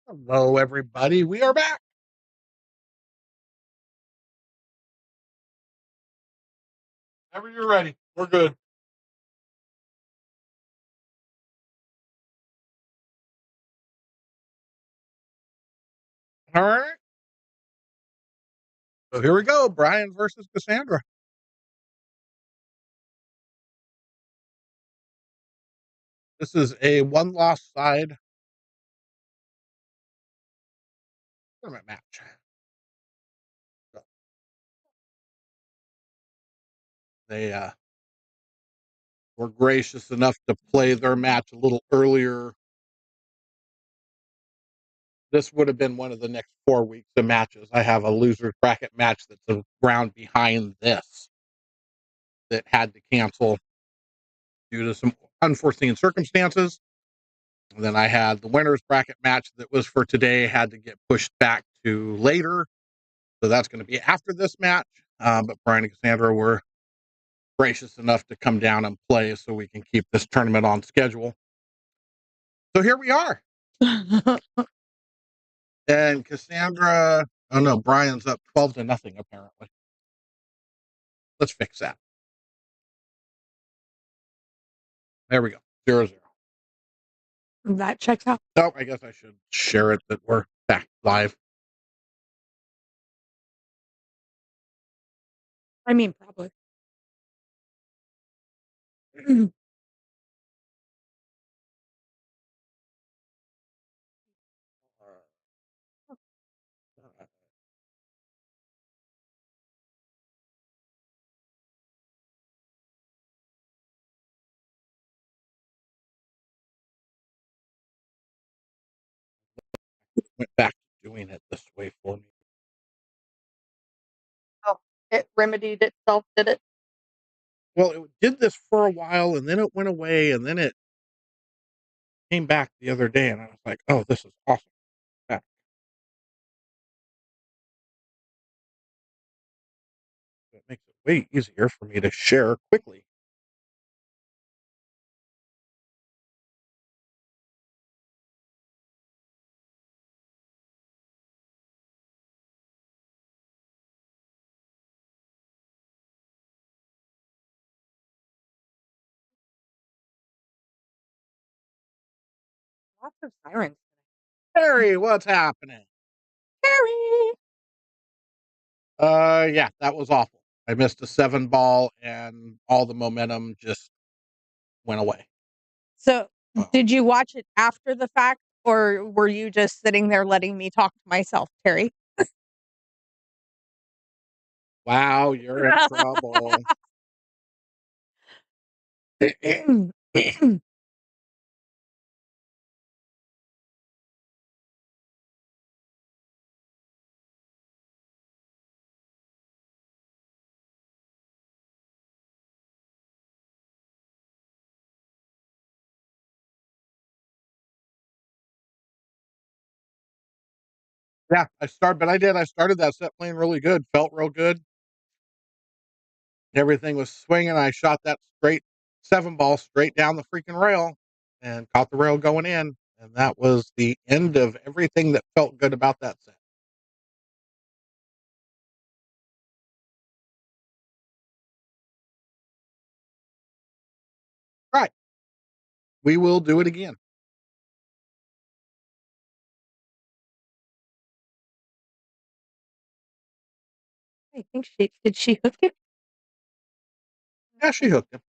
Hello, everybody. We are back. Whenever you're ready, we're good. All right. So here we go. Bryan versus Cassandra. This is a one-loss side tournament match. So they were gracious enough to play their match a little earlier. This would have been one of the next 4 weeks of matches. I have a loser bracket match that's a round behind this that had to cancel due to some unforeseen circumstances. And then I had the winners bracket match that was for today, had to get pushed back to later. So that's going to be after this match. But Bryan and Cassandra were gracious enough to come down and play so we can keep this tournament on schedule. So here we are. And Cassandra, oh no, Bryan's up 12-0, apparently. Let's fix that. There we go. 0-0. That checks out. Oh, I guess I should share it that we're back live. I mean, probably. Went back to doing it this way for me. Oh, it remedied itself, did it? Well, it did this for a while and then it went away and then it came back the other day and I was like, oh, this is awesome. Back. It makes it way easier for me to share quickly. Lots of sirens. Harry, what's happening? Harry! Yeah, that was awful. I missed a 7 ball and all the momentum just went away. So, did you watch it after the fact, or were you just sitting there letting me talk to myself, Terry? Wow, you're in trouble. Yeah, I started that set playing really good. Felt real good. Everything was swinging. I shot that straight 7 ball straight down the freaking rail and caught the rail going in. And that was the end of everything that felt good about that set. Right. We will do it again. I think did she hook it? Yeah, she hooked him.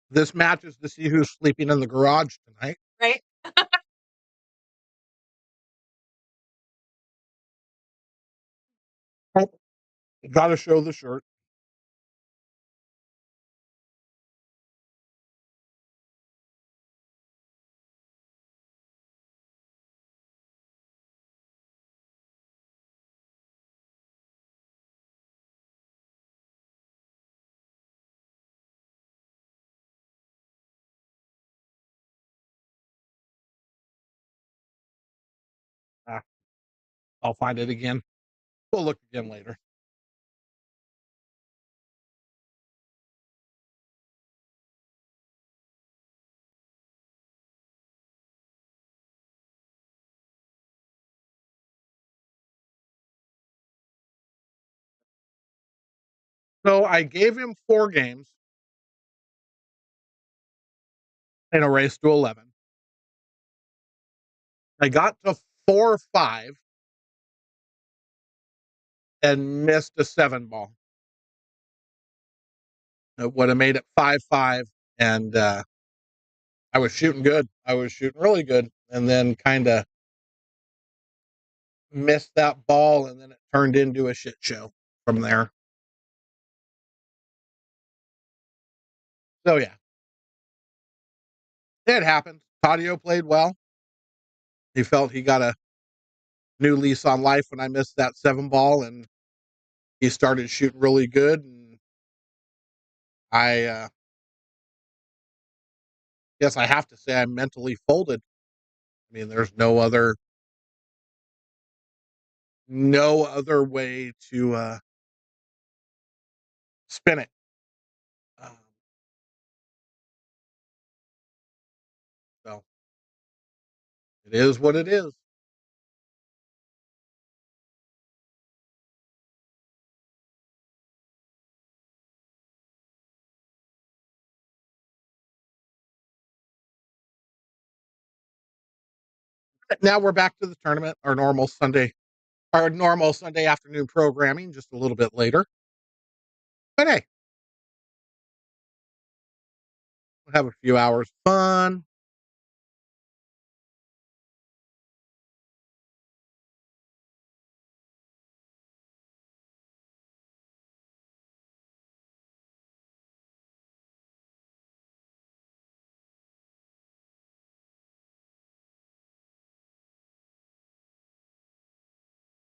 This match is to see who's sleeping in the garage tonight. Right? Oh, gotta show the shirt. I'll find it again. We'll look again later. So I gave him 4 games in a race to 11. I got to 4 or 5 and missed a 7 ball. It would have made it 5-5, and I was shooting good. I was shooting really good, and then kinda missed that ball, and then it turned into a shit show from there. So, yeah. It happens. Tadio played well. He felt he got a new lease on life when I missed that 7 ball, and he started shooting really good, and I guess I have to say I'm mentally folded. I mean, there's no other way to, spin it. Um, so it is what it is. But now we're back to the tournament, our normal Sunday afternoon programming, just a little bit later. But hey, we'll have a few hours fun.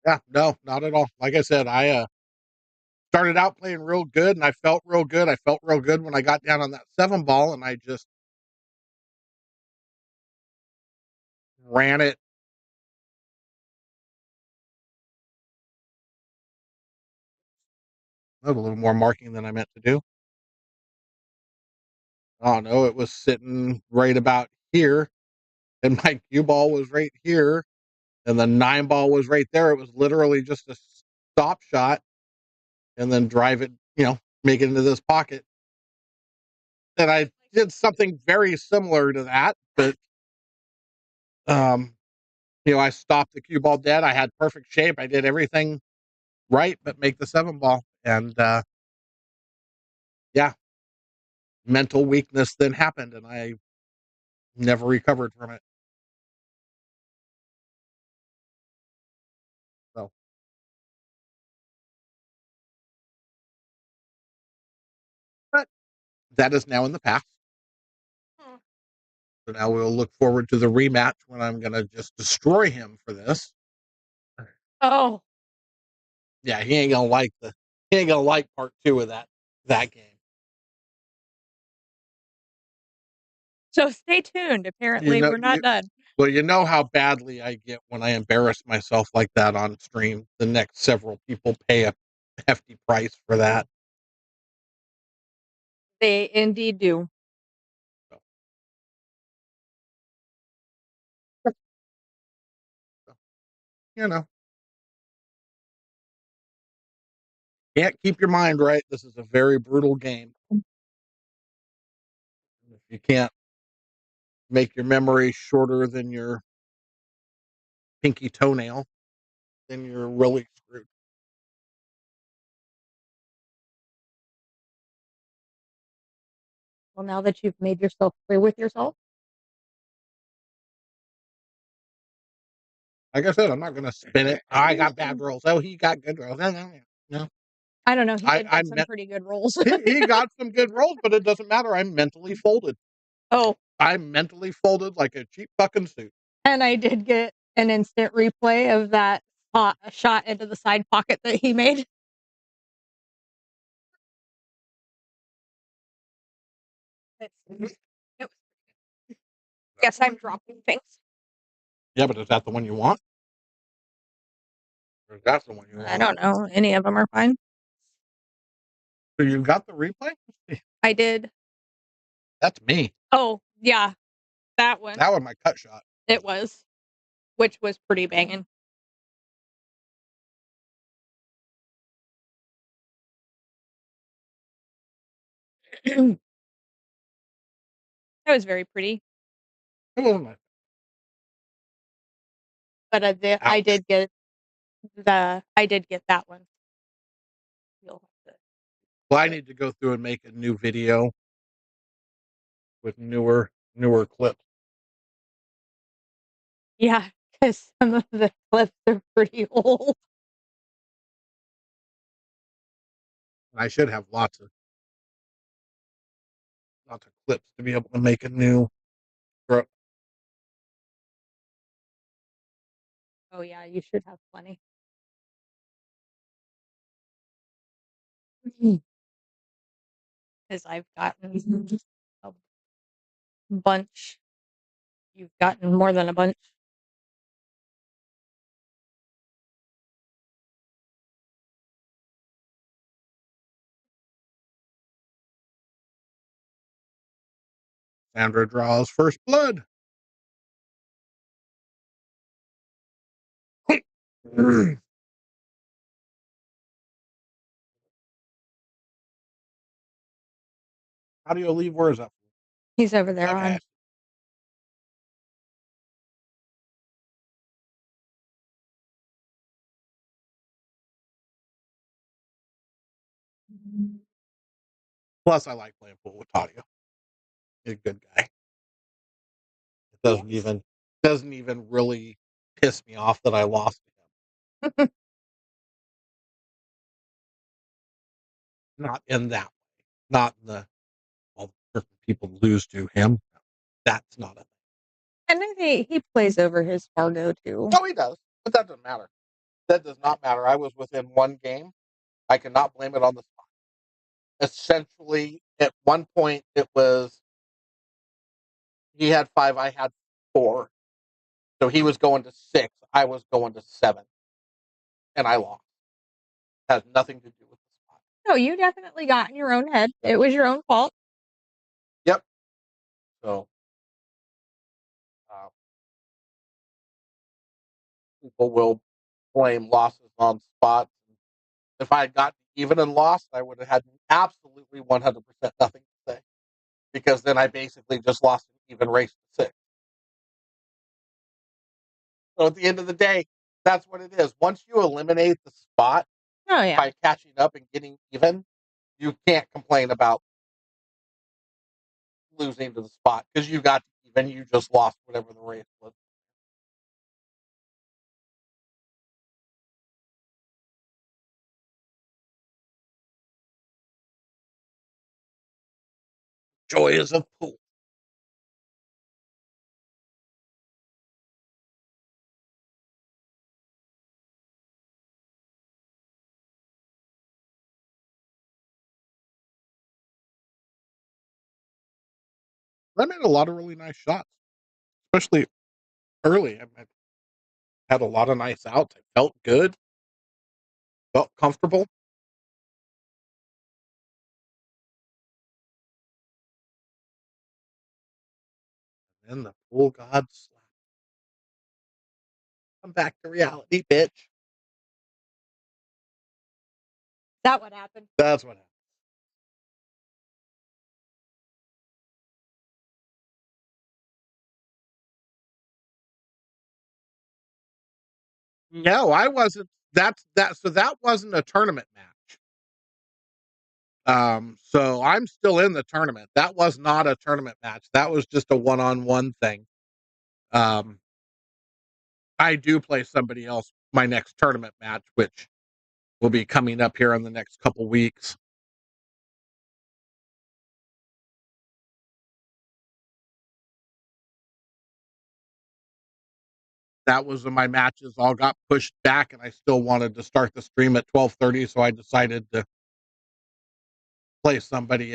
Yeah, no, not at all. Like I said, I started out playing real good, and I felt real good. I felt real good when I got down on that 7 ball, and I just ran it. I had a little more marking than I meant to do. Oh no, it was sitting right about here, and my cue ball was right here, and the 9 ball was right there. It was literally just a stop shot, and then drive it, make it into this pocket. And I did something very similar to that, but um, I stopped the cue ball dead. I had perfect shape. I did everything right, but make the 7 ball. And yeah, mental weakness then happened, and I never recovered from it. So, but that is now in the past. Hmm. So now we'll look forward to the rematch when I'm gonna just destroy him for this. Oh, Yeah, he ain't gonna like part 2 of that game. so stay tuned. You Apparently, know, we're not done. well, you know how badly I get when I embarrass myself like that on stream. The next several people pay a hefty price for that. They indeed do. So, so, you know, can't keep your mind right. This is a very brutal game. If you can't make your memory shorter than your pinky toenail, then you're really screwed. Well, now that you've made yourself clear with yourself, Like I said, I'm not gonna spin it. I got bad rolls. Oh, he got good rolls. No, I don't know. He did I get some meant pretty good rolls. he got some good rolls, but it doesn't matter. I'm mentally folded. Oh, I'm mentally folded like a cheap fucking suit. and I did get an instant replay of that shot into the side pocket that he made. It was, yes, I'm dropping things. Yeah, but is that the one you want? Or that's the one you I want. don't know. Any of them are fine. So you got the replay? I did. That's me. Oh, yeah. That one. That was my cut shot. It was. Which was pretty banging. That was very pretty. It wasn't my But I ouch. did get that one. You'll have to. Well, I need to go through and make a new video with newer clips. Yeah, because some of the clips are pretty old. I should have lots of clips to be able to make a new. Oh yeah, you should have plenty. Because I've gotten a bunch. You've gotten more than a bunch. Sandra draws first blood. How do you leave? Where is that? He's over there Okay. on. Plus, I like playing pool with Tadio. He's a good guy. It doesn't even really piss me off that I lost to him. Not in that way. Not in the all the certain people lose to him. That's not a thing. And then he plays over his Fargo too. No, he does, but that doesn't matter. That does not matter. I was within one game. I cannot blame it on the spot. Essentially, at one point, it was he had 5, I had 4. So he was going to 6, I was going to 7, and I lost. It has nothing to do with the spot. No, you definitely got in your own head. It was your own fault. Yep. So people will blame losses on spots. If I had gotten even and lost, I would have had absolutely 100% nothing to say, because then I basically just lost an even race to 6. So at the end of the day, that's what it is. Once you eliminate the spot by catching up and getting even, you can't complain about losing to the spot because you got even. You just lost whatever the race was. Joys of pool. I made a lot of really nice shots, especially early. I had a lot of nice outs. I felt good, felt comfortable. And then the pool god slapped. Come back to reality, bitch. Is that what happened? That's what happened. No, I wasn't. So that wasn't a tournament match. So I'm still in the tournament. That was not a tournament match. That was just a one-on-one thing. I do play somebody else my next tournament match, which will be coming up here in the next couple weeks. That was when my matches all got pushed back, and I still wanted to start the stream at 12:30, so I decided to play somebody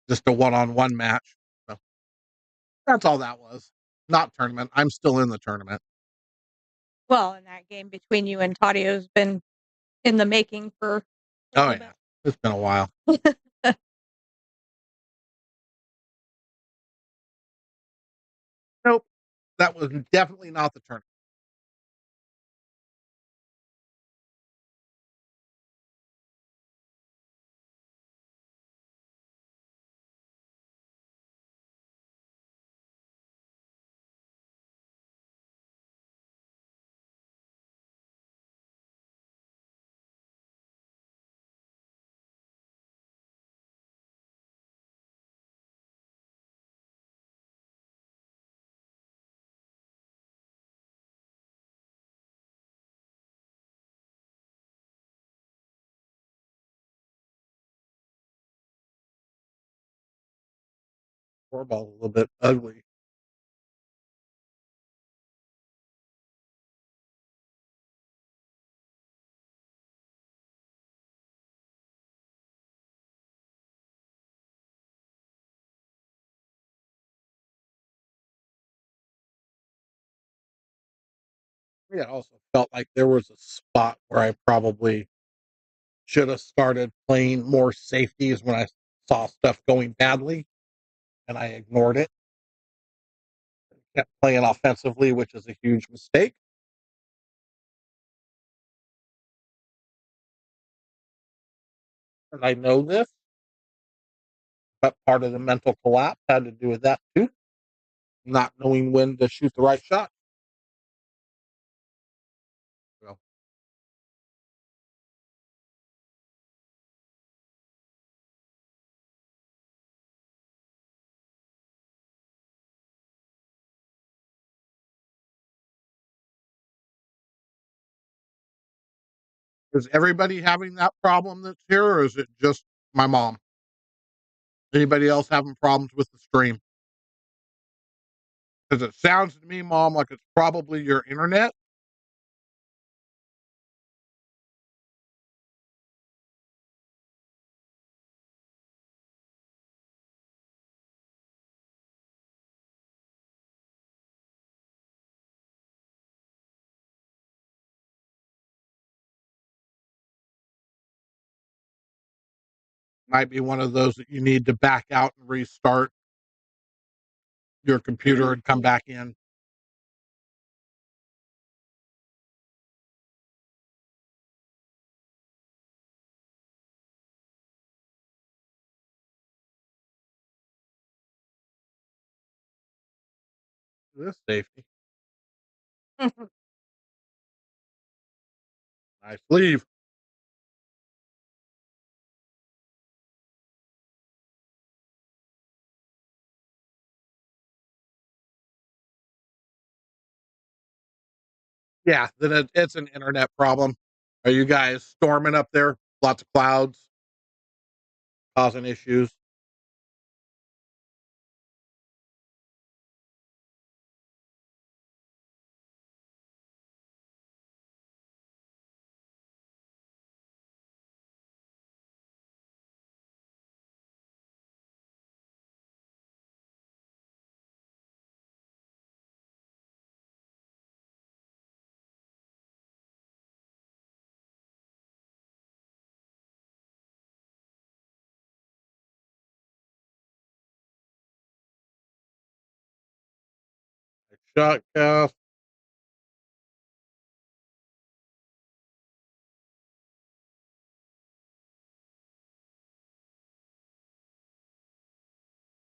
just a one-on-one match. So that's all that was. Not tournament. I'm still in the tournament. Well, and that game between you and Tadio's been in the making for a Oh little yeah, it's been a while. bit. Nope, that was definitely not the tournament. Floorball's a little bit ugly. Yeah, it also felt like there was a spot where I probably should have started playing more safeties when I saw stuff going badly, and I ignored it. Kept playing offensively, which is a huge mistake. And I know this, but part of the mental collapse had to do with that too. Not knowing when to shoot the right shot. So, is everybody having that problem that's here, or is it just my mom? Anybody else having problems with the stream? Because it sounds to me, Mom, like it's probably your internet. Might be one of those that you need to back out and restart your computer and come back in. This safety. Nice leave. Yeah, then it's an internet problem. Are you guys storming up there? Lots of clouds causing issues. Shot cast.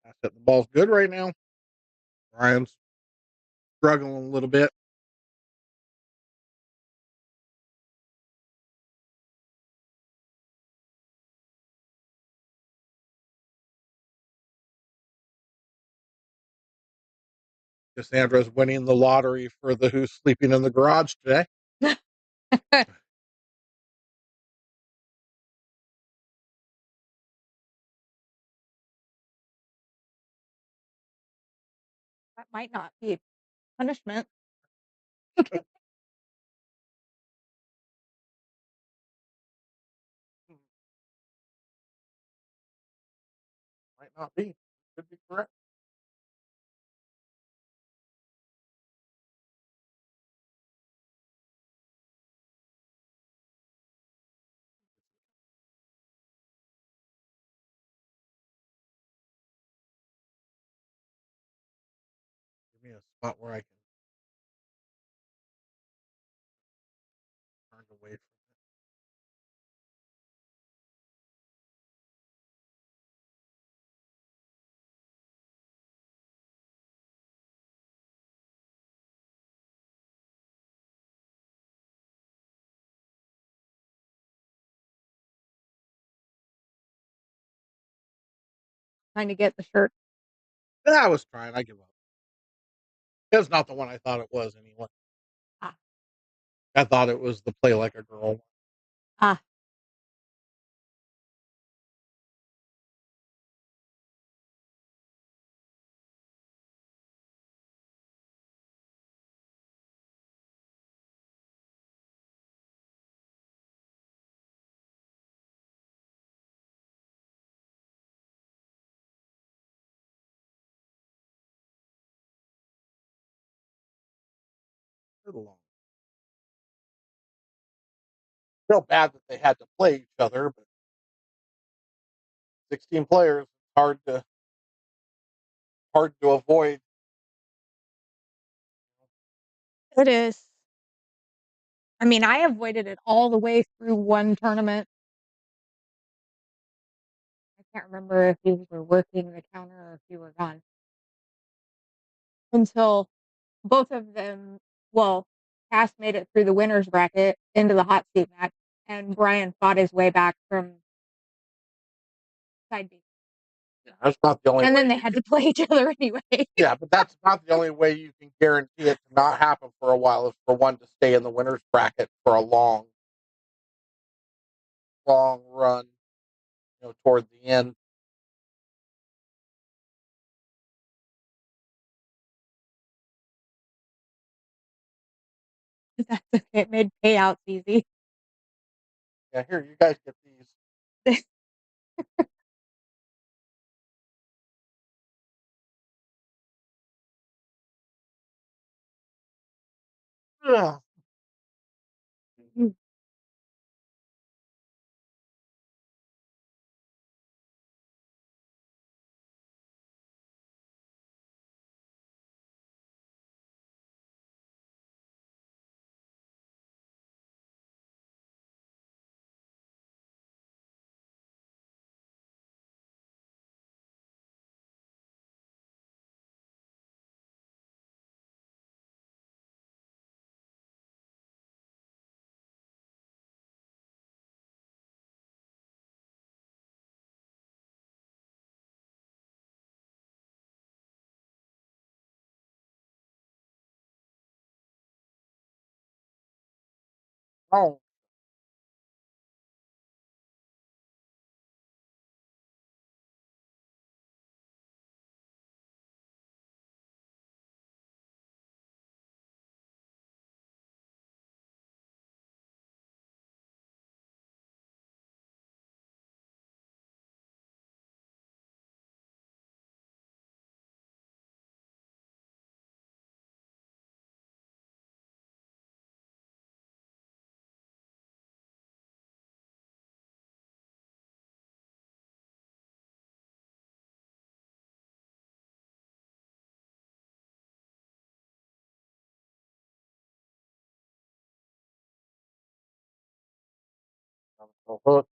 I said the ball's good right now. Ryan's struggling a little bit. Cassandra's winning the lottery for the who's sleeping in the garage today. That might not be punishment. Might not be. Could be correct. me a spot where I can turn away from it. Trying to get the shirt. I was trying. I give up. It's not the one I thought it was anyway. Ah. I thought it was the Play Like a Girl. Ah. Little long. Feel bad that they had to play each other, but 16 players, hard to avoid. It is. I mean, I avoided it all the way through one tournament. I can't remember if you were working the counter or if you were gone. Until both of them, well, Cass made it through the winner's bracket into the hot seat match, and Bryan fought his way back from side B. Yeah, that's not the only And way. then they had to play each other anyway. Yeah, but that's not the only way you can guarantee it to not happen for a while is for one to stay in the winner's bracket for a long run, toward the end. That's okay. It made payouts easy. Yeah, here, you guys get these. Yeah. Oh, I'm hooked.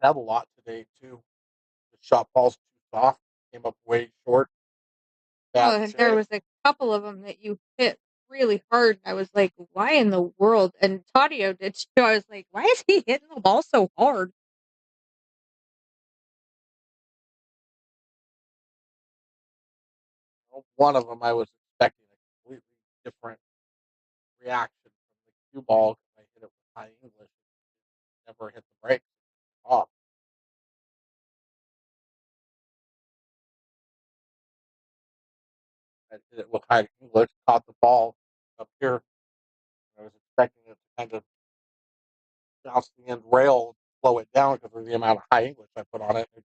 Had a lot today too. The shot ball's too soft. Came up way short. Bad Oh, there shape. was a couple of them that you hit really hard. I was like, why in the world? And Tadio did too. I was like, why is he hitting the ball so hard? One of them I was expecting a completely different reaction from the cue ball because I hit it with high English. Never hit the brakes off. I hit it with high English, caught the ball up here. I was expecting it to kind of bounce the end rail, slow it down because of the amount of high English I put on it. It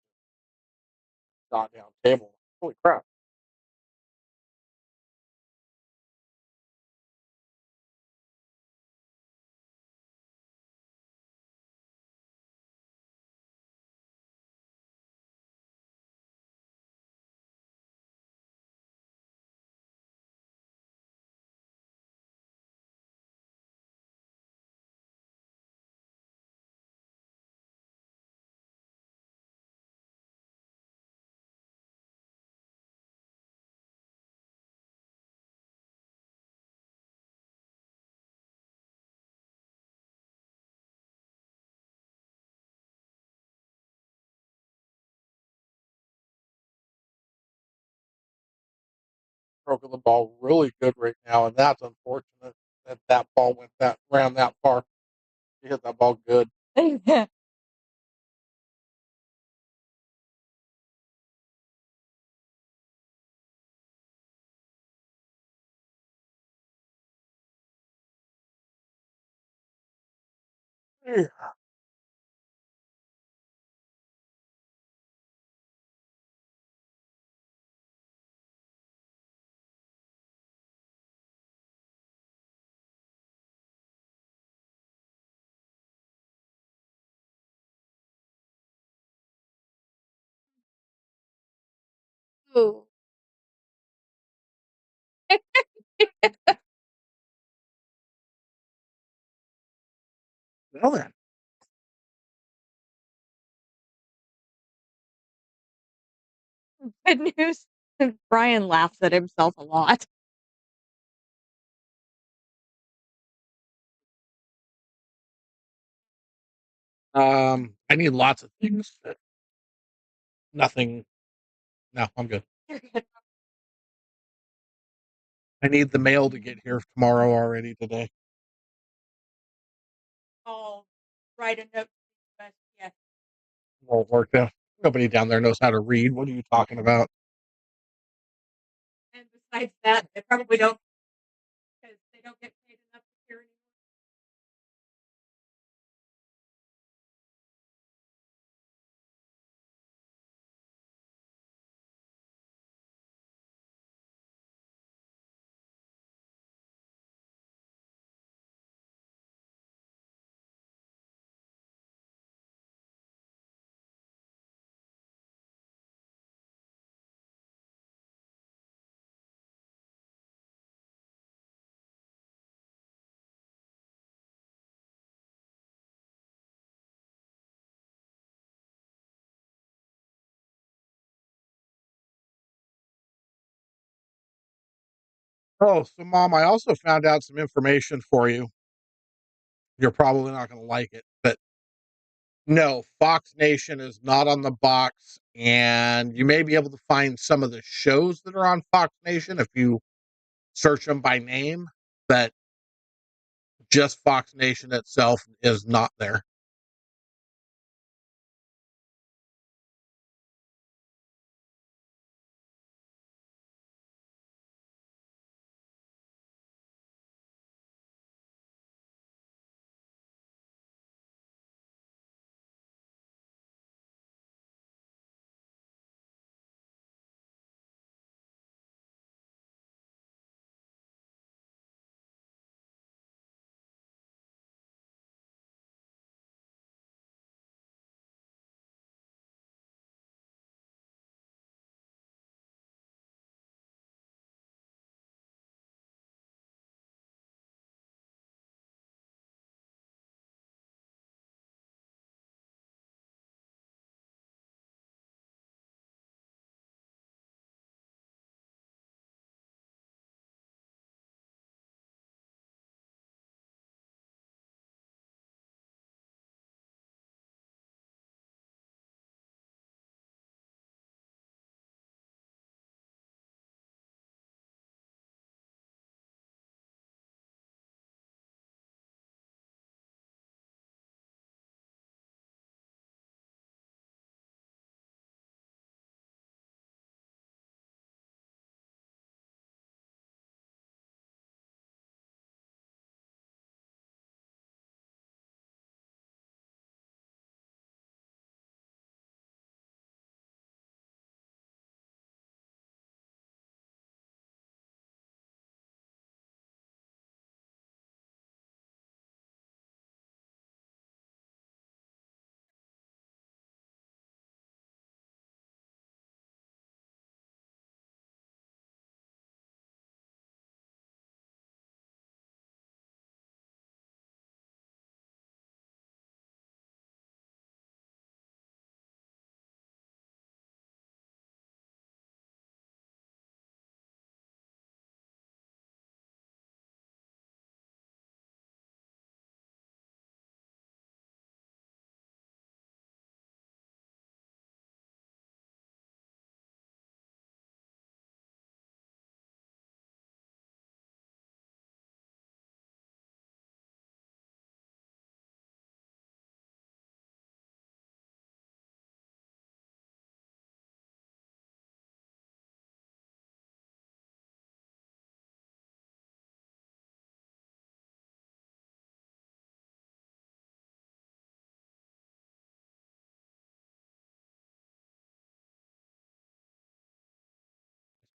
got down table. Holy crap. stroking the ball really good right now, and that's unfortunate that that ball went that ran that far. He hit that ball good. Yeah. Ooh. Well then, Good news. Brian laughs at himself a lot. I need lots of things. But nothing. No, I'm good. You're good. I need the mail to get here tomorrow already today. I'll write a note to USPS. Won't work out. Nobody down there knows how to read. What are you talking about? And besides that, they probably don't because they don't get paid enough to hear anymore. Oh, so mom, I also found out some information for you. You're probably not going to like it, but no, Fox Nation is not on the box, and you may be able to find some of the shows that are on Fox Nation if you search them by name, but just Fox Nation itself is not there.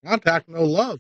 Contact, no love.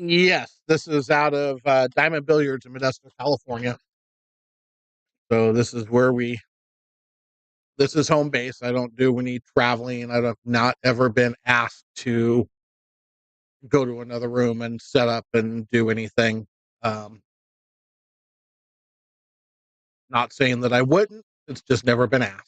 Yes, this is out of Diamond Billiards in Modesto, California. So this is home base. I don't do any traveling. I have not ever been asked to go to another room and set up and do anything. Um, Not saying that I wouldn't. It's just never been asked.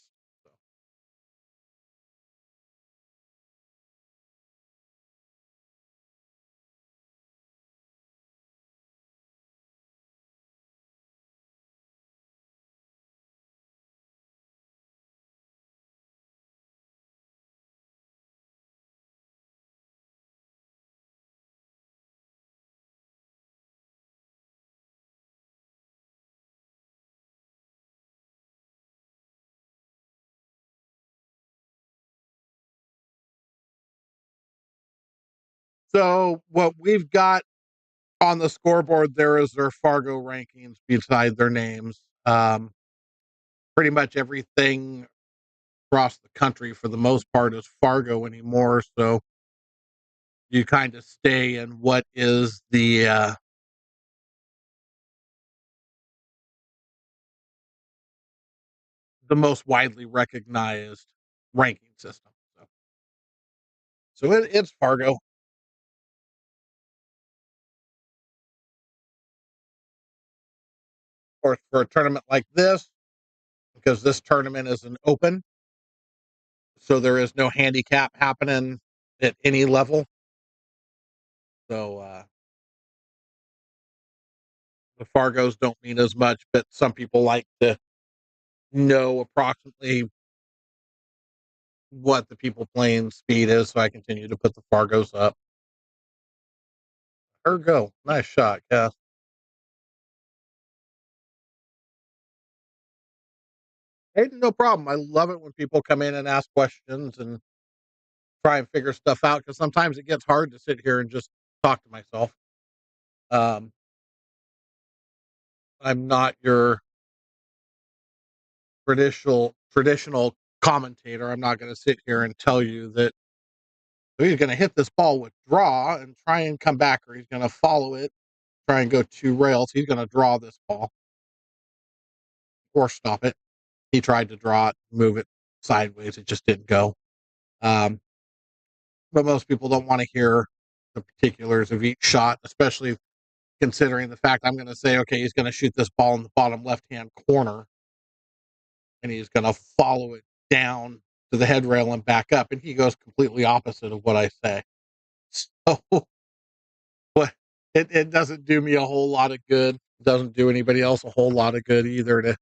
So what we've got on the scoreboard there is their Fargo rankings beside their names. Pretty much everything across the country for the most part is Fargo anymore. So you kind of stay in what is the most widely recognized ranking system. So it's Fargo. Or for a tournament like this, because this tournament is an open, so there is no handicap happening at any level. So the Fargos don't mean as much, but some people like to know approximately what the people playing speed is, so I continue to put the Fargos up. Ergo, nice shot, Cass. Hey, no problem. I love it when people come in and ask questions and try and figure stuff out, because sometimes it gets hard to sit here and just talk to myself. Um, I'm not your traditional commentator. I'm not going to sit here and tell you that he's going to hit this ball with draw and try and come back, or he's going to follow it, try and go 2 rails. He's going to draw this ball or stop it. He tried to draw it, move it sideways. It just didn't go. Um, but most people don't want to hear the particulars of each shot, especially considering the fact I'm going to say, okay, he's going to shoot this ball in the bottom left-hand corner, and he's going to follow it down to the head rail and back up, and he goes completely opposite of what I say. So what it doesn't do me a whole lot of good. It doesn't do anybody else a whole lot of good either. To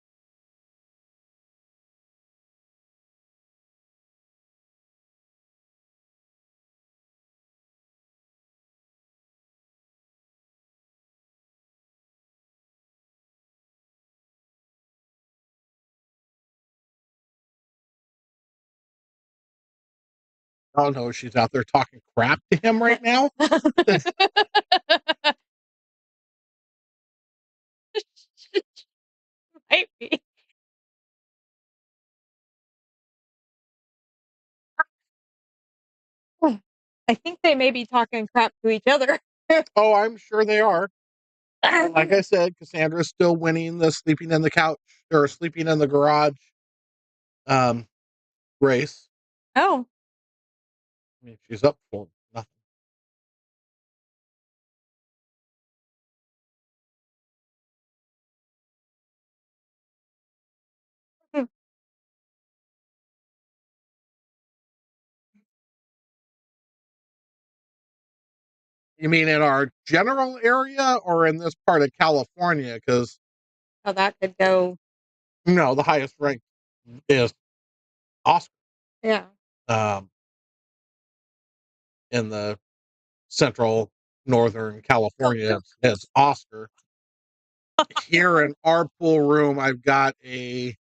I don't know, she's out there talking crap to him right now. Might be. I think they may be talking crap to each other. Oh, I'm sure they are. Like I said, Cassandra's still winning the sleeping in the couch or sleeping in the garage um, race. Oh. I mean, she's up for nothing. You mean in our general area or in this part of California? Because How that could go. no, the highest ranked is Oscar. Yeah. In the central northern California is Oscar. Here in our pool room, I've got a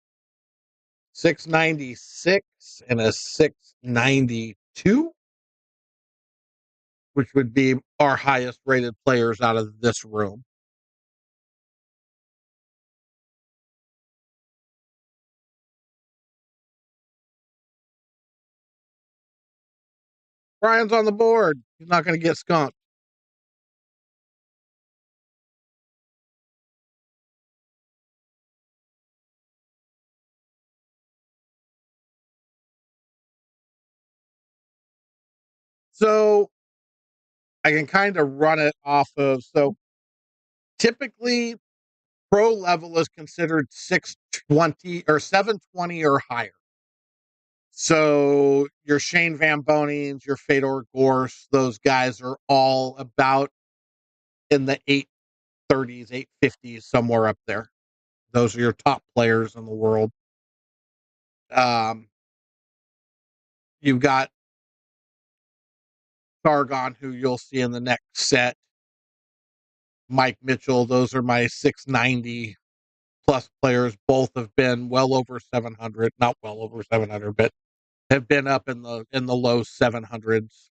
696 and a 692, which would be our highest rated players out of this room. Brian's on the board. He's not going to get skunked. So I can kind of run it off of. So typically, pro level is considered 620 or 720 or higher. So your Shane Van Bonings, your Fedor Gorse, those guys are all about in the 830s, 850s, somewhere up there. Those are your top players in the world. You've got Sargon, who you'll see in the next set. Mike Mitchell, those are my 690 plus players. Both have been well over 700, not well over 700, but have been up in the low 700s.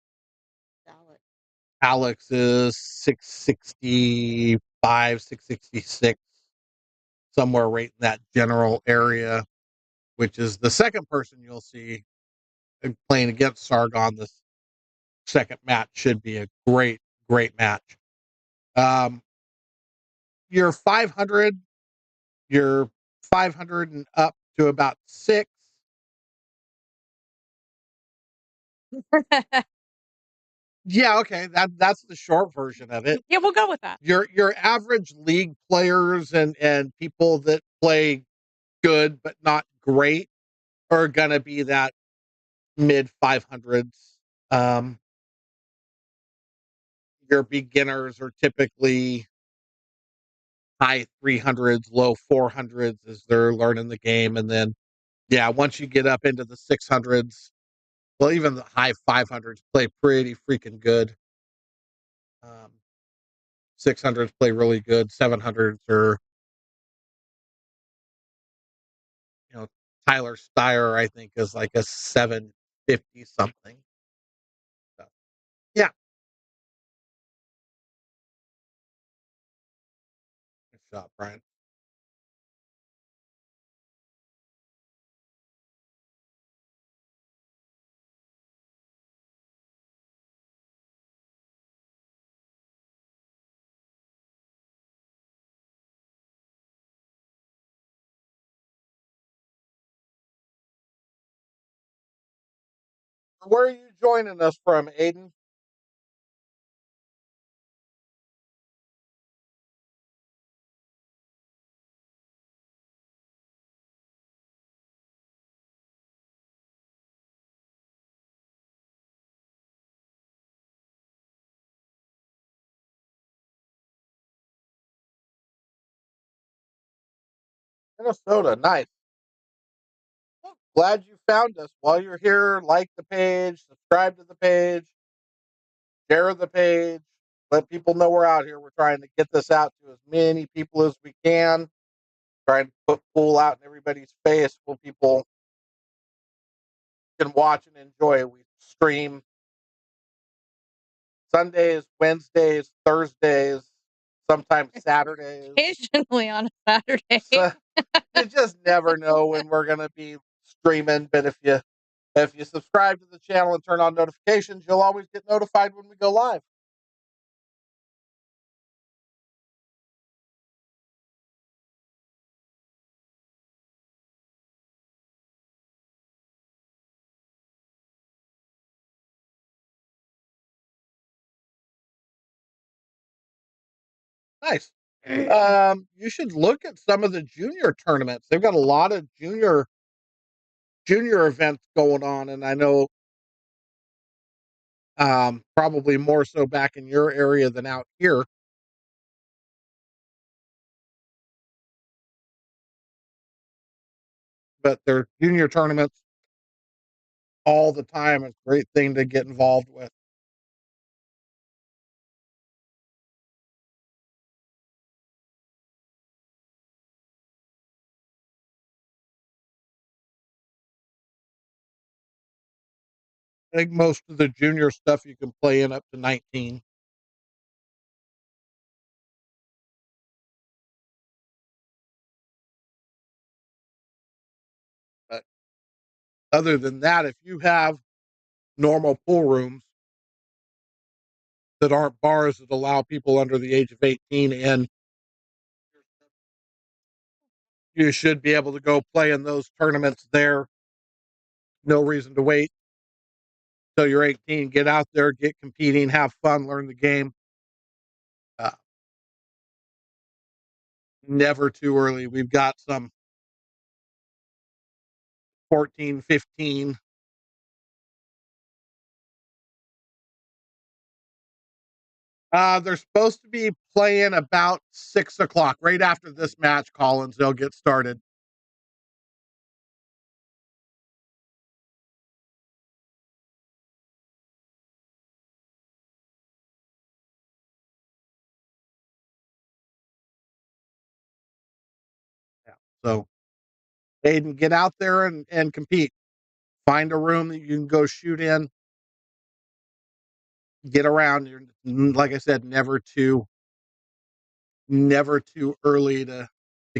Alex is 665, 666, somewhere right in that general area, which is the second person you'll see playing against Sargon. This second match should be a great, great match. You're 500, you're 500 and up to about 6. Yeah, okay, that's the short version of it. Yeah, we'll go with that. Your average league players and people that play good but not great are gonna be that mid 500s. Your beginners are typically high 300s, low 400s as they're learning the game, and then yeah, once you get up into the 600s, well, even the high 500s play pretty freaking good. 600s play really good. 700s are, Tyler Steyer, I think, is like a 750 something. So, yeah. Good shot, Brian. Where are you joining us from, Aiden? Minnesota. Nice. Well, glad you found us. While you're here, like the page, subscribe to the page, share the page, let people know we're out here. We're trying to get this out to as many people as we can. Trying to put pool out in everybody's face so people can watch and enjoy it. We stream Sundays, Wednesdays, Thursdays, sometimes Saturdays. Occasionally on a Saturday. So you just never know when we're gonna be streaming. But if you subscribe to the channel and turn on notifications, you'll always get notified when we go live. Nice. You should look at some of the junior tournaments. They've got a lot of junior events going on, and I know probably more so back in your area than out here. but their junior tournaments all the time. It's a great thing to get involved with. I think most of the junior stuff you can play in up to 19. But other than that, if you have normal pool rooms that aren't bars that allow people under the age of 18 in, you should be able to go play in those tournaments there. No reason to wait till you're 18. Get out there, get competing, have fun, learn the game. Uh, Never too early. We've got some 14, 15. They're supposed to be playing about 6 o'clock, right after this match, Collins. They'll get started. Yeah. So, Aiden, get out there and compete. Find a room that you can go shoot in. Get around. You're, like I said, never too early to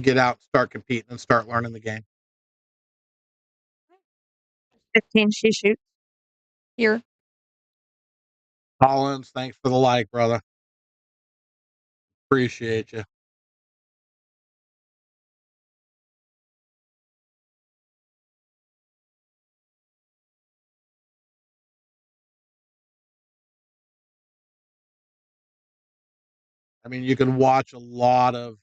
get out, start competing, and start learning the game. 15 she shoots. Here. Collins, thanks for the like, brother. Appreciate you. I mean, you can watch a lot of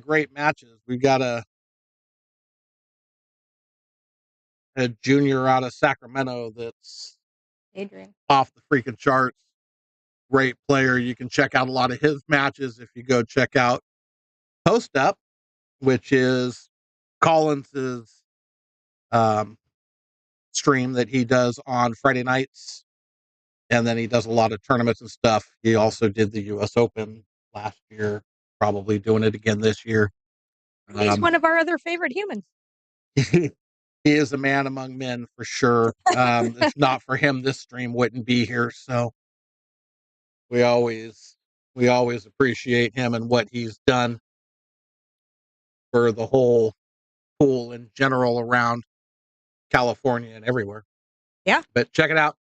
great matches. We got a junior out of Sacramento that's Adrian. off the freaking charts. Great player. You can check out a lot of his matches if you go check out Post Up, which is Collins's stream that he does on Friday nights. And then he does a lot of tournaments and stuff. He also did the US Open last year, probably doing it again this year. He's one of our other favorite humans. He is a man among men for sure. If not for him, this stream wouldn't be here. So we always appreciate him and what he's done for the whole pool in general around California and everywhere. Yeah. But check it out.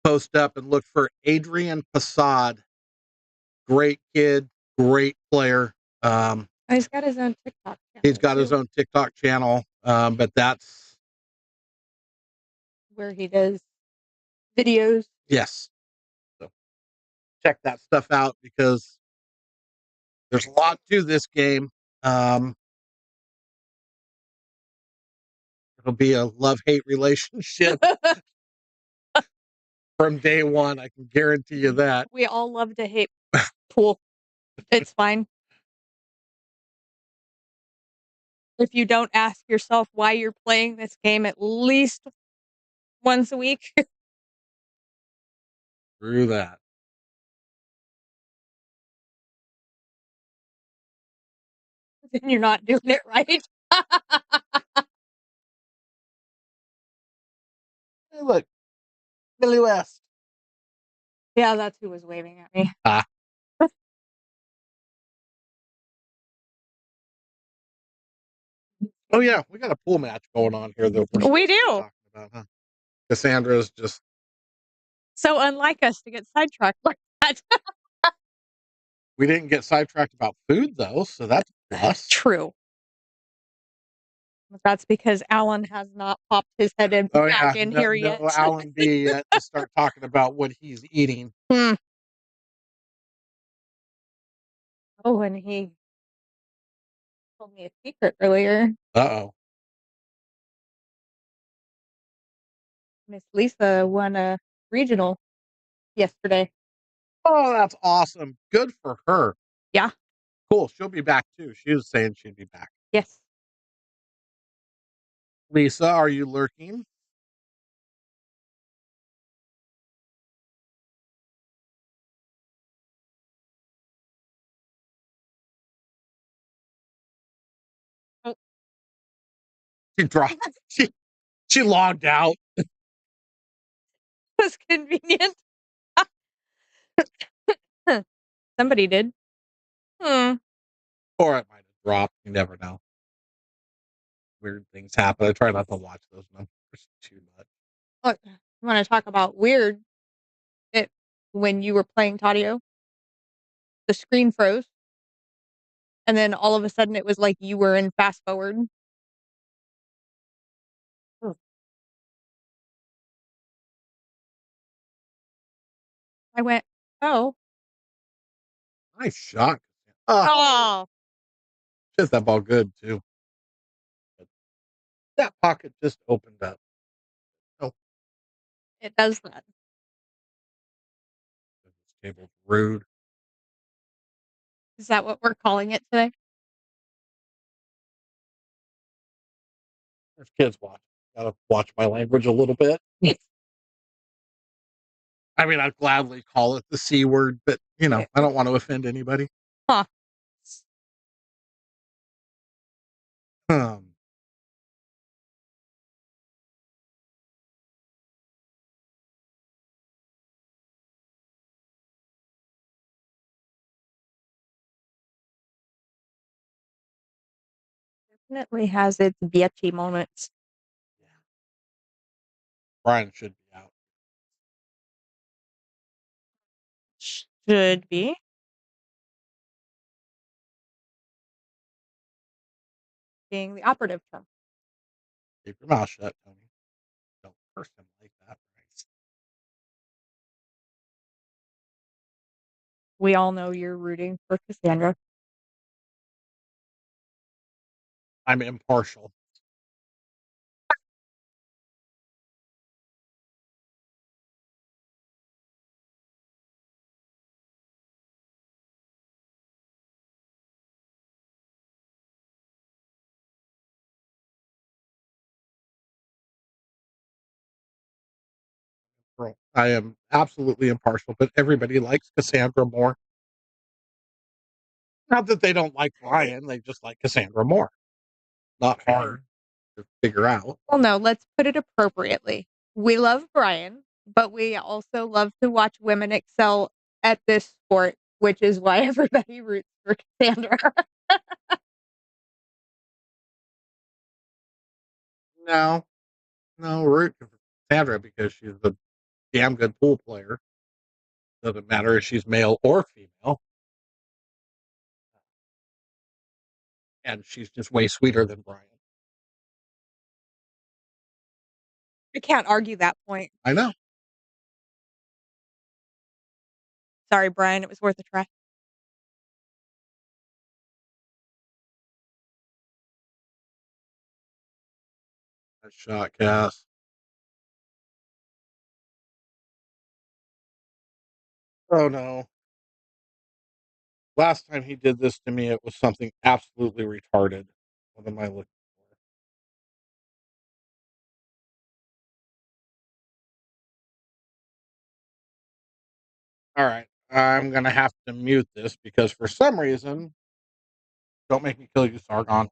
Post Up and look for Adrian Passad. Great kid, great player. He's got his own TikTok channel. He's got his own TikTok channel, but that's where he does videos. Yes. So check that stuff out because there's a lot to this game. It'll be a love-hate relationship from day one. I can guarantee you that. We all love to hate pool. It's fine. If you don't ask yourself why you're playing this game at least once a week. Through that. Then you're not doing it right. Hey, look. Billy West. Yeah, that's who was waving at me. Oh, yeah. We got a pool match going on here, though. We do. Talking about, huh? Cassandra's just so unlike us to get sidetracked like that. We didn't get sidetracked about food, though, so that's a plus. True. That's because Alan has not popped his head in back in here yet. No Alan B yet to start talking about what he's eating. Oh, and he told me a secret earlier. Uh-oh. Miss Lisa won a regional yesterday. Oh, that's awesome. Good for her. Yeah. Cool. She'll be back, too. She was saying she'd be back. Yes. Lisa, are you lurking? Oh, She dropped. She logged out, was convenient. Somebody did. Hmm. or it might have dropped. You never know. Weird things happen. I try not to watch those numbers too much. Look, you want to talk about weird? It when you were playing Tadio, the screen froze, and then all of a sudden it was like you were in fast forward. Hmm. I went, oh, Nice shot. Oh, oh, hit that ball good too. But that pocket just opened up. Oh, it does that. this table's rude. Is that what we're calling it today? There's kids watching. Gotta watch my language a little bit. I mean, I'd gladly call it the C word, but I don't want to offend anybody. Huh? Um, Definitely has its bitchy moments. yeah, Brian should be out. Should be. Being the operative term. Keep your mouth shut, Tony. Don't curse him like that. Right? We all know you're rooting for Cassandra. I'm impartial. I am absolutely impartial, but everybody likes Cassandra more. Not that they don't like Brian, they just like Cassandra more. Not hard to figure out. Well, no, let's put it appropriately. We love Brian, but we also love to watch women excel at this sport, which is why everybody roots for Cassandra. No, no, root for Cassandra because she's a damn good pool player. Doesn't matter if she's male or female. And she's just way sweeter than Brian. I can't argue that point. I know. Sorry, Brian, it was worth a try. That shot, Cass. Oh no. Last time he did this to me, it was something absolutely retarded. What am I looking for? All right. I'm going to have to mute this because for some reason, don't make me kill you, Sargon.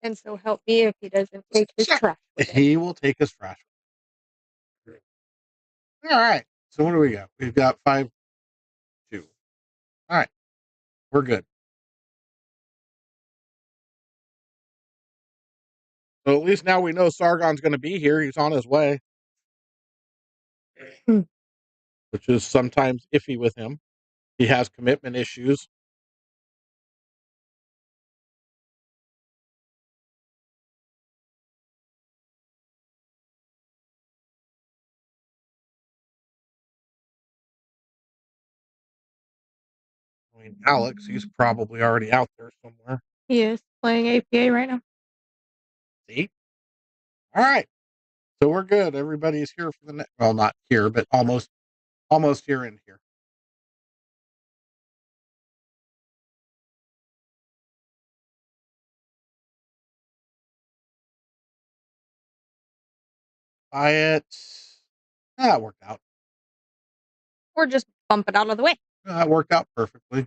And so help me if he doesn't take his trash with him. He will take his trash. All right. So what do we got? We've got 5-2. All right. We're good. So at least now we know Sargon's going to be here. He's on his way, Hmm. which is sometimes iffy with him. He has commitment issues. I mean, Alex, he's probably already out there somewhere. He is playing APA right now. See? All right. So we're good. Everybody's here for the next. Well, not here, but almost here and here. Quiet. That worked out. Or just bump it out of the way. That worked out perfectly.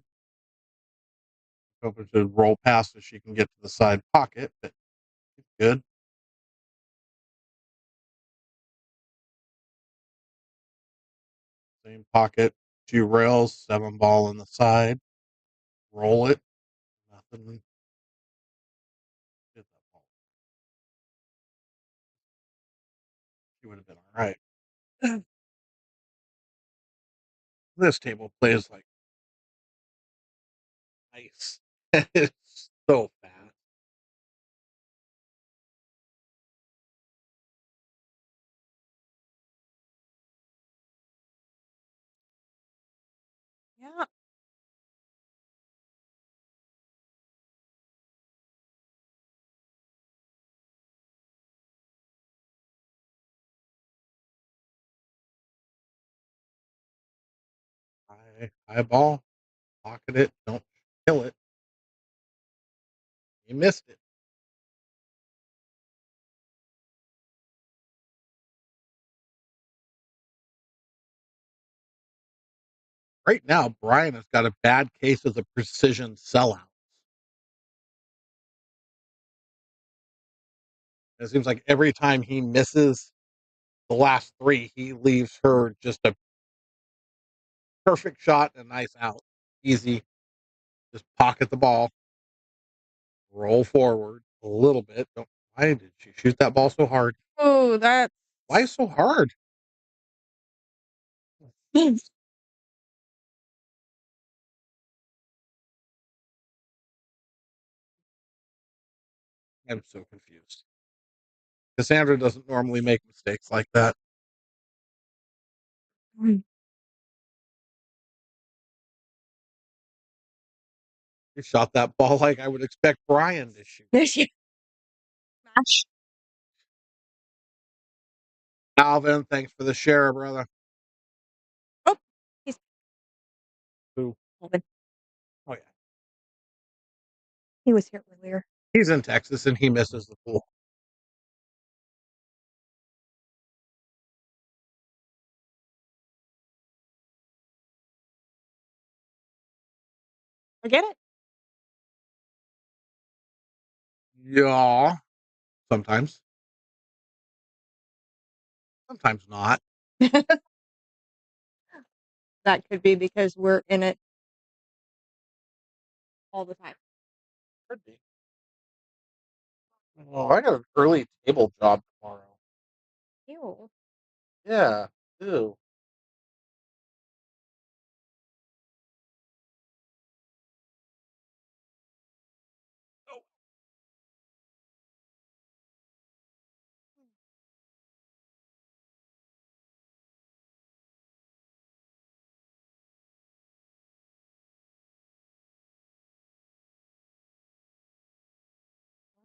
Hoping to roll past so she can get to the side pocket, but it's good. Same pocket, 2 rails, 7 ball in the side. Roll it. Nothing. Hit that ball. She would have been all right. This table plays like ice. It's so fast. Yeah. High ball, pocket it, don't kill it. You missed it. Right now, Bryan has got a bad case of the precision sellout. It seems like every time he misses the last 3, he leaves her just a perfect shot and a nice out. Easy. Just pocket the ball, roll forward a little bit. Why did she shoot that ball so hard? Oh, that's Why so hard? I'm so confused. Cassandra doesn't normally make mistakes like that. She shot that ball like I would expect Bryan to shoot. Smash. Alvin, thanks for the share, brother. Oh, he's Who? moving. Oh yeah, He was here earlier. he's in Texas and he misses the pool. I get it. Yeah, sometimes, sometimes not. That could be because we're in it all the time. Could be. Oh, I got an early table job tomorrow. Ew. Yeah, ew.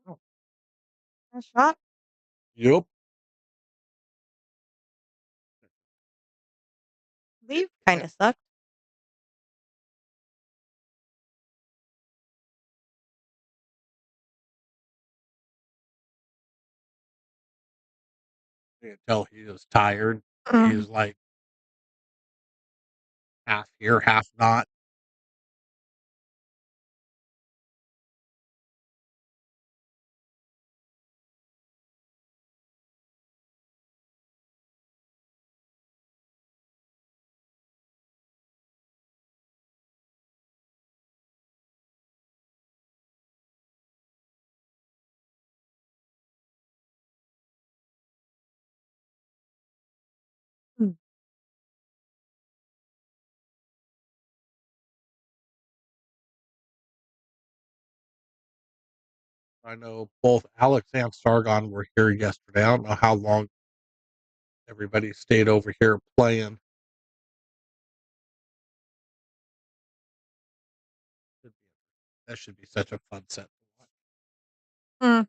Oh, A shot. yep. Leave kind of sucked. You can tell he is tired. Mm. He's like half here, half not. I know both Alex and Sargon were here yesterday. I don't know how long everybody stayed over here playing. That should be such a fun set to watch. Mm.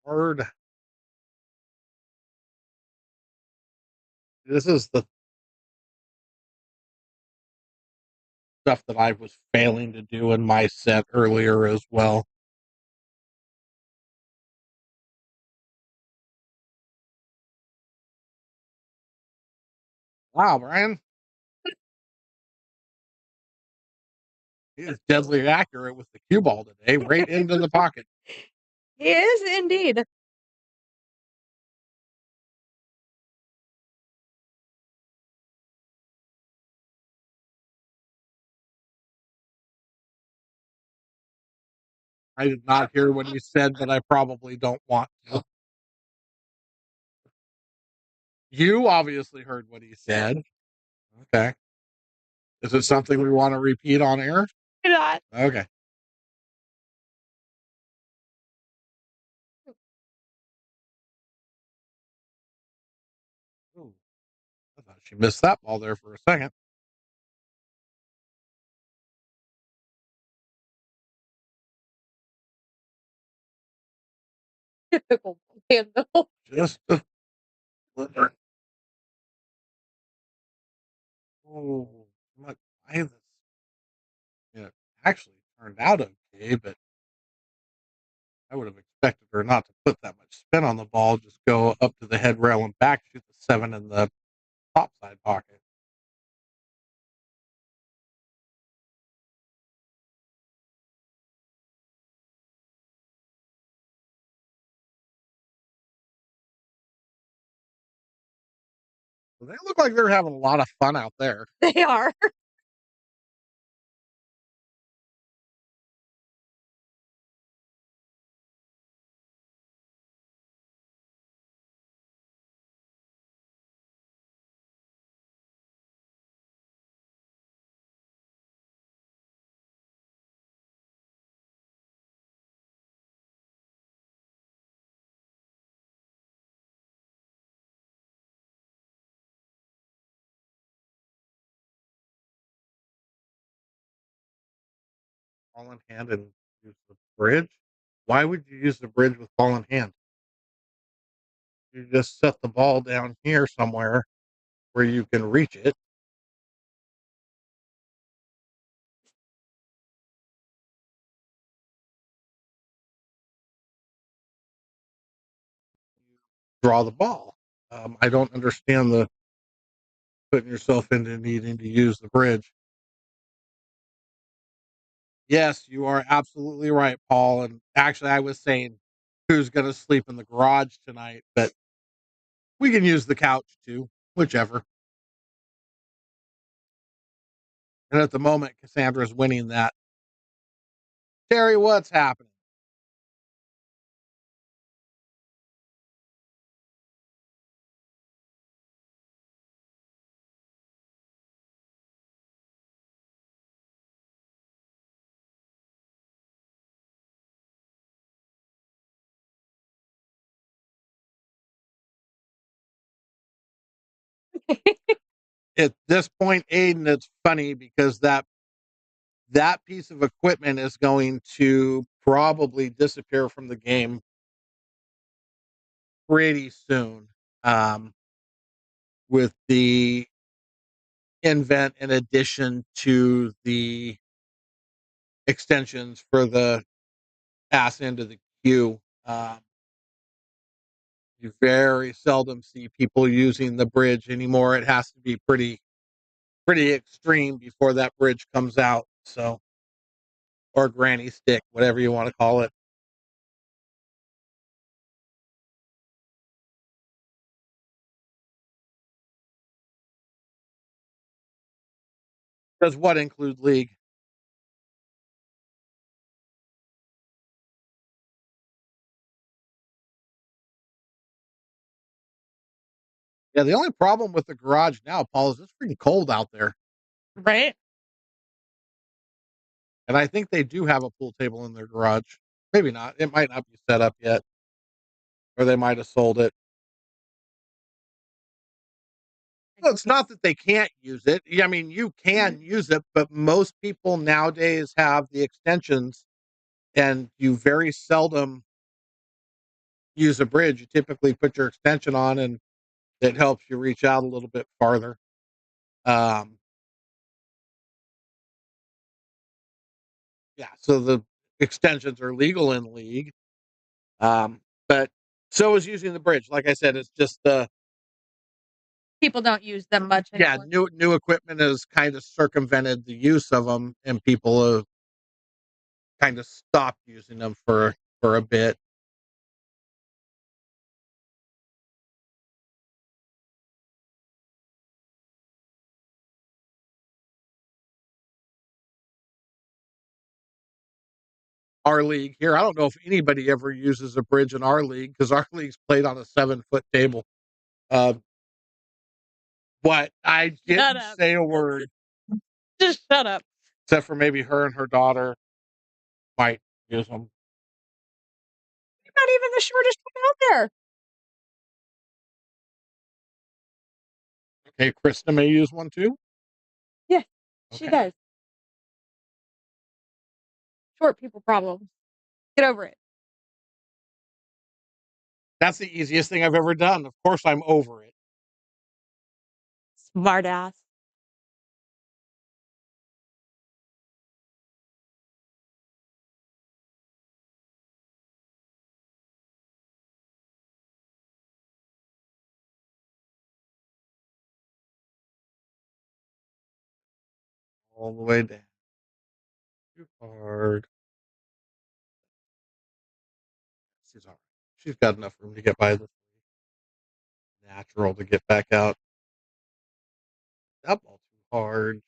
Hard. This is the stuff that I was failing to do in my set earlier as well. Wow, Brian. He is deadly accurate with the cue ball today, right into the pocket. He is indeed. I did not hear what he said, but I probably don't want to. You obviously heard what he said. Okay. Is it something we want to repeat on air? Not. Okay. Ooh, I thought she missed that ball there for a second. Typical handle. Just a slipper. Oh, I'm not buying this. Yeah, it actually turned out okay, but I would have expected her not to put that much spin on the ball, just go up to the head rail and back, shoot the 7 in the top side pocket. So they look like they're having a lot of fun out there. They are. Ball in hand and use the bridge. Why would you use the bridge with ball in hand? You just set the ball down here somewhere where you can reach it. Draw the ball. I don't understand the putting yourself into needing to use the bridge. Yes, you are absolutely right, Paul. And actually, I was saying who's going to sleep in the garage tonight, but we can use the couch too, whichever. And at the moment, Cassandra's winning that. Terry, what's happening? At this point, Aiden, it's funny because that piece of equipment is going to probably disappear from the game pretty soon. Um, with the invent in addition to the extensions for the pass into the queue. You very seldom see people using the bridge anymore. It has to be pretty extreme before that bridge comes out. So, or granny stick, whatever you want to call it. Does what include league? Yeah, the only problem with the garage now, Paul, is it's freaking cold out there. Right? And I think they do have a pool table in their garage. Maybe not. It might not be set up yet, or they might have sold it. Well, it's not that they can't use it. I mean, you can use it, but most people nowadays have the extensions, and you very seldom use a bridge. You typically put your extension on, and it helps you reach out a little bit farther. Um, yeah, so the extensions are legal in the league, but so is using the bridge. Like I said, it's just People don't use them much yeah, anymore. new equipment has kind of circumvented the use of them, and people have kind of stopped using them for a bit. Our league here, I don't know if anybody ever uses a bridge in our league because our league's played on a 7-foot table. Uh, but I Shut didn't up. say a word Just shut up. except for maybe her and her daughter might use them. You're not even the shortest one out there. Okay, Krista may use one too. Yeah, she Okay. does. Short people problems. Get over it. That's the easiest thing I've ever done. Of course, I'm over it. Smart ass. All the way down. Too hard. She's all right. She's got enough room to get by this. Natural to get back out. That ball too hard.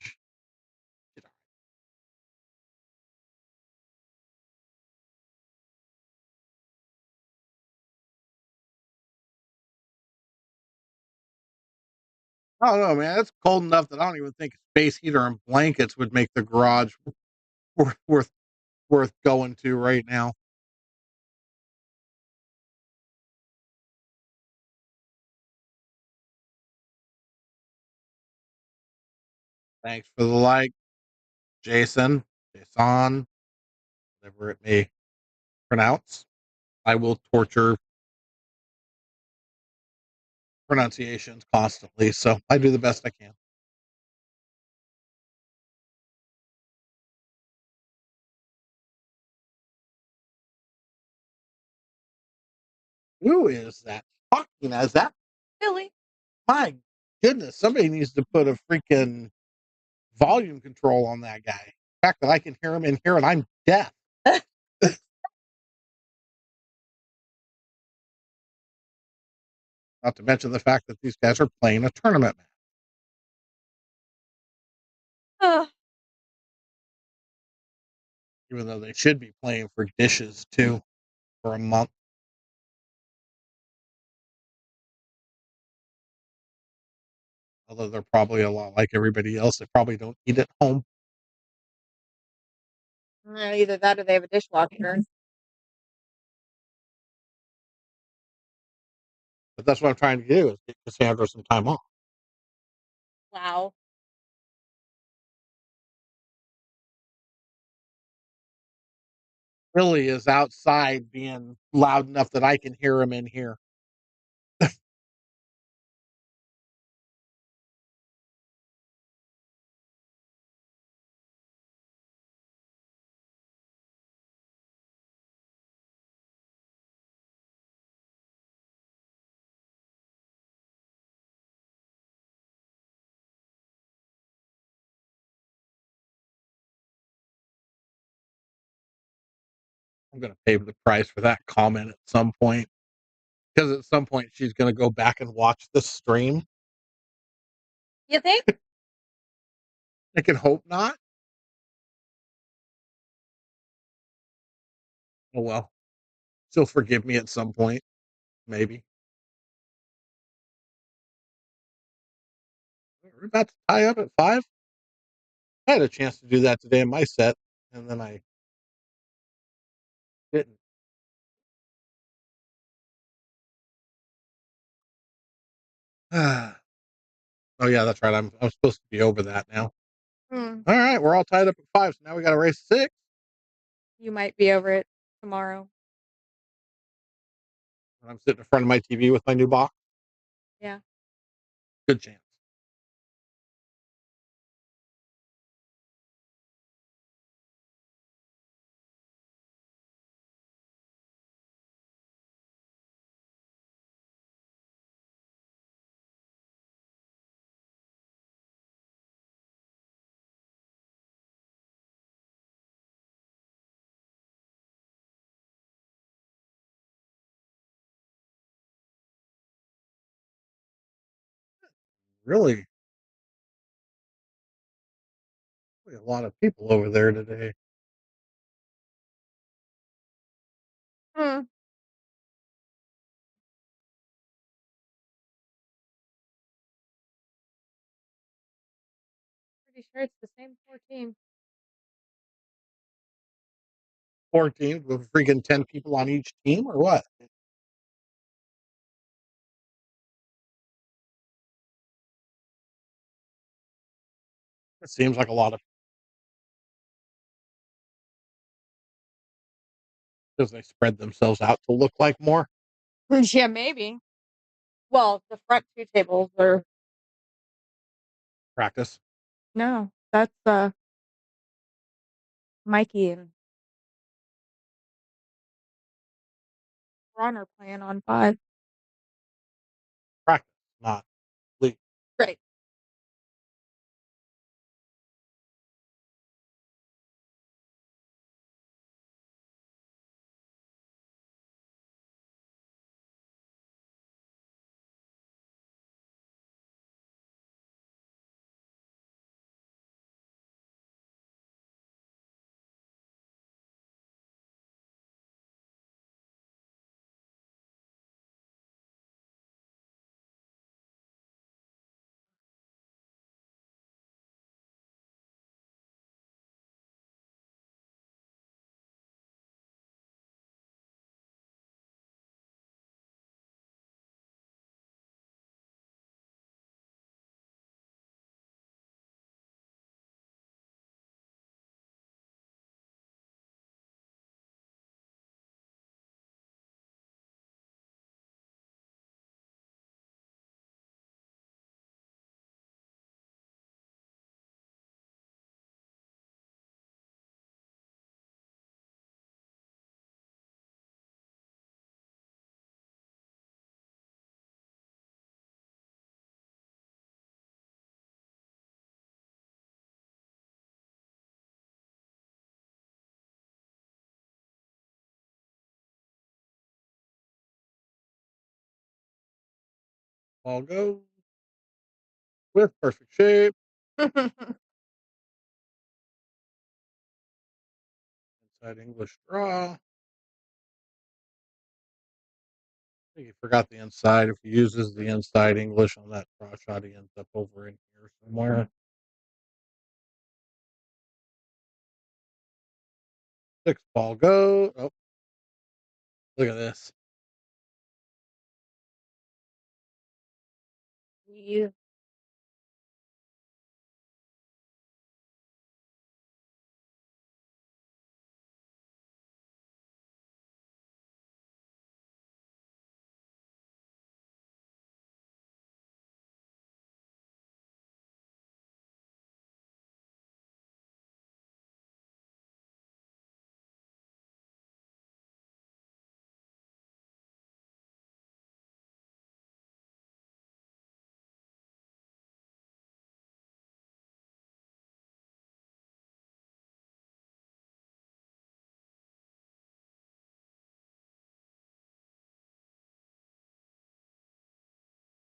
I don't know, man. It's cold enough that I don't even think space heater and blankets would make the garage worth worth, worth going to right now. Thanks for the like, Jason, Jason, whatever it may pronounce. I will torture pronunciations constantly, so I do the best I can. Who is that talking? Is that Silly. my goodness? Somebody needs to put a freaking volume control on that guy. The fact that I can hear him in here and I'm deaf. Not to mention the fact that these guys are playing a tournament match, Ugh. even though they should be playing for dishes too for a month. Although they're probably a lot like everybody else. They probably don't eat at home. Either that or they have a dishwasher. But that's what I'm trying to do is get Cassandra some time off. Wow. Billy is outside being loud enough that I can hear him in here. I'm going to pay the price for that comment at some point because at some point she's going to go back and watch the stream. You think? I can hope not. Oh well, she'll forgive me at some point, maybe. We're about to tie up at 5. I had a chance to do that today in my set, and then I didn't. Oh, yeah, that's right. I'm supposed to be over that now. Hmm. Alright, we're all tied up at 5, so now we gotta race 6. You might be over it tomorrow. And I'm sitting in front of my TV with my new box. Yeah. Good chance. Really, really a lot of people over there today. Hmm. Pretty sure it's the same 14. 14 with freaking 10 people on each team or what? It seems like a lot of because they spread themselves out to look like more Yeah, maybe. Well, the front 2 tables are practice. no, that's, Mikey and Ron are playing on 5. Practice, not league. Great. Ball goes with perfect shape. Inside English draw. I think he forgot the inside. If he uses the inside English on that draw shot, he ends up over in here somewhere. 6 ball go. Oh, look at this. Yeah.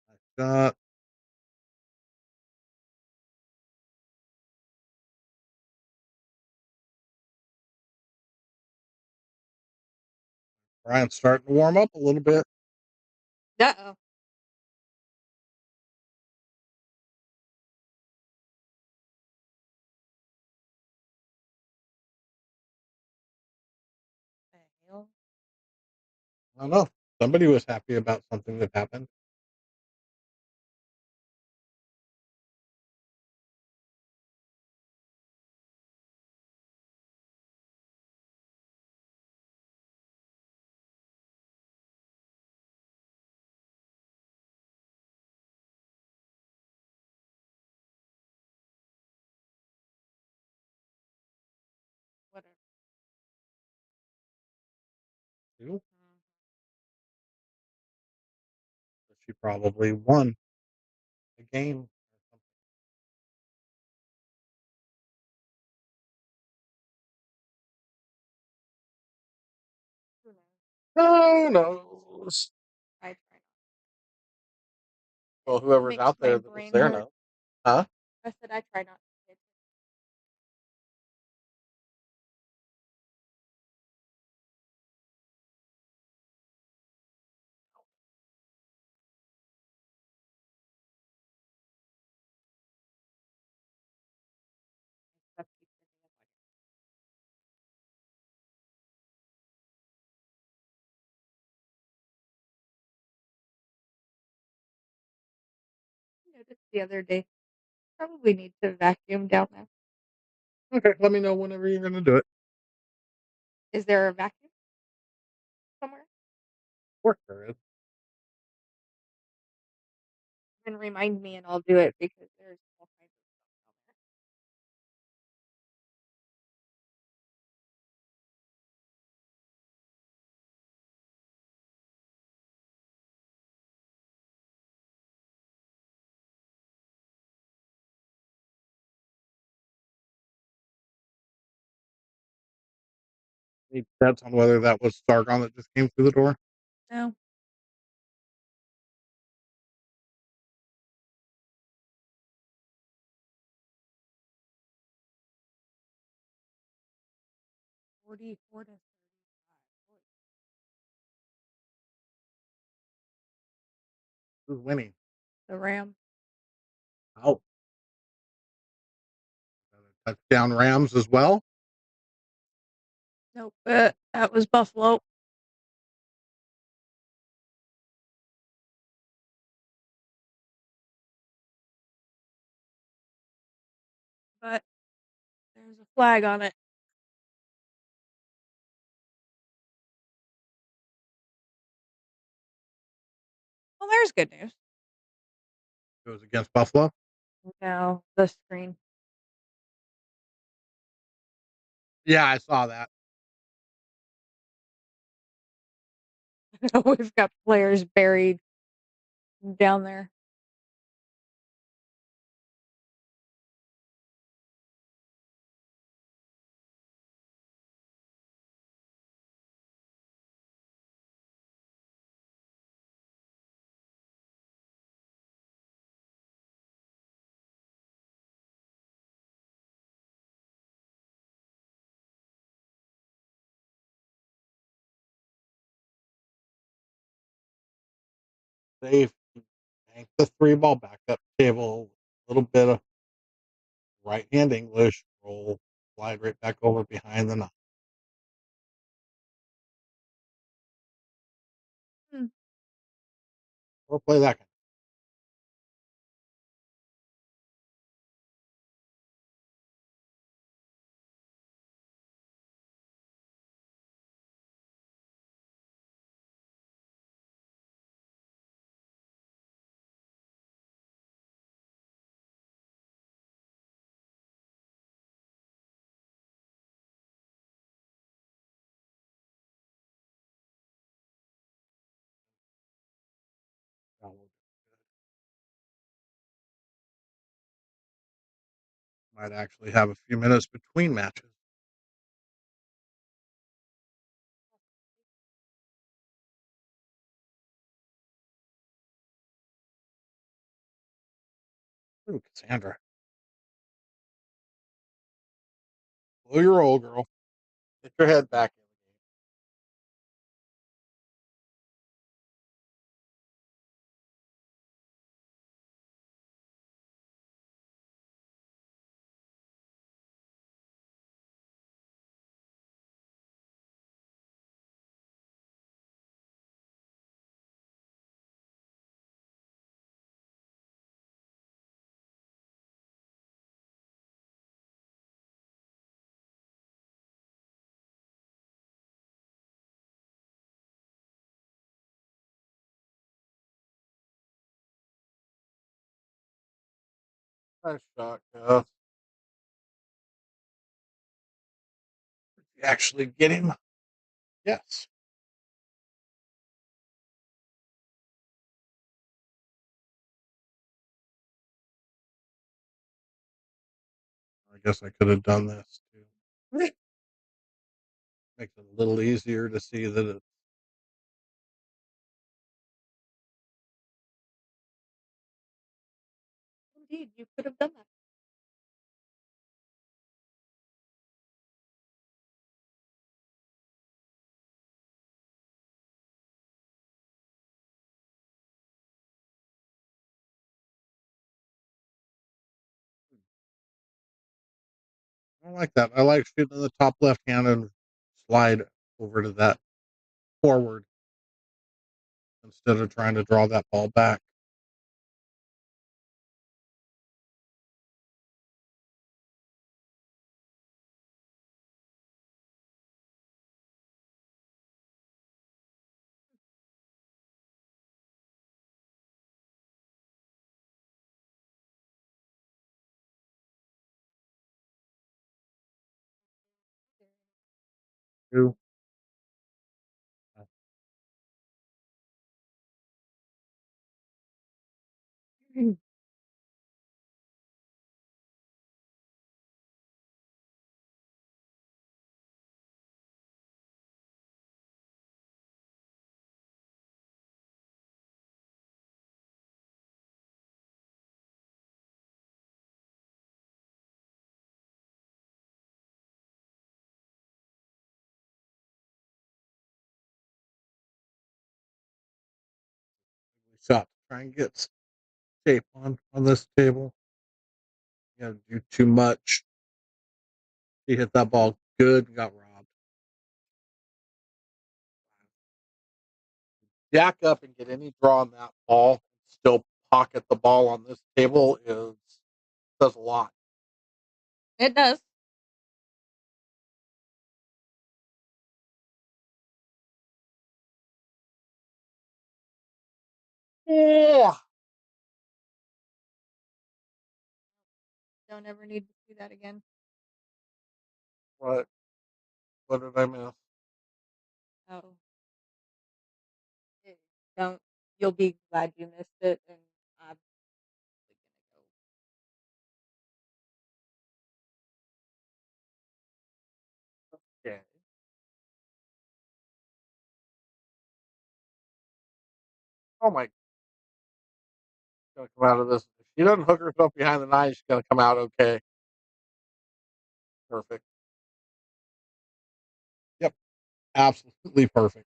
Nice shot. Brian's starting to warm up a little bit. Uh-oh. I don't know. Somebody was happy about something that happened. Whatever. Too. Mm. She probably won a game or something. Who knows? Who knows? I try not. Well, It whoever's makes out my there that was brain there hurt. knows. Huh? I said I try not to pay attention. Stuff keeps ending up like I noticed the other day. Probably need to vacuum down there. Okay, let me know whenever you're gonna do it. Is there a vacuum somewhere? Of course there is. Then remind me and I'll do it because there's all kinds of stuff down there. Any bets on whether that was Sargon that just came through the door? No. $44 to 35. Who's winning? The Ram. Oh, touchdown Rams as well. Nope. That was Buffalo. But there's a flag on it. Well, there's good news. It was against Buffalo. No, the screen. Yeah, I saw that. We've got players buried down there. They yanked the three ball back up table. A little bit of right hand English roll, slide right back over behind the nine. Hmm. We'll play that kind. Now might actually have a few minutes between matches. Ooh, Cassandra. Blow your old girl. Get your head back in the game. Nice shot, Gus. Did you actually get him? Yes. I guess I could have done this too. Makes it a little easier to see that it's Indeed, you could have done that. I like that. I like shooting in the top left hand and slide over to that forward instead of trying to draw that ball back. Too. Mm. Shot. Try and get shape on this table. You gotta do too much. He hit that ball good and got robbed. Jack up and get any draw on that ball. Still pocket the ball on this table is does a lot. It does. Yeah. Don't ever need to do that again. What? What did I miss? Oh, it- don't. You'll be glad you missed it, and I'm gonna Okay. Oh my! Gonna come out of this. If she doesn't hook herself behind the nine, she's gonna come out okay. Perfect. Yep. Absolutely perfect.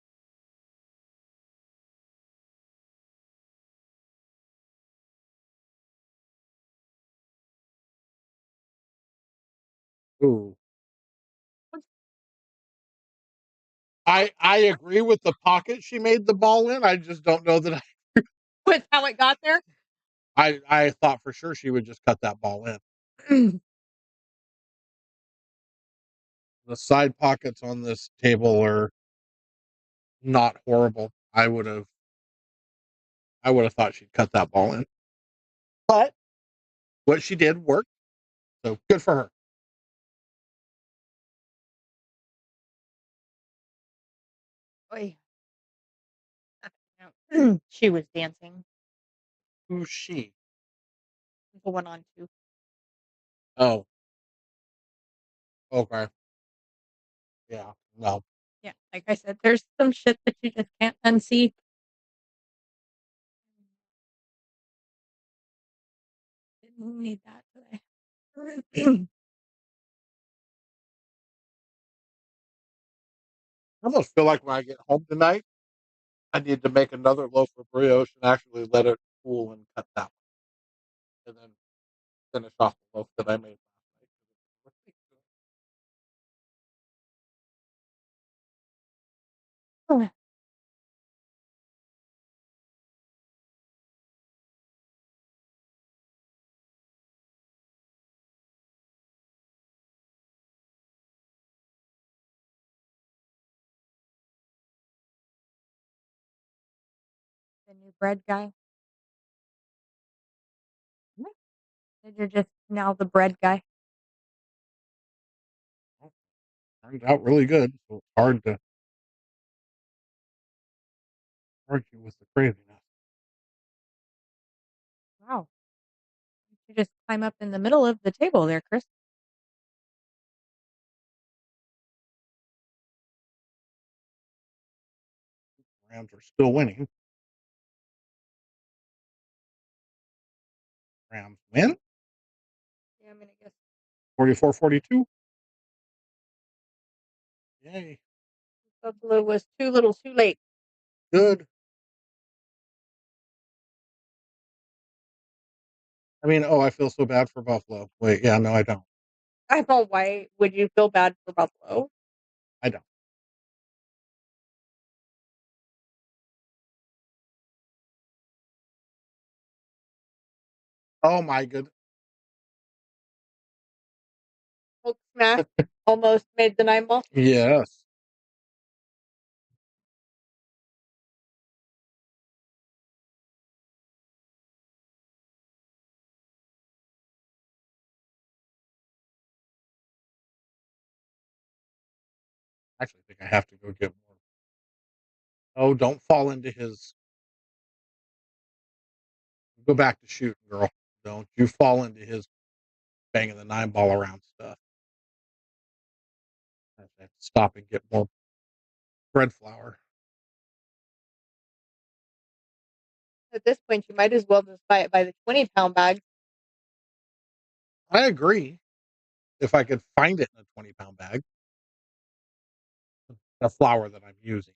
Ooh. I agree with the pocket she made the ball in. I just don't know that go. With how it got there. I thought for sure she would just cut that ball in. The side pockets on this table are not horrible. I would have thought she'd cut that ball in. But what she did worked, so good for her. Oy. No. She was dancing. Who's she? The one on two. Oh, okay. Yeah. Well, Yeah, like I said, there's some shit that you just can't unsee. Didn't need that today. I almost feel like when I get home tonight, I need to make another loaf of brioche and actually let it cool and cut that one, and then finish off the loaf that I made last night. The new bread guy. And you're just now the bread guy. Well, turned out really good, so it's hard to argue with the craziness. Wow. You just climb up in the middle of the table there, Chris. Rams are still winning. Rams win Yeah, I'm gonna guess 44-42. Yay. Buffalo was too little, too late. Good. I mean, oh, I feel so bad for Buffalo. Wait, yeah, no, I don't. I know. Why would you feel bad for Buffalo? I don't. Oh my good. Hulk smash almost made the 9 ball. Yes. Actually, I think I have to go get more. Oh, don't fall into his. Go back to shooting, girl. Don't you fall into his banging the 9 ball around stuff. I have to stop and get more bread flour. At this point, you might as well just buy it by the 20-pound bag. I agree. If I could find it in a 20-pound bag, the flour that I'm using.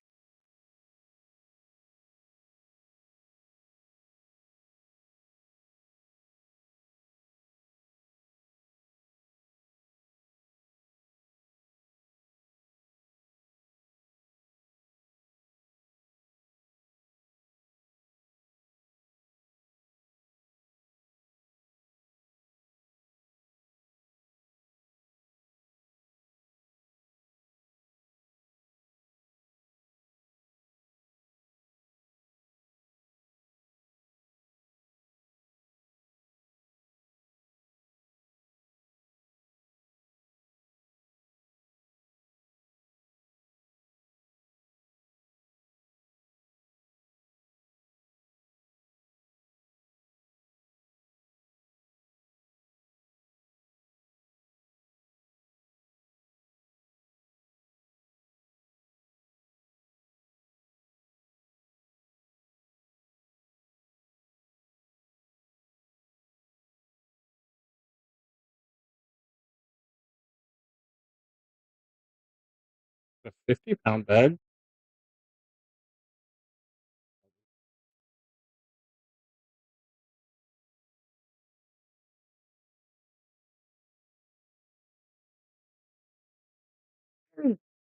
A 50-pound bag.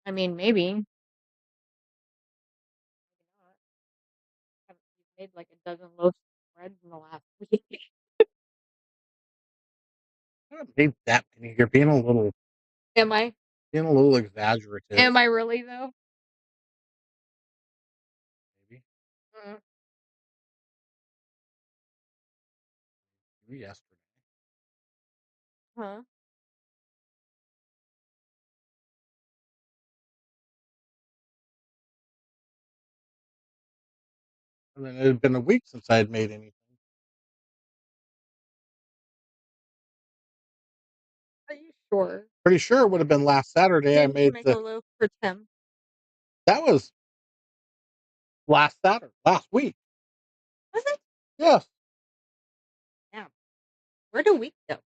I mean, maybe. You've made like a dozen loaves of bread in the last week. I haven't made that many. You're Am I? being a little exaggerative. Am I really though? Maybe Mm. yesterday. Huh? And then it had been a week since I had made anything. Are you sure? Pretty sure it would have been last Saturday. I Didn't you made make a the. loaf for Tim? That was last Saturday, last week. Was it? Yes. Yeah. Where do weeks go?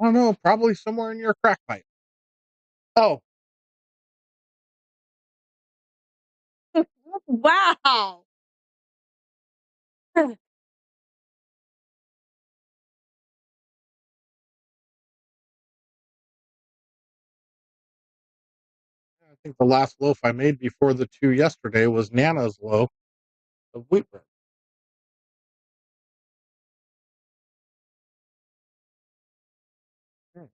I don't know. Probably somewhere in your crack pipe. Oh, Wow. I think the last loaf I made before the two yesterday was Nana's loaf of wheat bread. Hmm.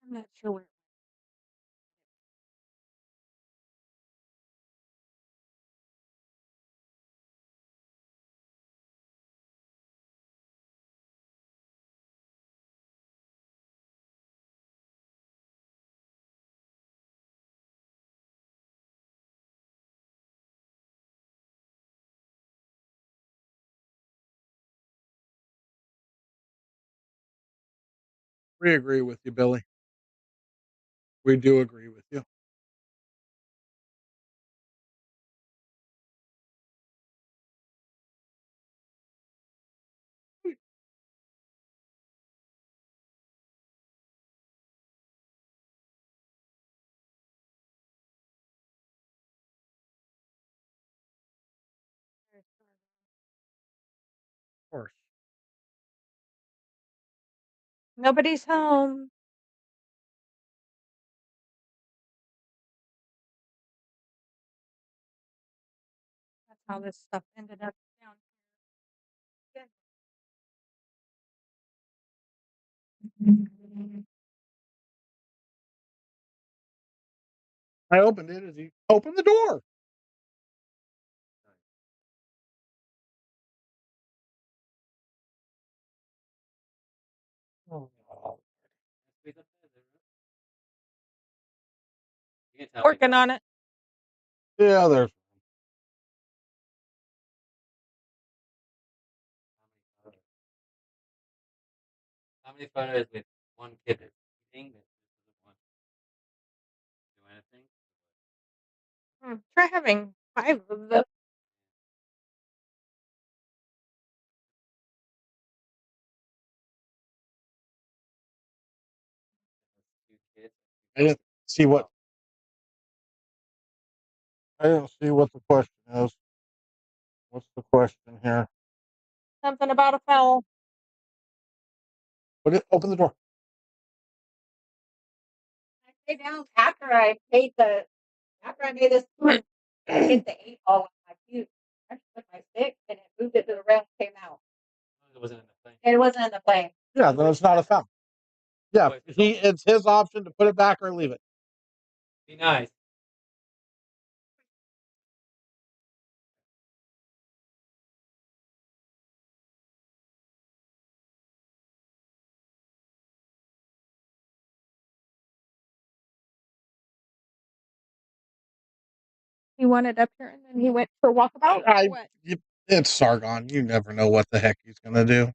I'm not sure where. We agree with you, Billy. We do agree with you. Of course. Nobody's home. That's how this stuff ended up down here. I opened it as he opened the door. Oh, Working on it. yeah, there's How many photos with one kid that's eating that just doesn't want to do anything? Try having 5 of them. Two kids. I didn't see what I didn't see what the question is. What's the question here? Something about a fowl. Open the door. I stayed down after I made this I hit the 8 ball with my cue. I put my stick and it moved it to the rail and came out. It wasn't in the thing. And it wasn't in the plane. Yeah, then it's not a foul. Yeah, Wait, it's his option to put it back or leave it. Be nice. He wanted up here and then he went for a walkabout. I, What? it's Sargon. You never know what the heck he's gonna do.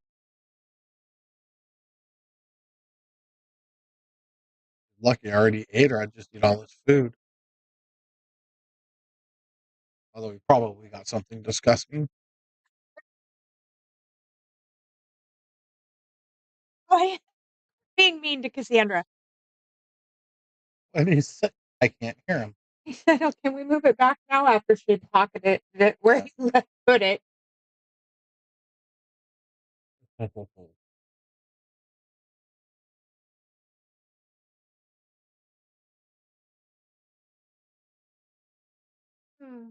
Lucky I already ate, or I'd just eat all his food. Although he probably got something disgusting. Oh, being mean to Cassandra. And he said, I can't hear him. He said, "Oh, can we move it back now?" After she had pocketed it where he put it. Hmm.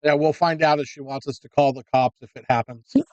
Yeah, we'll find out if she wants us to call the cops if it happens. He's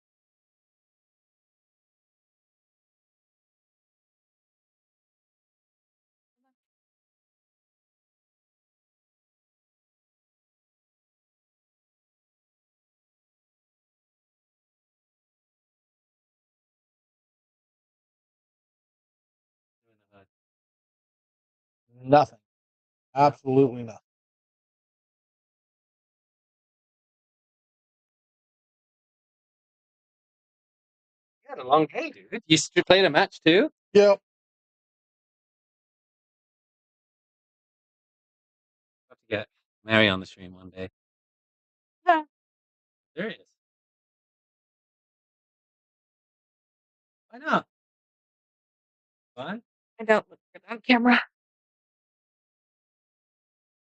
back. Nothing. Absolutely nothing. had a long day, dude. You played a match too? Yep. Have to get Mary on the stream one day. Yeah. Serious. Why not? Fun? I don't look good on camera.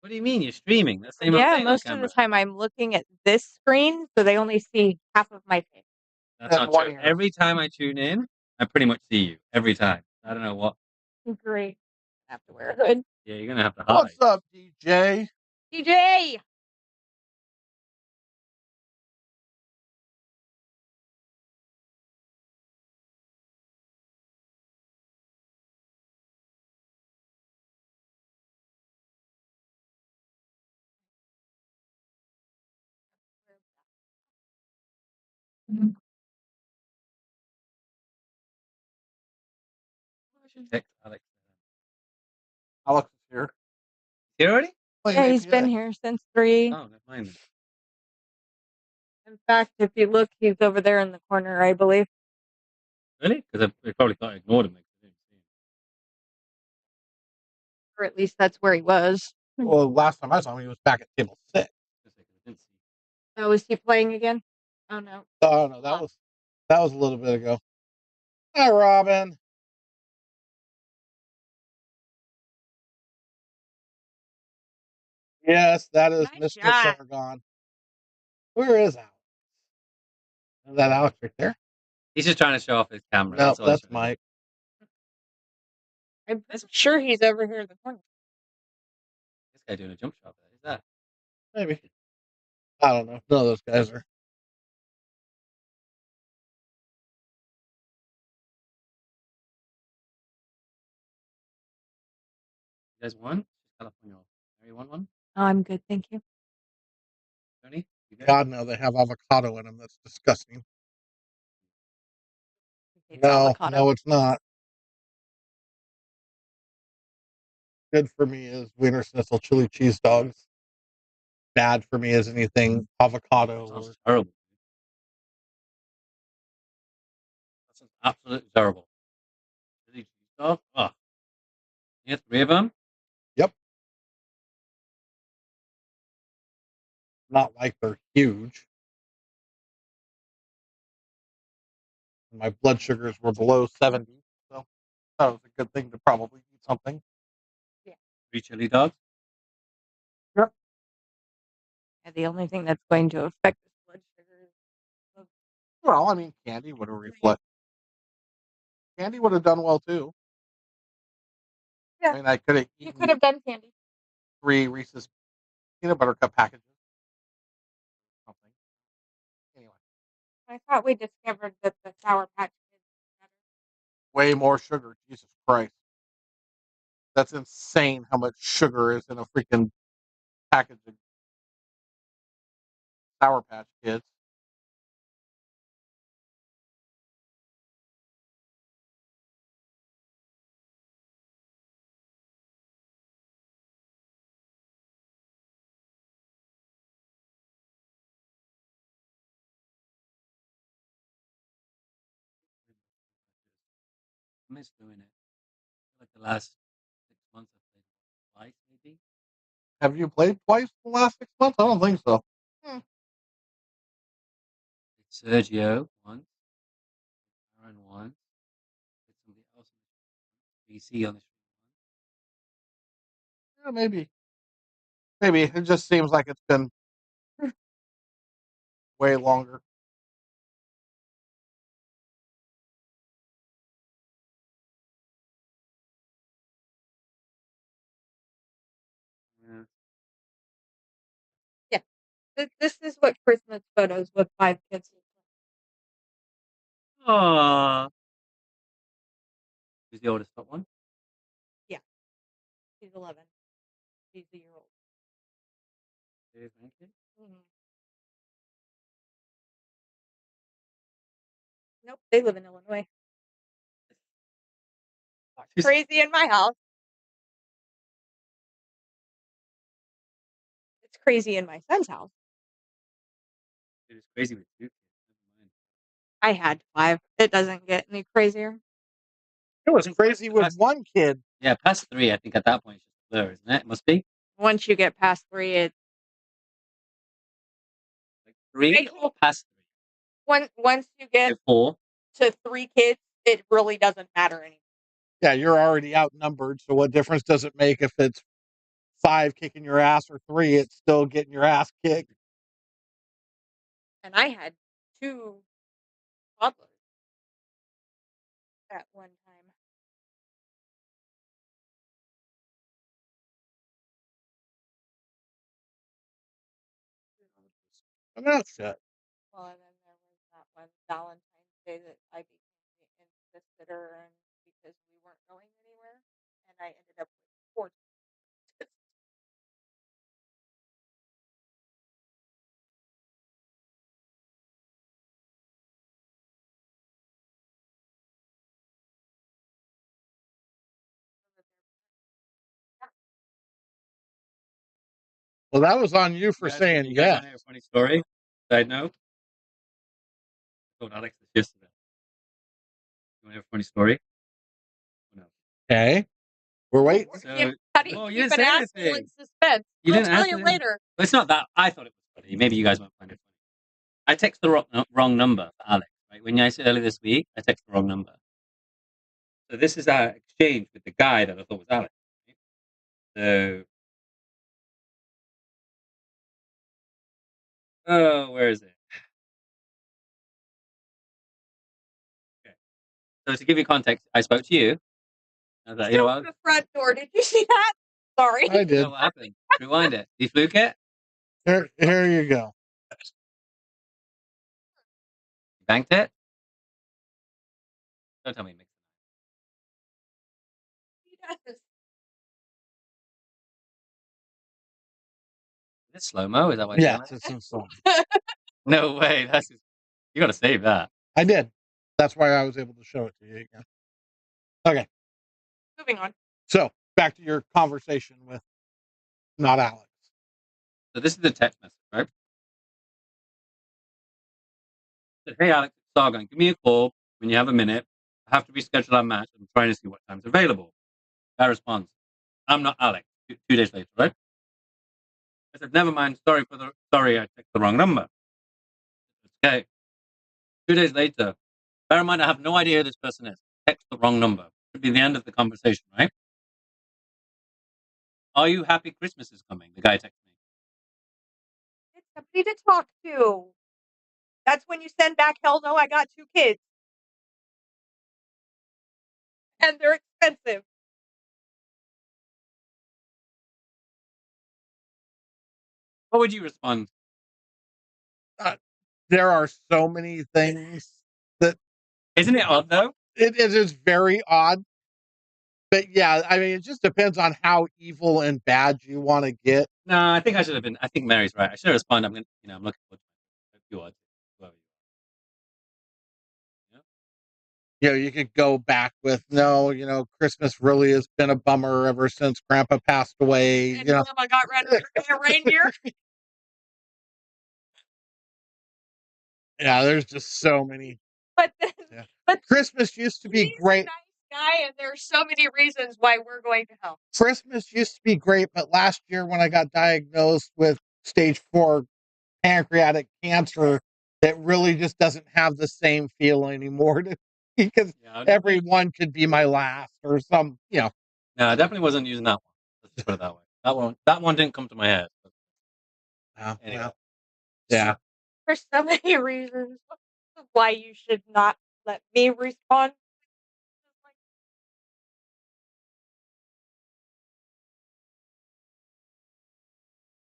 What do you mean? You're streaming? That's the same Yeah, thing on most of camera. the time I'm looking at this screen, so they only see half of my face. That's And not one true. ear. Every time I tune in, I pretty much see you. Every time. I don't know what. Great. I have to wear a hood. Yeah, you're gonna have to hide. What's up, DJ? DJ! I should text Alex. Alex is here. You already? Playing Yeah, he's APA. been here since 3. Oh, never mind then. In fact, if you look, he's over there in the corner, I believe. Really? Because they probably thought I ignored him. Or at least that's where he was. Well, last time I saw him, he was back at table 6. Oh, is he playing again? Oh, no. Oh no, that was a little bit ago. Hi, Robin. Yes, that is Nice Mr. shot. Sargon. Where is Alex? Is that Alex right there? He's just trying to show off his camera. No, all he's that's trying to do. Mike. I'm sure he's over here in the corner. This guy doing a jump shot there. Who's that? Maybe. I don't know. None of those guys are. You guys won? California. Mary won one? Oh, I'm good, thank you. Tony? You good? God, no, they have avocado in them. That's disgusting. It's No, avocado. no, it's not. Good for me is Wiener Schnitzel chili cheese dogs. Bad for me is anything avocado. Sounds terrible. That sounds absolutely terrible. Chili cheese dog? Oh. You have 3 of them? Yep. Not like they're huge. My blood sugars were below 70, so that was a good thing to probably eat something. 3 chili dogs? Yep. Yeah, the only thing that's going to affect his blood sugar is Well, I mean, candy would have reflect. Candy would have done well too. Yeah. I mean, I could have You eaten could have done candy. 3 Reese's peanut butter cup packages. Something. Anyway, I thought we discovered that the Sour Patch Kids is better. way more sugar. Jesus Christ. That's insane how much sugar is in a freaking package of Sour Patch Kids. I miss doing it. Like the last 6 months I've played twice, maybe. Have you played twice in the last 6 months? I don't think so. It's Sergio once, Aaron once, it's somebody else on the BC on the stream Yeah, maybe. Maybe. It just seems like it's been way longer. once. Yeah. This is what Christmas photos with 5 kids look Yeah. Aww. Who's the oldest one? like. He's 11. He's a year old. Dave, thank you. Nope, they live in Illinois. She's- Crazy in my house. It's crazy in my son's house. It is crazy with 2 kids. Never mind. I had 5. It doesn't get any crazier. It was crazy with one kid. Yeah, past 3, I think at that point it's just blur, isn't it? It must be. Once you get past 3, it Like 3 or past 3? once you get 4. to 3 kids, it really doesn't matter anymore. Yeah, you're already outnumbered. So what difference does it make if it's 5 kicking your ass or 3? It's still getting your ass kicked. And I had 2 toddlers at one time. I'm not shut. Well, and then there was that one Valentine's Day that I became the sitter, and because we weren't going anywhere, and I ended up with 4. Well, that was on you for saying You guys yes. wanna hear a funny story? Side note. I told Alex this yesterday. You want to hear a funny story? No. Okay. We're waiting. So, How do you well, you keep didn't an say asshole in anything. suspense? You I'll didn't tell ask you anything. later. Well, it's not that. I thought it was funny. Maybe you guys won't find it funny. I texted the wrong number for Alex. Right? When I said earlier this week, I texted the wrong number. So this is our exchange with the guy that I thought was Alex. Right? So, oh, where is it? Okay. So to give you context, I spoke to you. I was like, you know what? The front door. Did you see that? Sorry. I You did. know what happened? Rewind it. You fluke it? Here you go. You banked it? Don't tell me you mixed Yes. it. Is it slow-mo? Is that why you're Yes, doing it? it's in song. No way. You got to save that. I did. That's why I was able to show it to you again. Okay. Moving on. So back to your conversation with not Alex. So this is the text message, right? Said, hey, Alex, it's Sargon. Give me a call when you have a minute. I have to reschedule our match. I'm trying to see what time's available. Guy responds, I'm not Alex. 2 days later, right? I said, never mind. Sorry, I checked the wrong number. Okay. 2 days later, bear in mind, I have no idea who this person is. Text the wrong number. Could be the end of the conversation, right? Are you happy Christmas is coming? The guy texted me. It's somebody to talk to. That's when you send back, hell no, I got 2 kids. And they're expensive. What would you respond? There are so many things that Isn't it odd though? it is very odd. But yeah, I mean, it just depends on how evil and bad you want to get. No, I think I should have been. I think Mary's right. I should have responded. I'm looking for you. Whoever You know, you could go back with no, Christmas really has been a bummer ever since Grandpa passed away. And Grandma got rid of a reindeer. Yeah, there's just so many. But then, Yeah. but Christmas used to be he's great. a nice guy, and there's so many reasons why we're going to hell. Christmas used to be great, but last year when I got diagnosed with stage 4 pancreatic cancer, it really just doesn't have the same feel anymore because everyone could be my last or some, No, I definitely wasn't using that one. Let's just put it that way. That one didn't come to my head. Anyway. Yeah. There's so many reasons why you should not let me respond.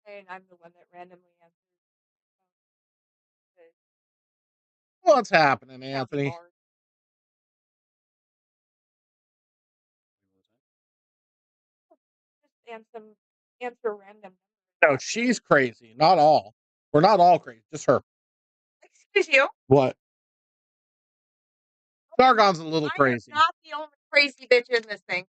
And I'm the one that randomly answers. What's happening, Anthony? Just answer random. No, she's crazy. Not all. We're not all crazy. Just her. Excuse you. What? Sargon's a little crazy. I'm not the only crazy bitch in this thing.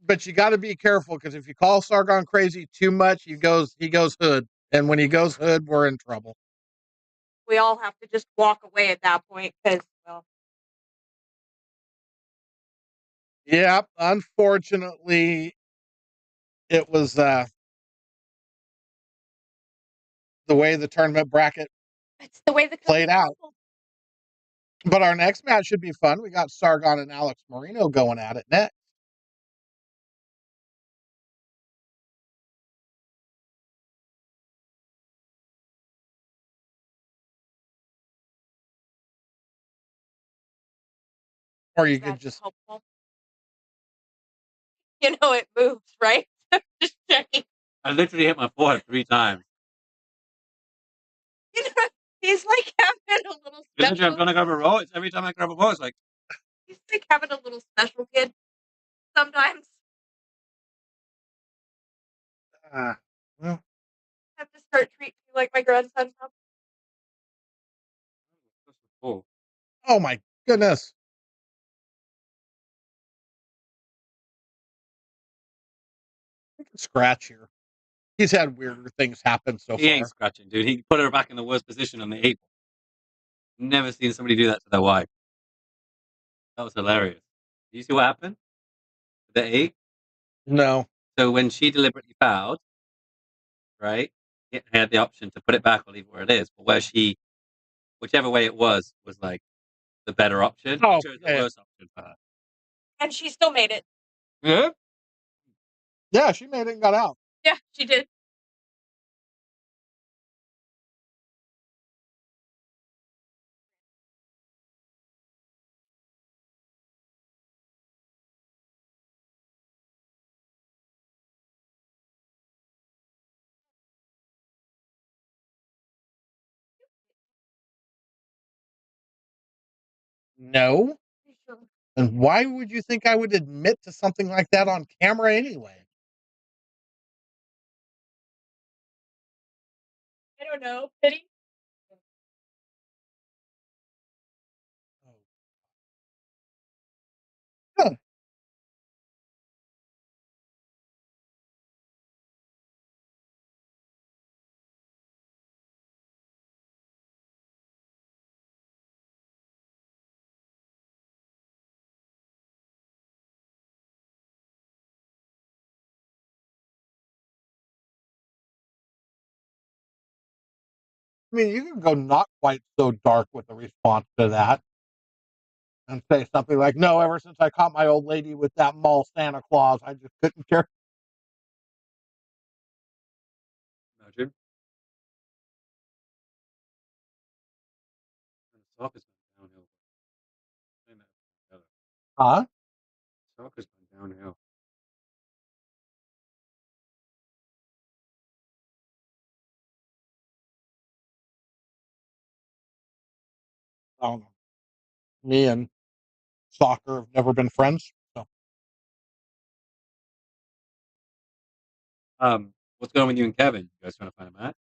But you got to be careful because if you call Sargon crazy too much, he goes hood, and when he goes hood, we're in trouble. We all have to just walk away at that point because, Yep, unfortunately, it was the way the tournament bracket It's the way the played cookie out. crumbled. But our next match should be fun. We got Sargon and Alex Marino going at it next. Or you could That's just helpful. You know it moves, right? Just checking. I literally hit my forehead 3 times. You know, he's like having a little Literally, I'm special. gonna grab a roll. It's every time I grab a roll, it's like, He's like having a little special kid. Sometimes well, I have to start treating you like my grandson. Now. oh, oh my goodness. I can scratch here. He's had weirder things happen so he far. ain't scratching, dude. He put her back in the worst position on the 8. Never seen somebody do that to their wife. That was hilarious. You see what happened? The 8? No. So when she deliberately fouled, right, he had the option to put it back or leave it where it is. But where she, whichever way it was like the better option. He Oh, chose the yeah. worst option for her. And she still made it. Yeah? Yeah, she made it and got out. Yeah, she did. No. Sure. And why would you think I would admit to something like that on camera anyway? I don't know. Pity. Huh. I mean, you can go not quite so dark with the response to that and say something like, no, ever since I caught my old lady with that mall Santa Claus, I just couldn't care. Imagine. And soccer's gone downhill. Saying that together. Huh? Soccer's gone downhill. I don't know. Me and soccer have never been friends. So What's going on with you and Kevin? You guys trying to find a match?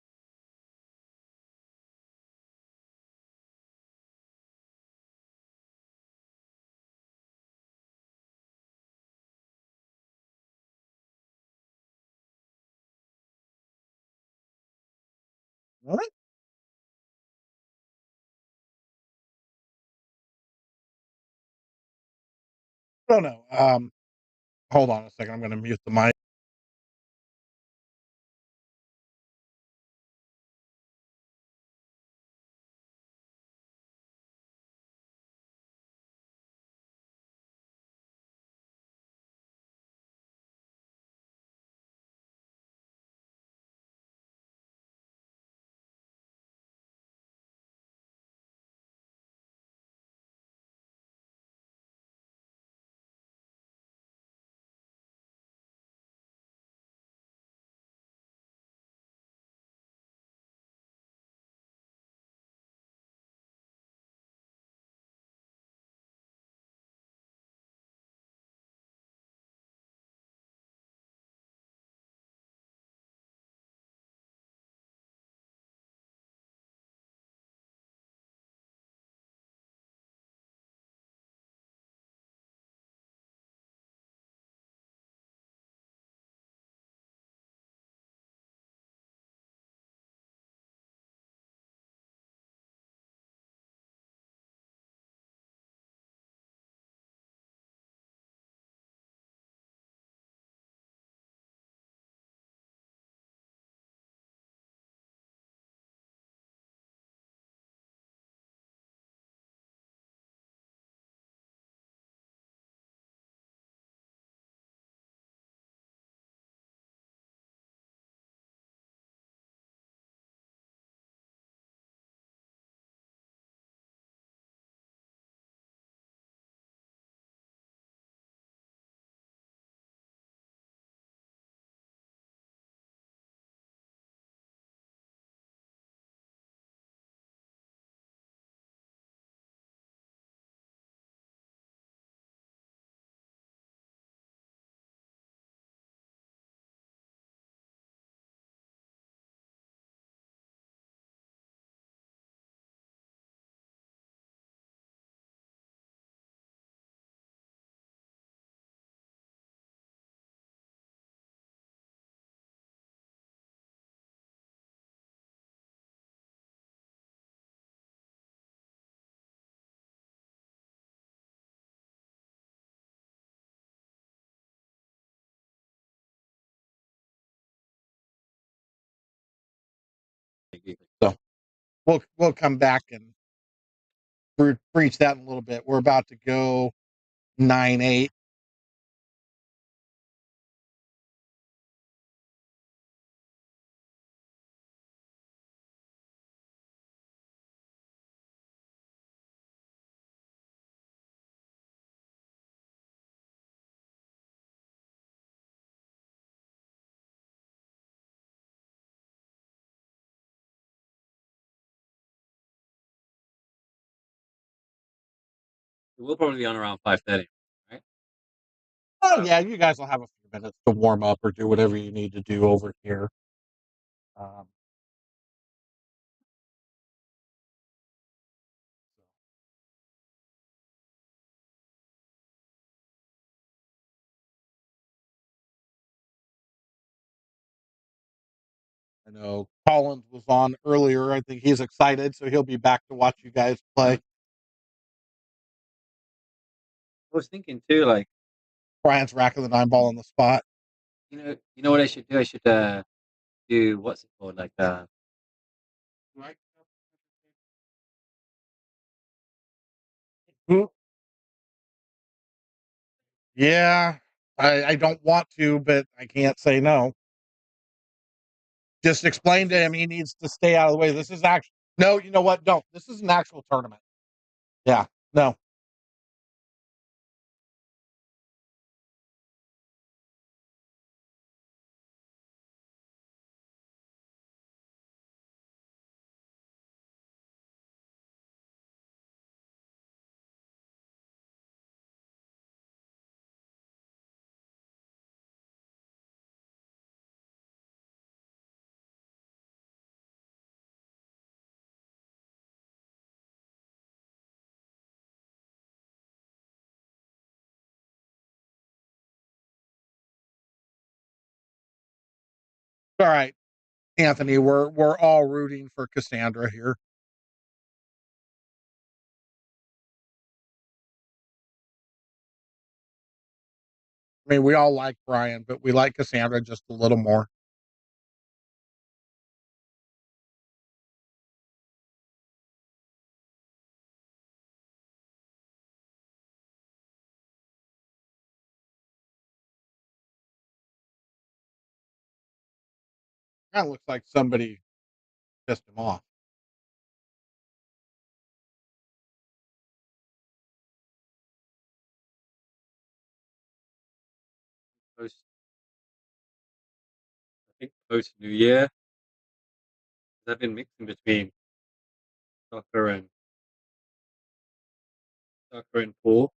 what? I don't know. Hold on a second. I'm going to mute the mic. we'll come back and breach that in a little bit. We're about to go 9-8. We'll probably be on around 5:30, right? Oh yeah, you guys will have a few minutes to warm up or do whatever you need to do over here. I know Collins was on earlier. I think he's excited, so he'll be back to watch you guys play. I was thinking too, like, Brian's racking the 9 ball on the spot. you know what I should do? I should do what's it called? Like Yeah, I don't want to, but I can't say no. Just explain to him he needs to stay out of the way. This is actually no. You know what? Don't. This is an actual tournament. Yeah. No. All right, Anthony. We're all rooting for Cassandra here. I mean, we all like Brian, but we like Cassandra just a little more. Kind of looks like somebody pissed him off. post, I think post New Year. I've been mixing between soccer and pool.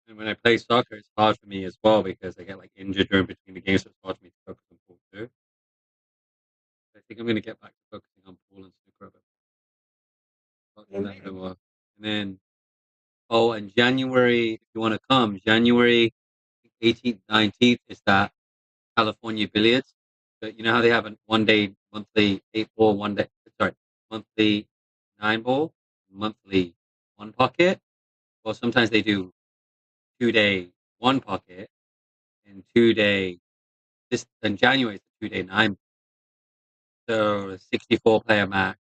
And when I play soccer, it's hard for me as well because I get like injured during between the games, so it's hard for me to focus on pool too. I think I'm going to get back to focusing on pool and snooker a bit. Not doing that in a while. And then, oh, and January, if you want to come, January 18th, 19th is that California billiards. But you know how they have a 1 day monthly 8 ball, 1 day, sorry, monthly 9 ball, monthly 1 pocket. Well, sometimes they do 2 day 1 pocket and 2 day. This in January is the 2 day 9. So the 64 player match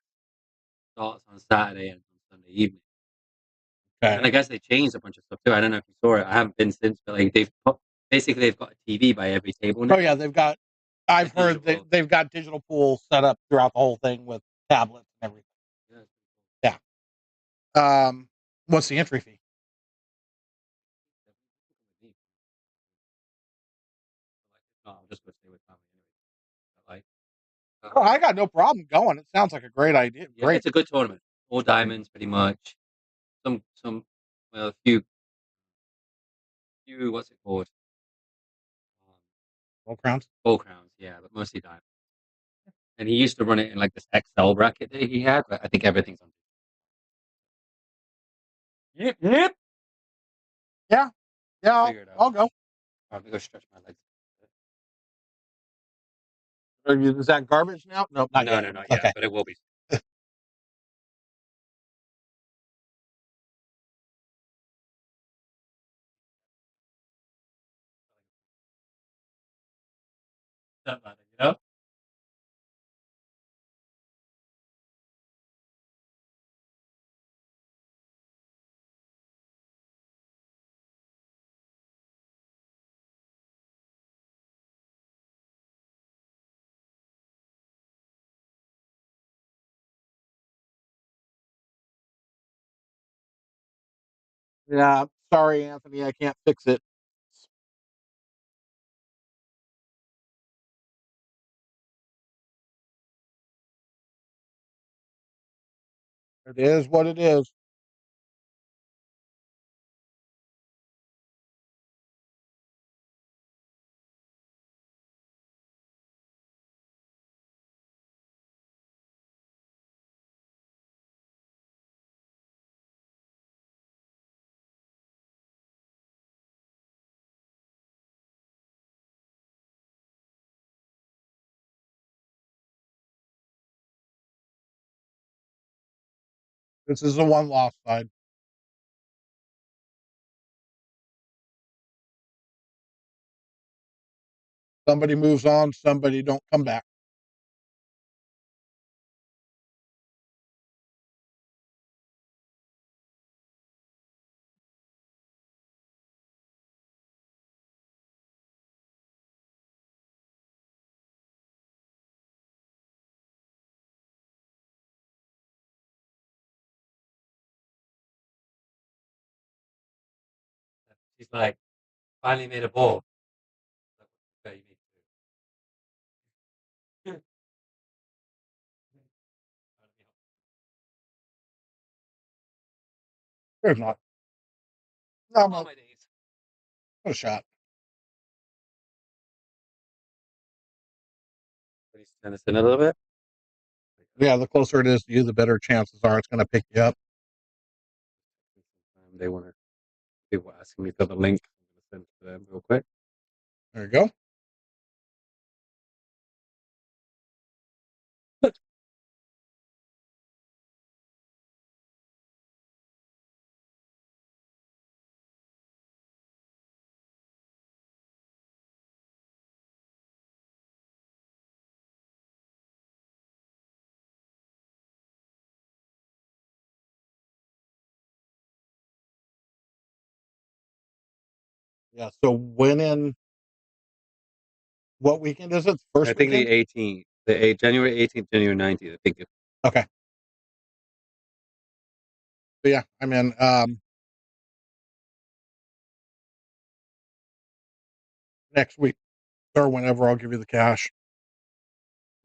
starts on Saturday and on Sunday evening. Okay. And I guess they changed a bunch of stuff too. I don't know if you saw it. I haven't been since, but like they've got a TV by every table now. Oh yeah, they've got. I've heard that they've got digital pools set up throughout the whole thing with tablets and everything. Yeah. What's the entry fee? No, I'm just gonna stay with family anyway. Oh, I got no problem going. It sounds like a great idea. Yeah, Great. it's a good tournament. All diamonds, pretty much. Well, a few. What's it called? Gold crowns. Gold crowns, yeah, but mostly diamonds. And he used to run it in like this XL bracket that he had, but I think everything's on. Yep. Yeah. Yeah. I'll go. I'm gonna go stretch my legs. Is that garbage now? Nope, not yet. No, Okay. but it will be. That matter, you know? Yeah, sorry, Anthony, I can't fix it. It is what it is. This is the one loss side. Somebody moves on, somebody don't come back. She's like, finally made a ball. Okay, you need to. There's not. No, All no, my days. not a shot. Please send us in a little bit. Yeah, the closer it is to you, the better chances are it's going to pick you up. They want to. People asking me for the link. I'm going to send it to them real quick. There you go. Yeah. So when in what weekend is it? First I think weekend? the 18th, January 18th, January 19th. I think it's Okay. But yeah, I'm in. Next week or whenever I'll give you the cash.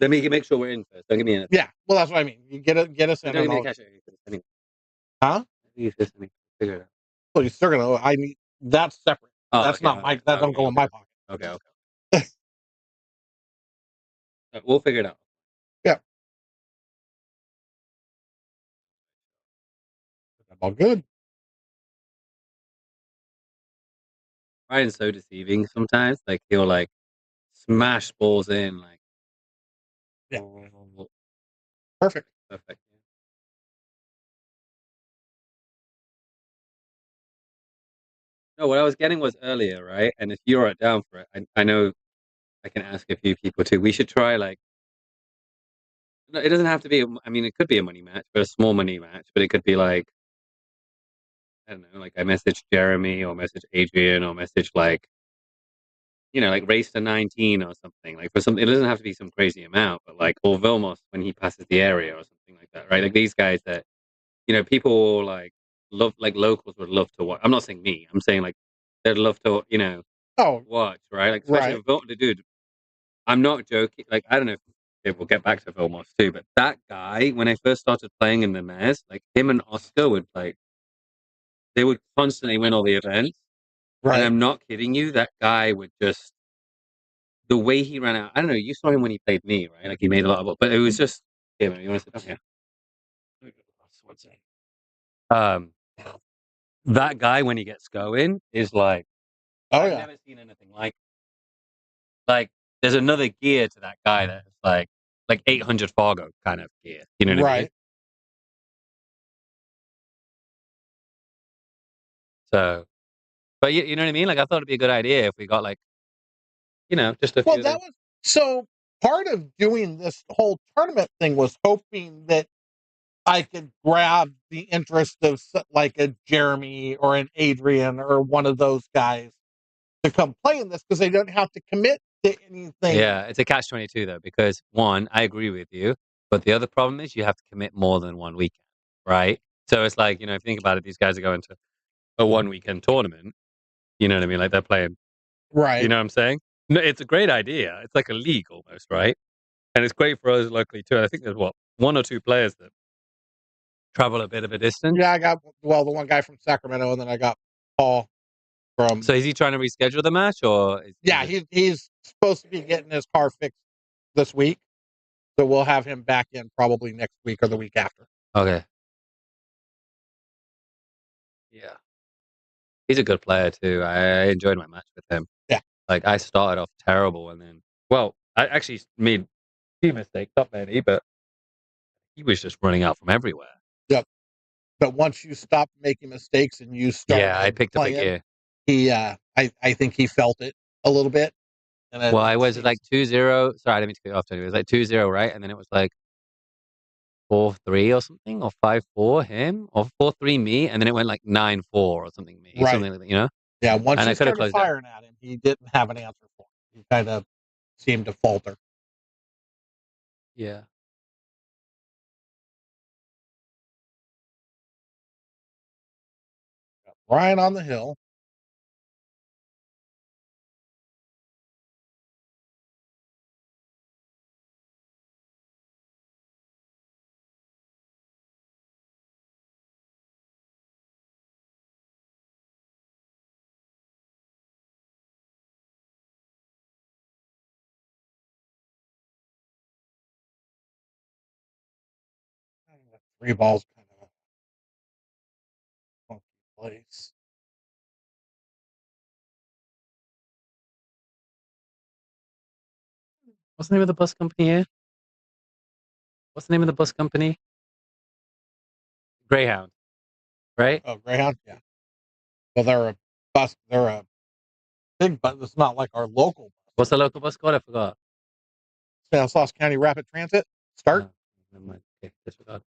Let me make sure we're in first. Don't give me anything. Yeah. Well, that's what I mean. You get us in. Don't give And me I'll, the cash. Anyway. huh? Figure it out. Well, you're still gonna. I need that's separate. Oh, That's okay, not my. That don't go in my pocket. Okay. We'll figure it out. Yeah. All good. Ryan's so deceiving sometimes. Like he'll like smash balls in. Like Yeah. oh, Perfect. perfect. No, what I was getting was earlier, right? And if you're down for it, I know I can ask a few people too. We should try like. No, it doesn't have to be. I mean, it could be a money match, but a small money match. But it could be like I don't know, like I message Jeremy or message Adrian or message like like race to 19 or something. Like for something, it doesn't have to be some crazy amount, but like or Vilmos when he passes the area or something like that, right? Like these guys that people like love, like locals would love to watch. I'm not saying me. I'm saying like they'd love to Oh, watch, right? Like especially right. dude. I'm not joking. Like I don't know if we'll get back to Vilmos too, but that guy when I first started playing in the mares, like him and Oscar would like they would constantly win all the events. And Right. I'm not kidding you. That guy would just the way he ran out. I don't know. You saw him when he played me, right? Like he made a lot of, but it was just. Yeah, man, you want to sit down? Yeah. That guy when he gets going is like Oh I've yeah. never seen anything like. Like there's another gear to that guy that's like 800 Fargo kind of gear. You know what I mean? Right. So, but you know what I mean? Like I thought it'd be a good idea if we got like just a few. Well, that was so part of doing this whole tournament thing was hoping that I could grab the interest of like a Jeremy or an Adrian or one of those guys to come play in this because they don't have to commit to anything. Yeah, it's a catch-22 though, because one, I agree with you, but the other problem is you have to commit more than one weekend, right? So it's like, if you think about it, these guys are going to a one weekend tournament. You know what I mean? Like they're playing. Right. You know what I'm saying? No, it's a great idea. It's like a league almost, right? And it's great for us locally too. I think there's one or two players that travel a bit of a distance. Yeah, I got the one guy from Sacramento, and then I got Paul from. So is he trying to reschedule the match, or Yeah, he's supposed to be getting his car fixed this week, so we'll have him back in probably next week or the week after. Okay. Yeah. He's a good player too. I enjoyed my match with him. Yeah. Like I started off terrible, and then I actually made a few mistakes, not many, but he was just running out from everywhere. Yep. But once you stop making mistakes and you start, Yeah, I picked up a gear. He, I think he felt it a little bit. And Well, I was like 2-0. Sorry, I didn't mean to cut you off. It was like 2-0, right? And then it was like 4-3 or something, or 5-4 him, or 4-3 me, and then it went like 9-4 or something me, Right. something like that, you know? Yeah, once And you I could have started closed out. firing at him, he didn't have an answer for it. He kind of seemed to falter. Yeah. Got Bryan on the hill. Three balls kind of a funky place. What's the name of the bus company here? What's the name of the bus company? Greyhound, right? Oh, Greyhound? Yeah. Well, they're a bus. They're a big bus. It's not like our local bus. What's the local bus called? I forgot. Stanislaus County Rapid Transit. Start. Oh, never mind. Okay, disregard.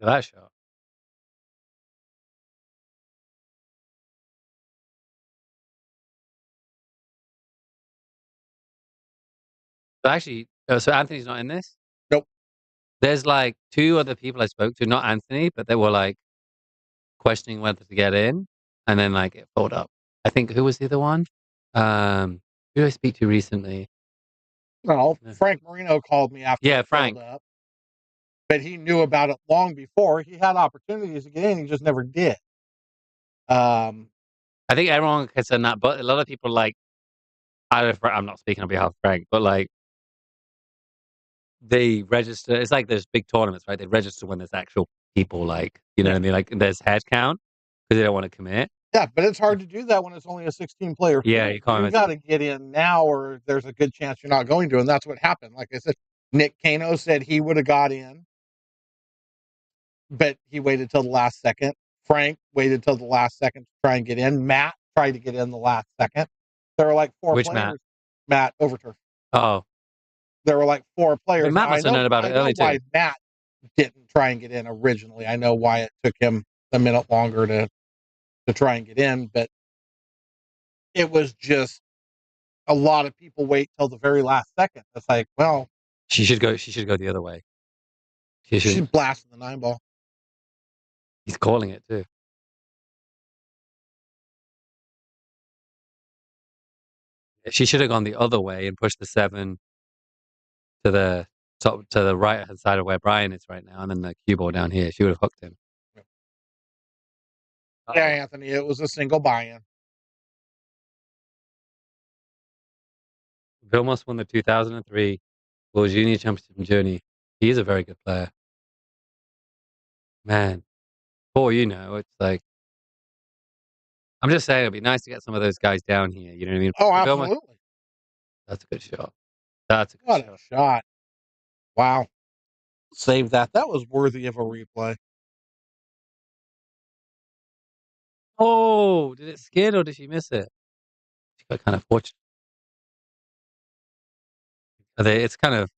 That shot. So actually, so Anthony's not in this? Nope. There's like two other people I spoke to, not Anthony, but they were like questioning whether to get in, and then like it folded up. I think who was the other one? Who did I speak to recently? No, Frank Marino called me after. Yeah, it Frank. filled up, but he knew about it long before. He had opportunities to get in. He just never did. I think everyone can say that, but a lot of people like. I'm not speaking on behalf of Frank, but like they register. It's like there's big tournaments, right? They register when there's actual people, like you know what I mean. Like there's head count because they don't want to commit. Yeah, but it's hard to do that when it's only a 16-player field. Yeah, you can't. You got to get in now, or there's a good chance you're not going to, and that's what happened. Like I said, Nick Cano said he would have got in, but he waited till the last second. Frank waited till the last second to try and get in. Matt tried to get in the last second. There were like four Which players. Matt Overturf. Oh, there were like four players. But Matt Now, must have known about it early why too. Matt didn't try and get in originally. I know why it took him a minute longer to try and get in, but it was just a lot of people wait till the very last second. It's like, well, She should go the other way. she's blasting the 9-ball. He's calling it too. She should have gone the other way and pushed the 7 to the top, to the right hand side of where Bryan is right now, and then the cue ball down here. She would have hooked him. Yeah, Anthony, it was a single buy-in. Vilmos won the 2003 World Junior Championship in Germany. He is a very good player. Man, it's like, I'm just saying it'd be nice to get some of those guys down here. You know what I mean? Oh, absolutely. That's a good shot. That's a good What a shot. Wow. Save that. That was worthy of a replay. Oh, did it skid or did she miss it? She got kind of fortunate. It's kind of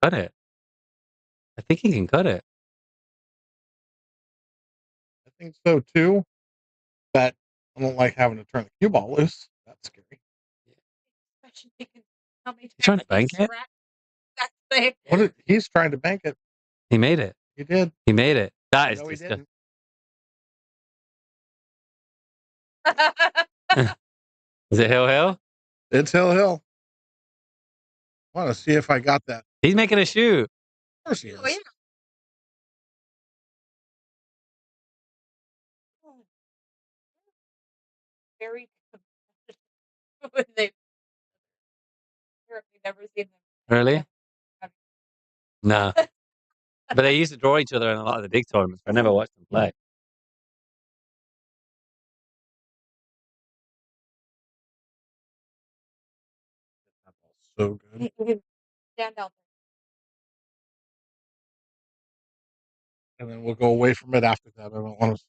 cut it. I think he can cut it. I think so too. But I don't like having to turn the cue ball loose. That's scary. how many He's trying times to bank he's it. scratched that thing. He's trying to bank it. He made it. He did. He made it. That is No, he disgusting. didn't. Is it Hill Hill? It's Hill Hill. I want to see if I got that. He's making a shoe. Of course he is. Oh, yeah. Very they've never seen them. Really? No. But they used to draw each other in a lot of the big tournaments. I never watched them play. So good. You can stand out And then we'll go away from it after that. I don't want to.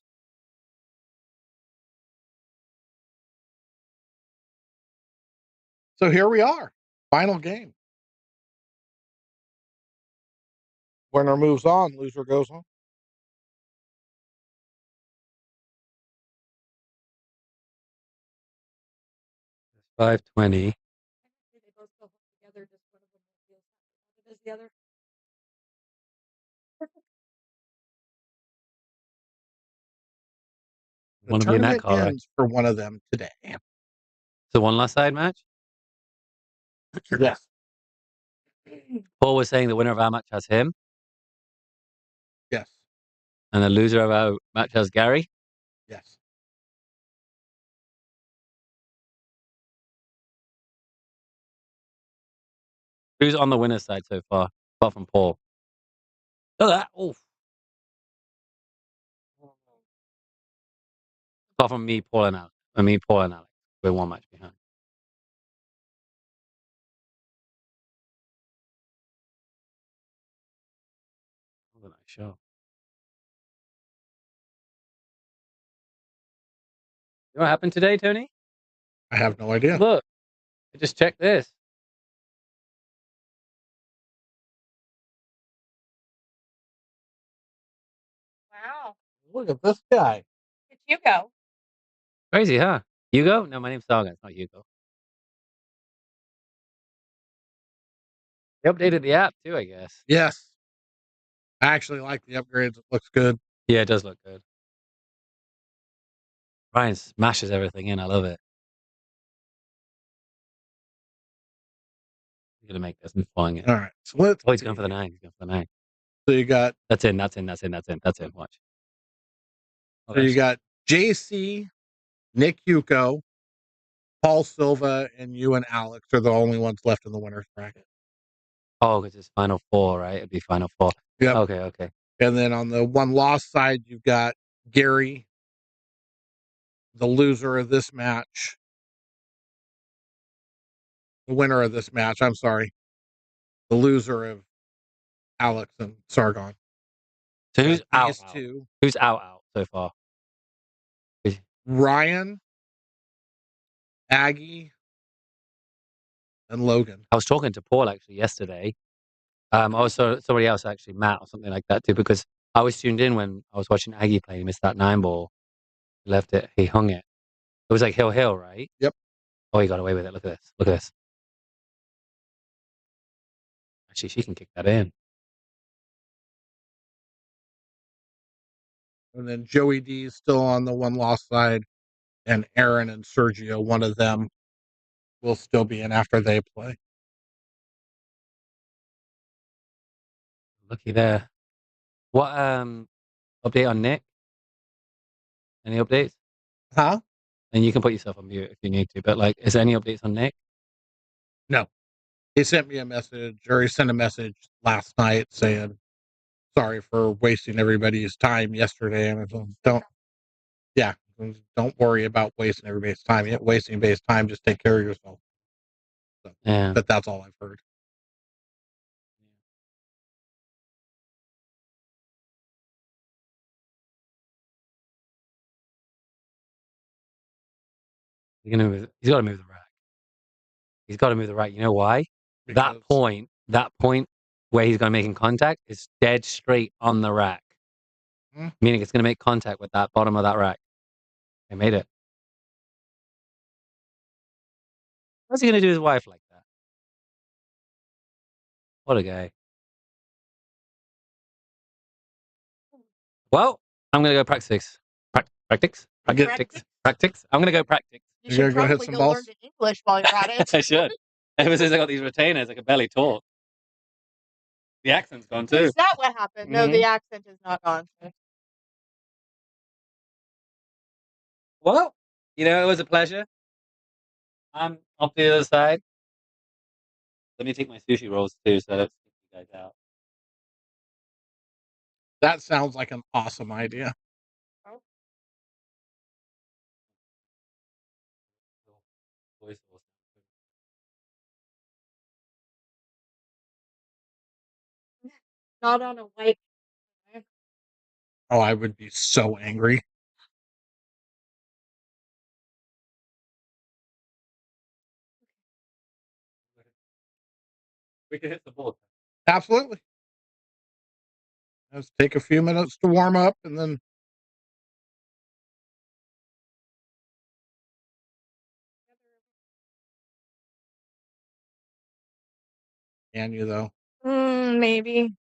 So here we are. Final game. Winner moves on, loser goes home. It's 520. They both go home together, just one of them feels as the other. The Want to be in that tournament car. ends for one of them today. So one last side match? Yes. Paul was saying the winner of our match has him, Yes. and the loser of our match has Gary. Yes. Who's on the winner's side so far, apart from Paul? Look at that. Oh. Apart from me, Paul and Alex. Paul and Alex. We're one match behind. What a nice show. You know what happened today, Tony? I have no idea. Look, I just checked this. Wow. Look at this guy. It's Hugo. Crazy, huh? Hugo? No, my name's Sargon. It's not Hugo. They updated the app too, I guess. Yes. I actually like the upgrades. It looks good. Yeah, it does look good. Ryan smashes everything in. I love it. He's gonna make this. I'm flying it. All right. So let's. Oh, he's going for the 9. He's going for the 9. So you got. That's in. That's in. Watch. Oh, So you got JC, Nick Yuko, Paul Silva, and you and Alex are the only ones left in the winners bracket. Oh, because it's final 4, right? It'd be final 4. Yep. Okay. And then on the one loss side, you've got Gary, the loser of this match. The winner of this match, I'm sorry. The loser of Alex and Sargon. So who's out? Two. Who's out so far? Ryan, Aggie, and Logan. I was talking to Paul actually yesterday. Also somebody else actually, Matt or something like that too, because I was tuned in when I was watching Aggie play. He missed that 9 ball. He left it. He hung it. It was like Hill, right? Yep. Oh, he got away with it. Look at this. Actually, she can kick that in. And then Joey D is still on the one loss side. And Aaron and Sergio, one of them, will still be in after they play. Looky there. What update on Nick? Any updates? Huh? And you can put yourself on mute if you need to, but like, is there any updates on Nick? No. He sent me a message, or he sent a message last night saying, sorry for wasting everybody's time yesterday. And I said, don't worry about wasting everybody's time. You're wasting everybody's time. Just take care of yourself. So, Yeah. but that's all I've heard. He's got to move the rack. He's got to move the rack. You know why? Because That point where he's going to make contact is dead straight on the rack. Meaning it's going to make contact with that bottom of that rack. He made it. What's he going to do to his wife like that? What a guy. Well, I'm gonna go practice. Practice? Practice? I'm gonna go practice. You You're should gonna go hit probably some go learn balls? English while you're at it. I should. Ever since I got these retainers, I can barely talk. The accent's gone too. Is that what happened? No, the accent is not gone. Well, it was a pleasure. I'm off the other side. Let me take my sushi rolls too, so I don't stick you guys out. That sounds like an awesome idea. Not on a white. Oh, I would be so angry. We can hit the board. Absolutely. Let's take a few minutes to warm up and then can you though? Maybe.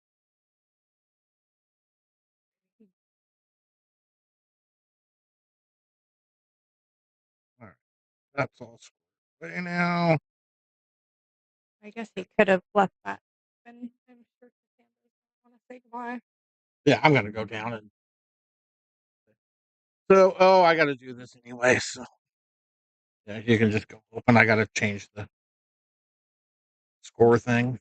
All right. That's all squared away now. I guess he could have left that. And I'm sure Cassandra want to say goodbye. Yeah, I'm gonna go down and I gotta do this anyway, so yeah, you can just go open. I gotta change the score thing.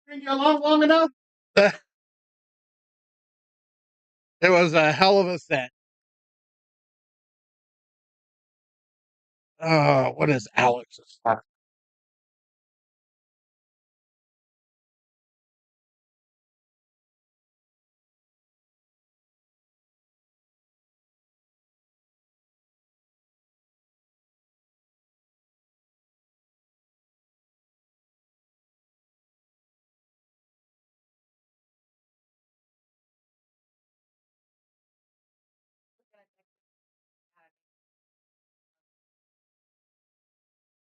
Bring you along long enough? It was a hell of a set. Oh, what is Alex's fault?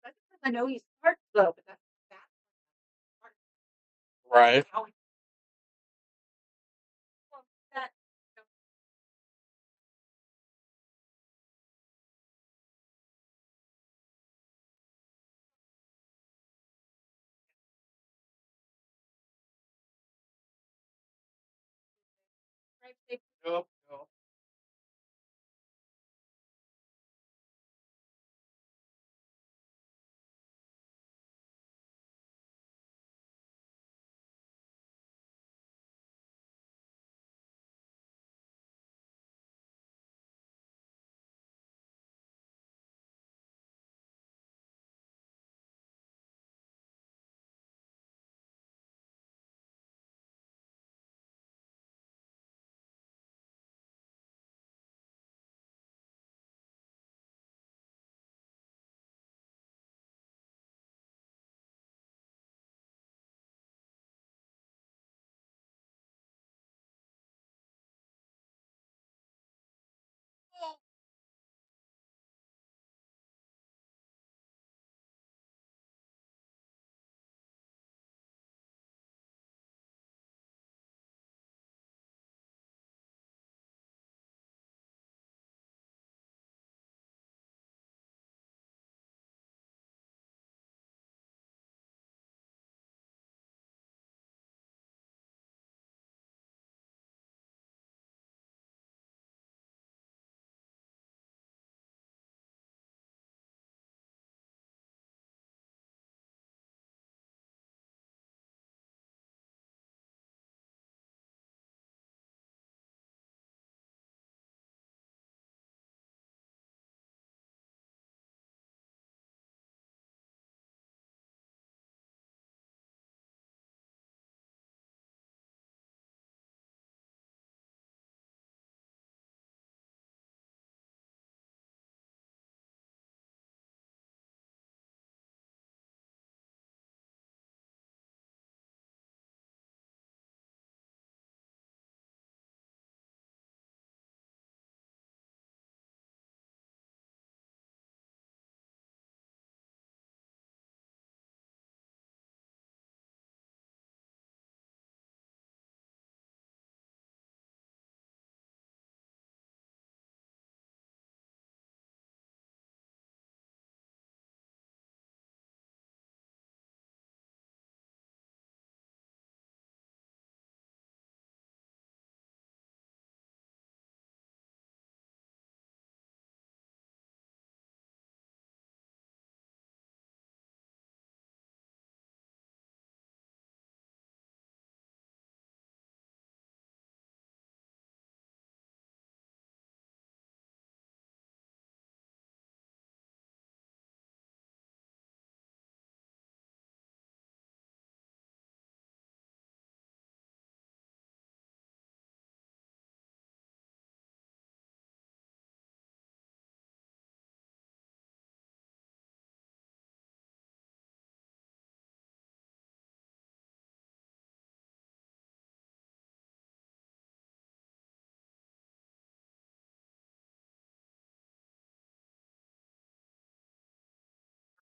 That's because I know he's smart though, but that's smart. Right. How he- well, that drive safe. Yep, yep.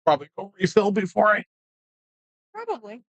probably go refill before I. Probably.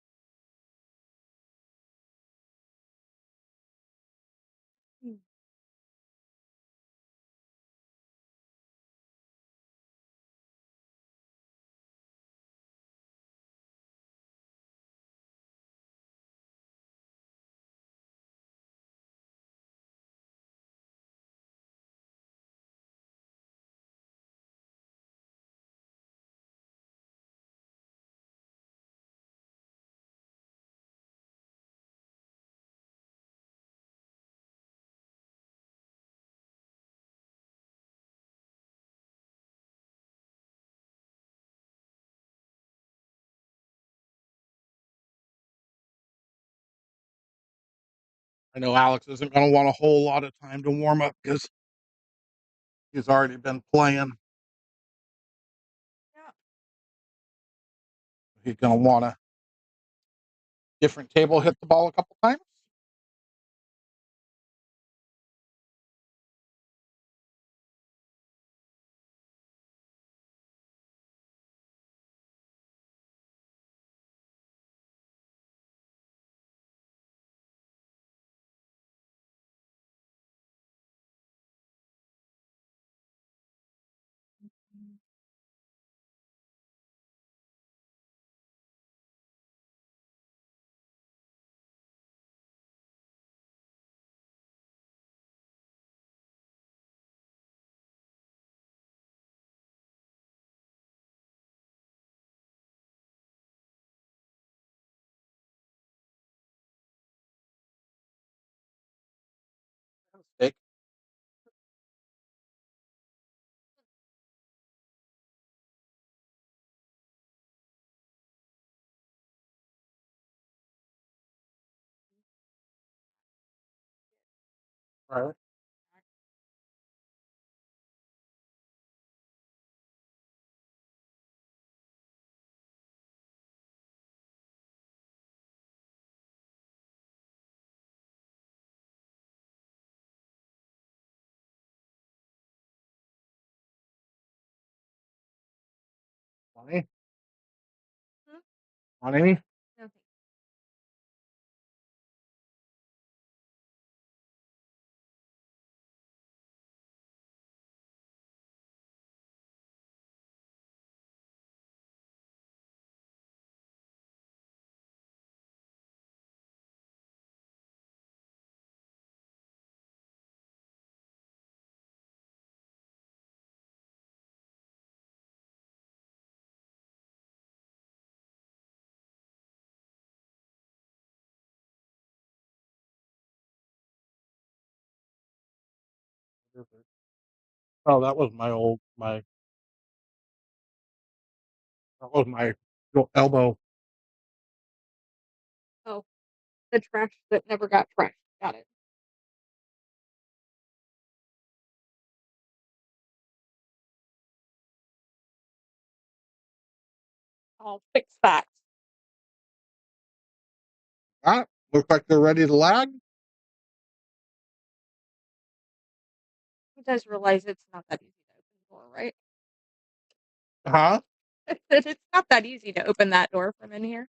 I know Alex isn't going to want a whole lot of time to warm up because he's already been playing. Yeah. He's going to want a different table hit the ball a couple times. Steak. Right. Funny. Hmm? Funny. No, Oh, that was my elbow. Oh, the trash that never got trashed. Got it. I'll fix that. Ah, looks like they're ready to lag. You guys realize it's not that easy to open the door, right? Huh? It's not that easy to open that door from in here.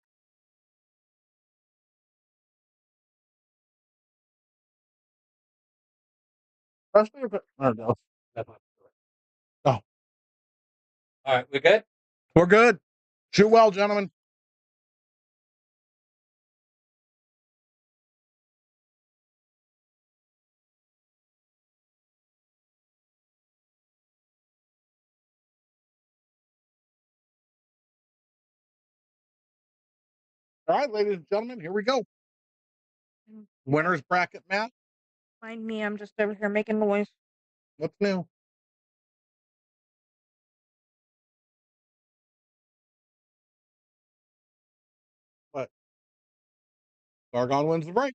Especially if it. Oh, no. That's not good. Oh, All right, we're good. we're good. Shoot well, gentlemen. All right, ladies and gentlemen, here we go. Mm. Winners bracket match. Mind me, I'm just over here making noise. What's new? What? Sargon wins the break.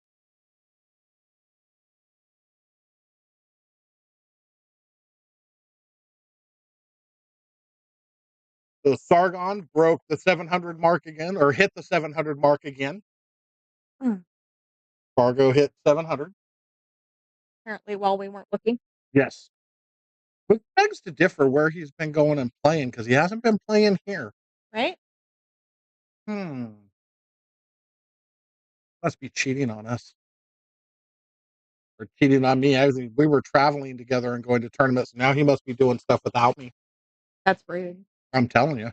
So Sargon broke the 700 mark again, or hit the 700 mark again. Hmm. Fargo hit 700. Apparently, while we weren't looking. Yes. Which begs to differ where he's been going and playing because he hasn't been playing here. right? Must be cheating on us. Or cheating on me. I think we were traveling together and going to tournaments. Now he must be doing stuff without me. That's rude. I'm telling you.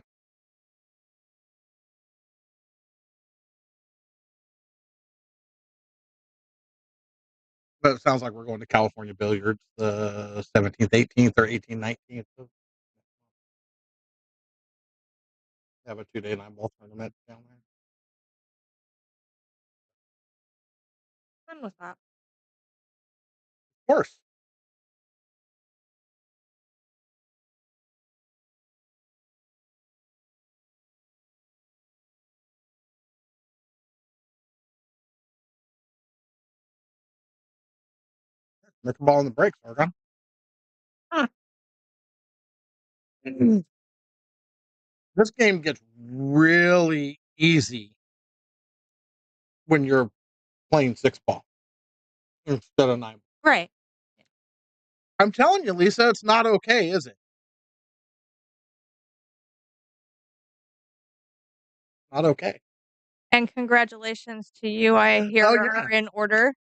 But it sounds like we're going to California Billiards the 17th, 18th, or 18th, 19th. Have a 2-day 9-ball tournament down there. When was that? Of course. Make a ball in the break, Sargon. Huh. This game gets really easy when you're playing 6-ball instead of 9. Right. I'm telling you, Lisa, it's not okay, is it? Not okay. And congratulations to you. I hear Oh, are in order.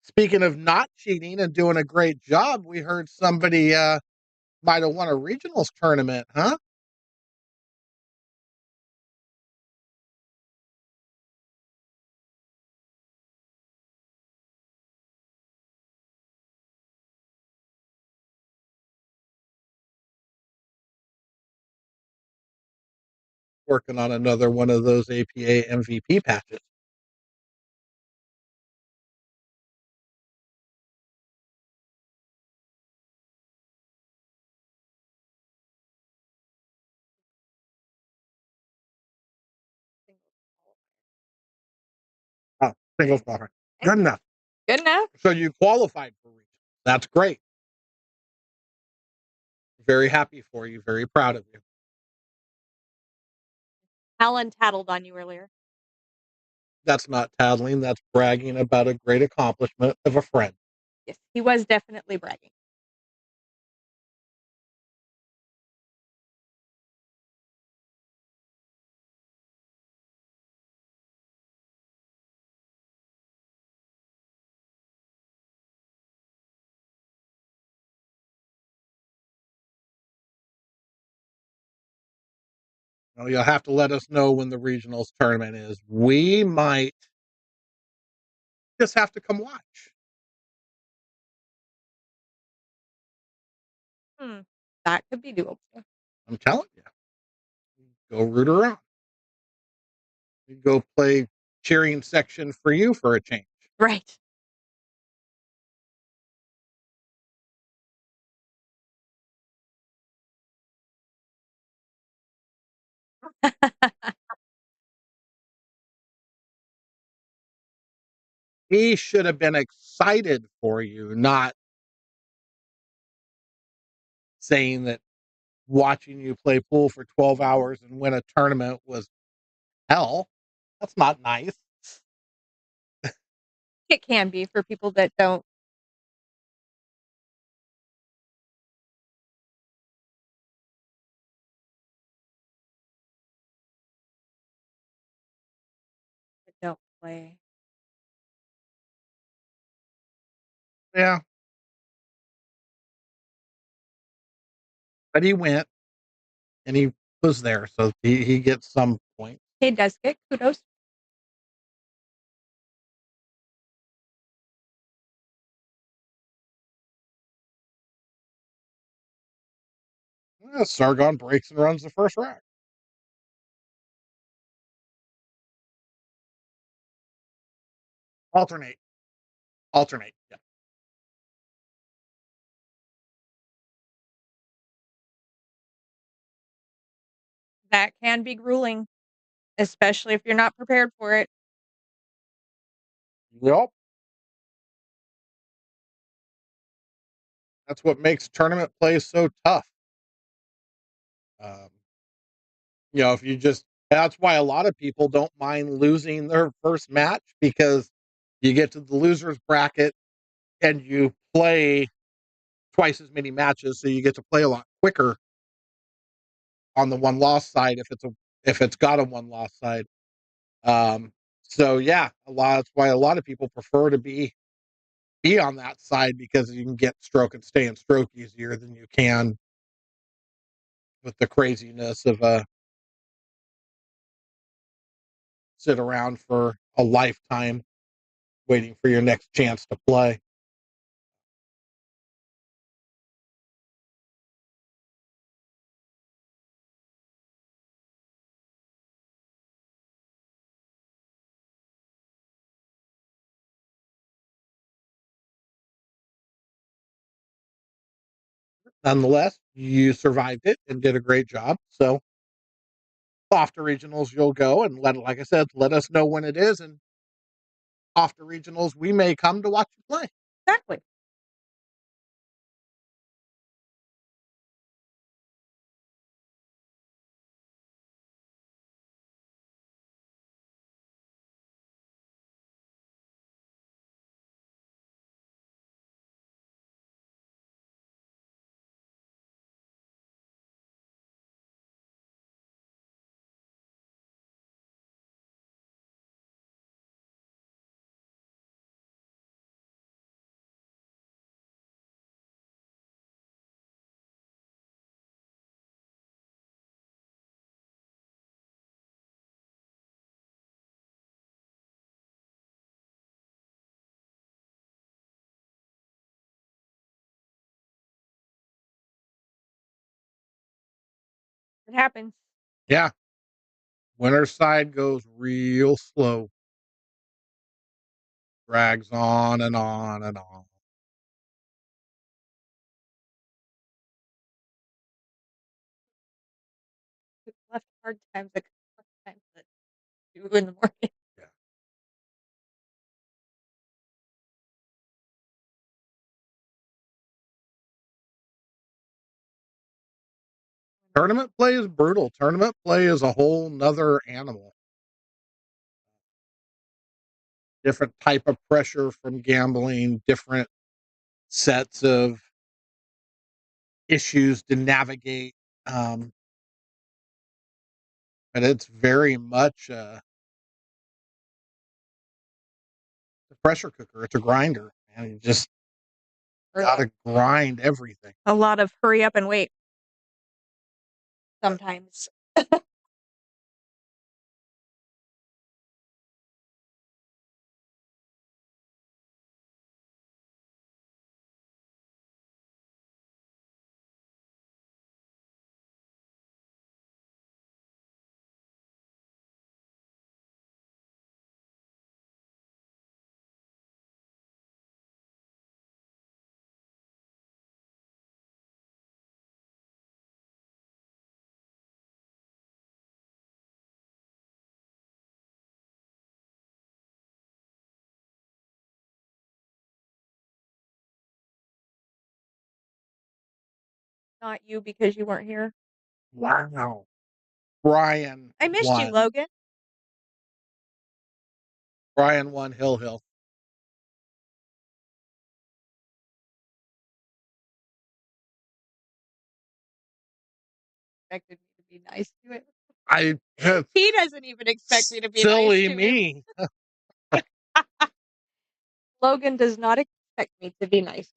Speaking of not cheating and doing a great job, we heard somebody might have won a regionals tournament, huh? Working on another one of those APA MVP patches. Oh, singles qualifier. Good enough. Good enough. So you qualified for regionals. That's great. Very happy for you. Very proud of you. Alan tattled on you earlier. That's not tattling. That's bragging about a great accomplishment of a friend. Yes, he was definitely bragging. Well, you'll have to let us know when the regionals tournament is. We might just have to come watch. That could be doable. I'm telling you. Go root her on. Go play cheering section for you for a change. Right. He should have been excited for you, not saying that watching you play pool for 12 hours and win a tournament was hell. That's not nice. It can be for people that don't. That don't play. Yeah. But he went and he was there, so he gets some points. He does get kudos. Sargon breaks and runs the first rack. Alternate. Yeah. That can be grueling, especially if you're not prepared for it. Yep. That's what makes tournament play so tough. Um, if you just, that's why a lot of people don't mind losing their first match, because you get to the loser's bracket and you play twice as many matches, so you get to play a lot quicker on the one loss side if it's a if it's got a one loss side. So yeah, that's why a lot of people prefer to be on that side, because you can get stroke and stay in stroke easier than you can with the craziness of sit around for a lifetime waiting for your next chance to play. Nonetheless, you survived it and did a great job. So off to regionals you'll go, and like I said, let us know when it is, and off to regionals we may come to watch you play. Exactly. It happens. Yeah. Winner's side goes real slow. Drags on and on and on. Left hard times, like times that 2 in the morning. Yeah. Tournament play is brutal. Tournament play is a whole nother animal. Different type of pressure from gambling, different sets of issues to navigate. But it's very much a pressure cooker. It's a grinder, and you just gotta grind everything. A lot of hurry up and wait. Sometimes. Not you, because you weren't here. Wow. Bryan I missed you, won. Logan. Bryan won Hill. Expected me to be nice to him. I He doesn't even expect me to be silly nice to me. him. Logan does not expect me to be nice.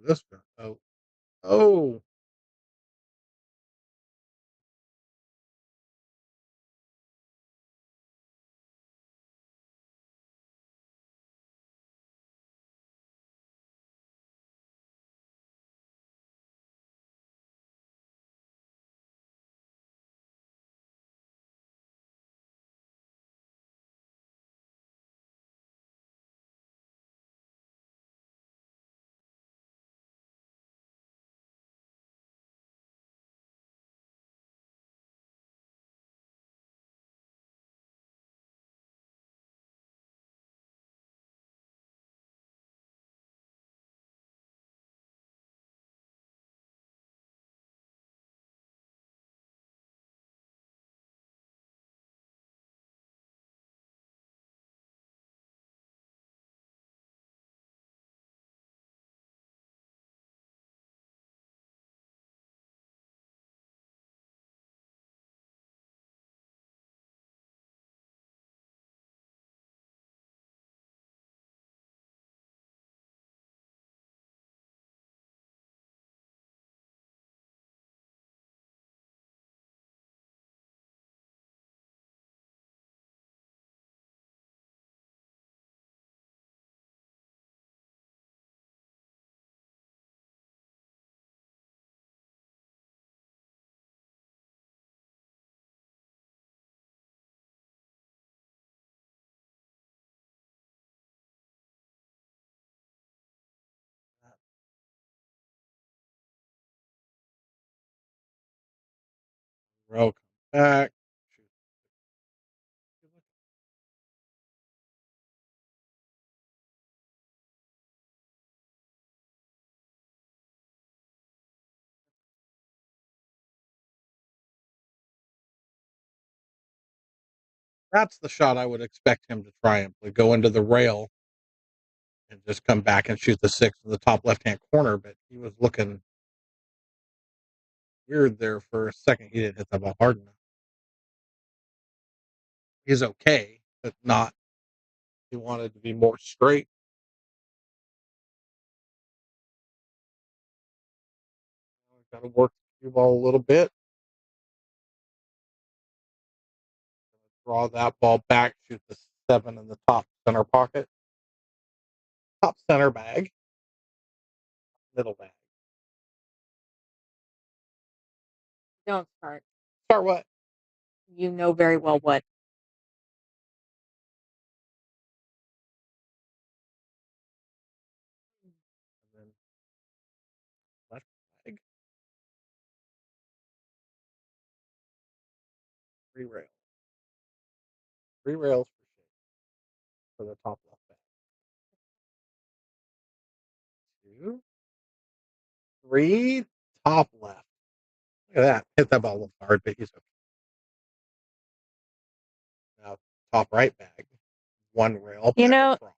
This one. Oh. Row comes back. That's the shot I would expect him to triumphantly go into the rail and just come back and shoot the 6 in the top left-hand corner, but he was looking weird there for a second. He didn't hit the ball hard enough. He's okay, but not. He wanted to be more straight. Got to work the cue ball a little bit. Draw that ball back, shoot the 7 in the top center pocket. Top center bag. Middle bag. Don't start. Start what? You know very well what. And then left bag. 3 rails. 3 rails for the top left bag. 2, 3, top left. Look at that. Hit that ball a little hard, but he's okay. Now, top right bag. 1 rail. You know, across.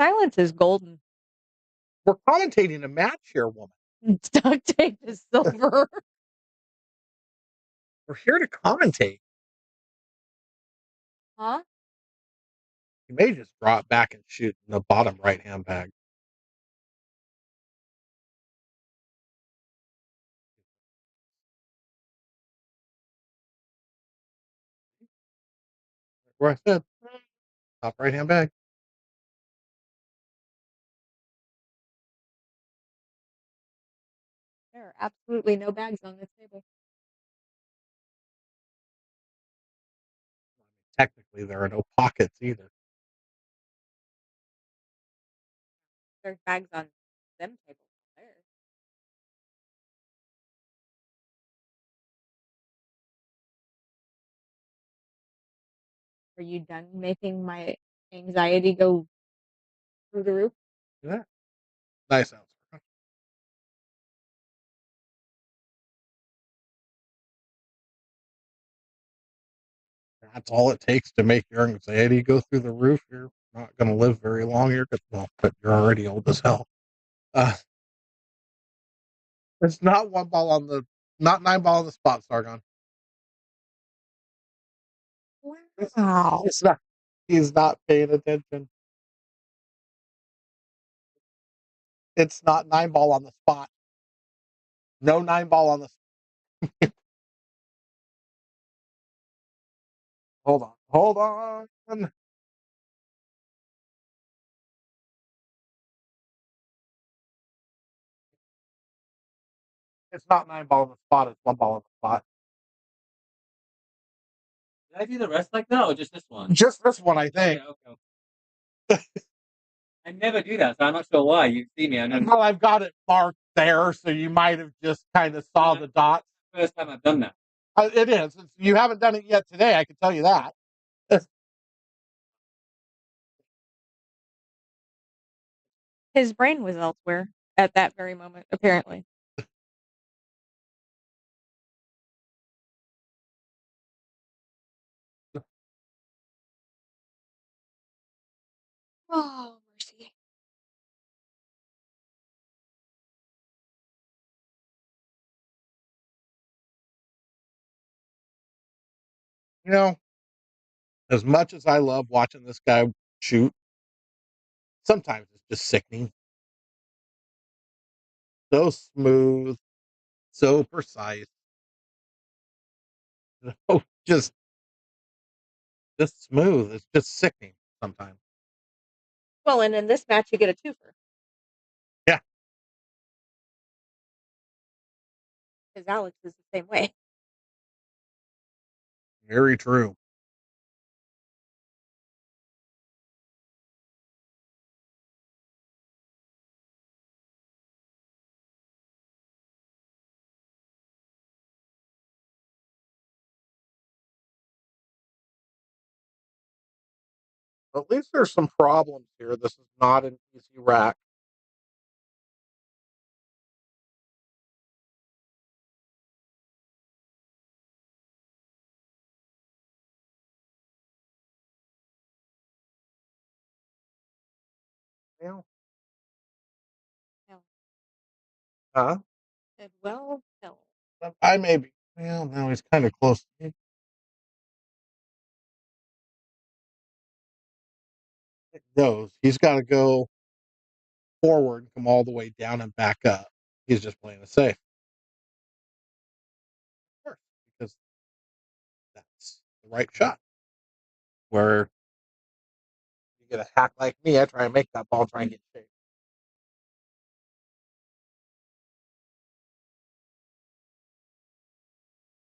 silence is golden. We're commentating a match here, woman. Duct tape is silver. We're here to commentate. Huh? You may just draw it back and shoot in the bottom right-hand bag. Where I said, top right-hand bag. There are absolutely no bags on this table. Technically, there are no pockets either. There's bags on them tables there. Are you done making my anxiety go through the roof? Yeah. Nice answer. That's all it takes to make your anxiety go through the roof. You're not going to live very long here, but you're already old as hell. It's not not 9 ball on the spot, Sargon. Wow. He's not paying attention. It's not 9 ball on the spot. No 9 ball on the spot. Hold on. It's not 9 ball on the spot. It's 1 ball on the spot. Did I do the rest like that or just this one? Just this one, I think. Okay. I never do that, so I'm not sure why. You see me. I know. Well, I've got it marked there, so you might have just kind of saw the dots. First time I've done that. It is. You haven't done it yet today. I can tell you that. His brain was elsewhere at that very moment, apparently. Oh, mercy. You know, as much as I love watching this guy shoot, sometimes it's just sickening. So smooth, so precise. Oh, just smooth. It's just sickening sometimes. Well, and in this match, you get a twofer. Yeah. Because Alex is the same way. Very true. At least there's some problems here. This is not an easy rack. Yeah. Hell. Huh? Said, well, hell. I may be. Well, now he's kind of close to me. It goes. He's got to go forward and come all the way down and back up. He's just playing it safe. Of course, because that's the right shot. Where you get a hack like me, I try and make that ball try and get shaped.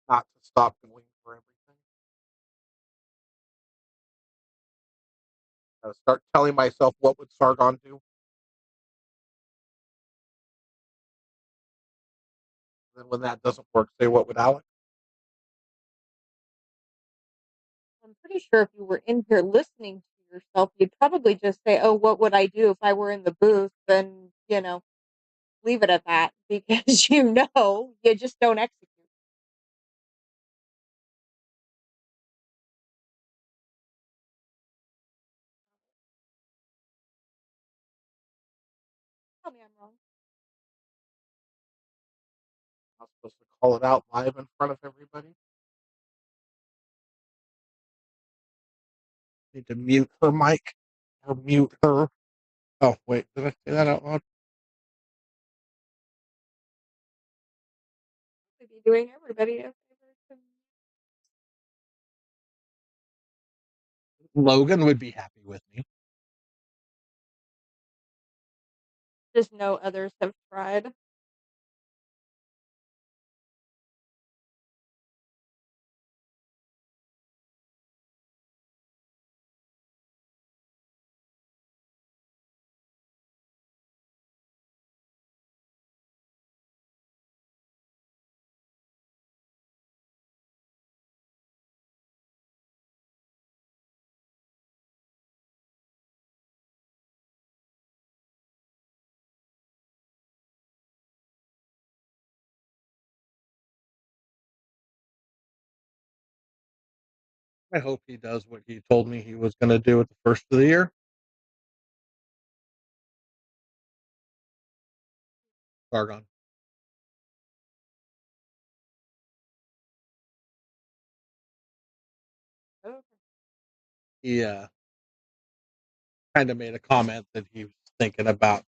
Not to stop going for everything. Start telling myself what would Sargon do. Then when that doesn't work, say what would Alex? I'm pretty sure if you were in here listening to yourself, you'd probably just say, oh, what would I do if I were in the booth? Then, leave it at that because you just don't execute. Tell me I'm wrong. I'm supposed to call it out live in front of everybody. Need to mute her mic or mute her. Oh, wait, did I say that out loud? I'd be doing everybody a favor. Logan would be happy with me. Just know others have tried. I hope he does what he told me he was going to do at the first of the year. Sargon. Okay. He kind of made a comment that he was thinking about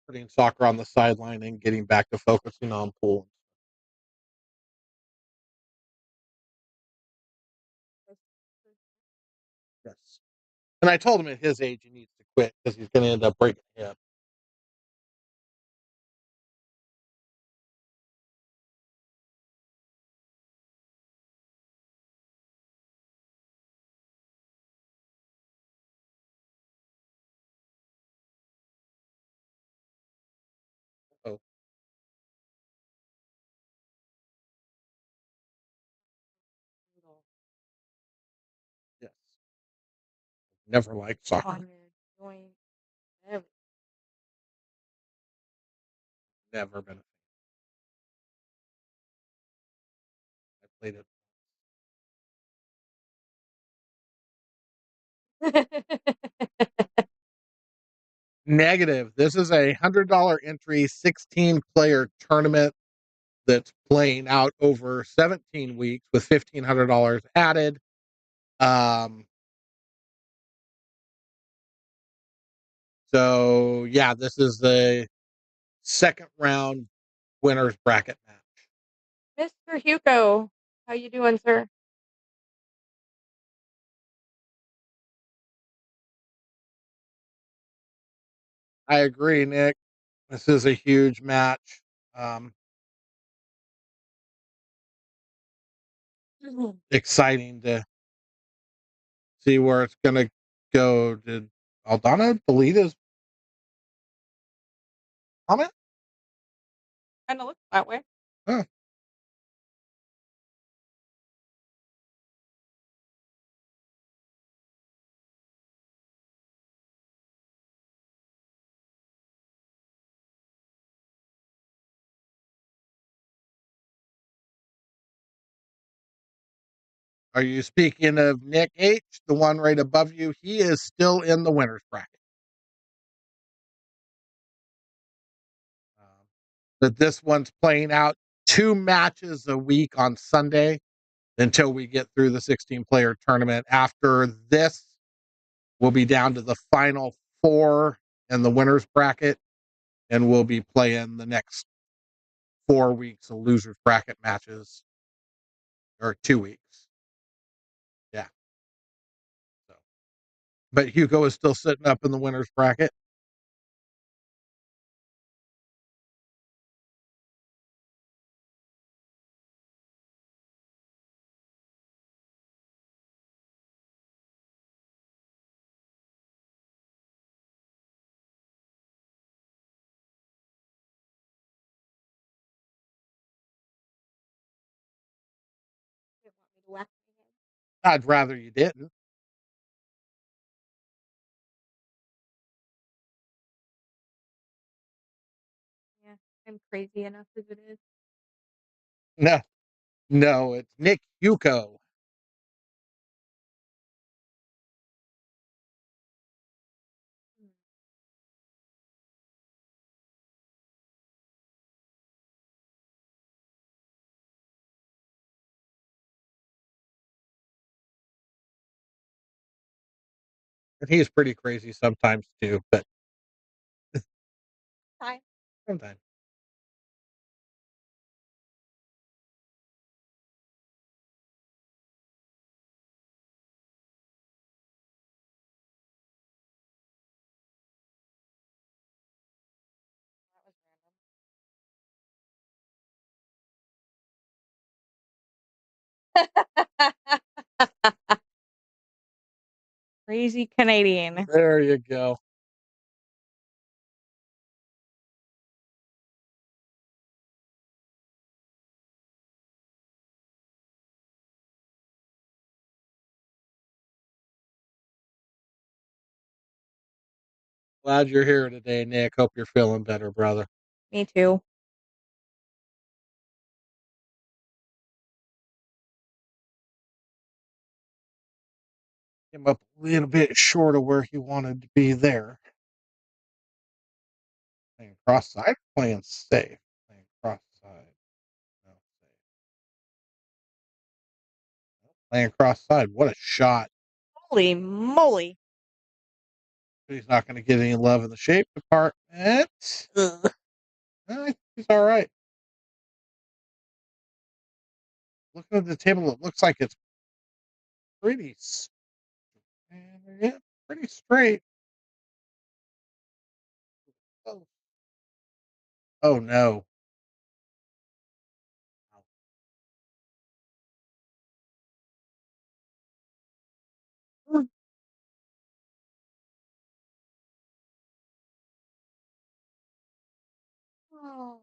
putting soccer on the sideline and getting back to focusing on pool. Yes. And I told him at his age he needs to quit because he's going to end up breaking his hip. Oh, yes. Never liked soccer. On your joint. Everything. Never been a fan. I played it. Negative. This is a $100 entry, 16-player tournament that's playing out over 17 weeks with $1,500 added. So yeah, this is the second round winners bracket match. Mr. Hugo, how you doing, sir? I agree, Nick. This is a huge match. Exciting to see where it's going to go. Did Aldana delete his comment? Kind of looks that way. Huh. Are you speaking of Nick H, the one right above you? He is still in the winner's bracket. But this one's playing out 2 matches a week on Sunday until we get through the 16-player tournament. After this, we'll be down to the final 4 in the winner's bracket, and we'll be playing the next 4 weeks of loser's bracket matches, or 2 weeks. Yeah. So, but Hugo is still sitting up in the winner's bracket. I'd rather you didn't. Yeah, I'm crazy enough as it is. No, it's Nick Hugo. And he's pretty crazy sometimes too, but Hi. sometimes. Crazy Canadian. There you go. Glad you're here today, Nick. Hope you're feeling better, brother. Me too. Came up a little bit short of where he wanted to be there. Playing cross side, playing safe. Playing cross side. No, safe. Playing cross side. What a shot. Holy moly. He's not going to get any love in the shape department. Ugh. He's all right. Looking at the table, it looks like it's pretty, yeah, pretty straight. Oh no. Oh.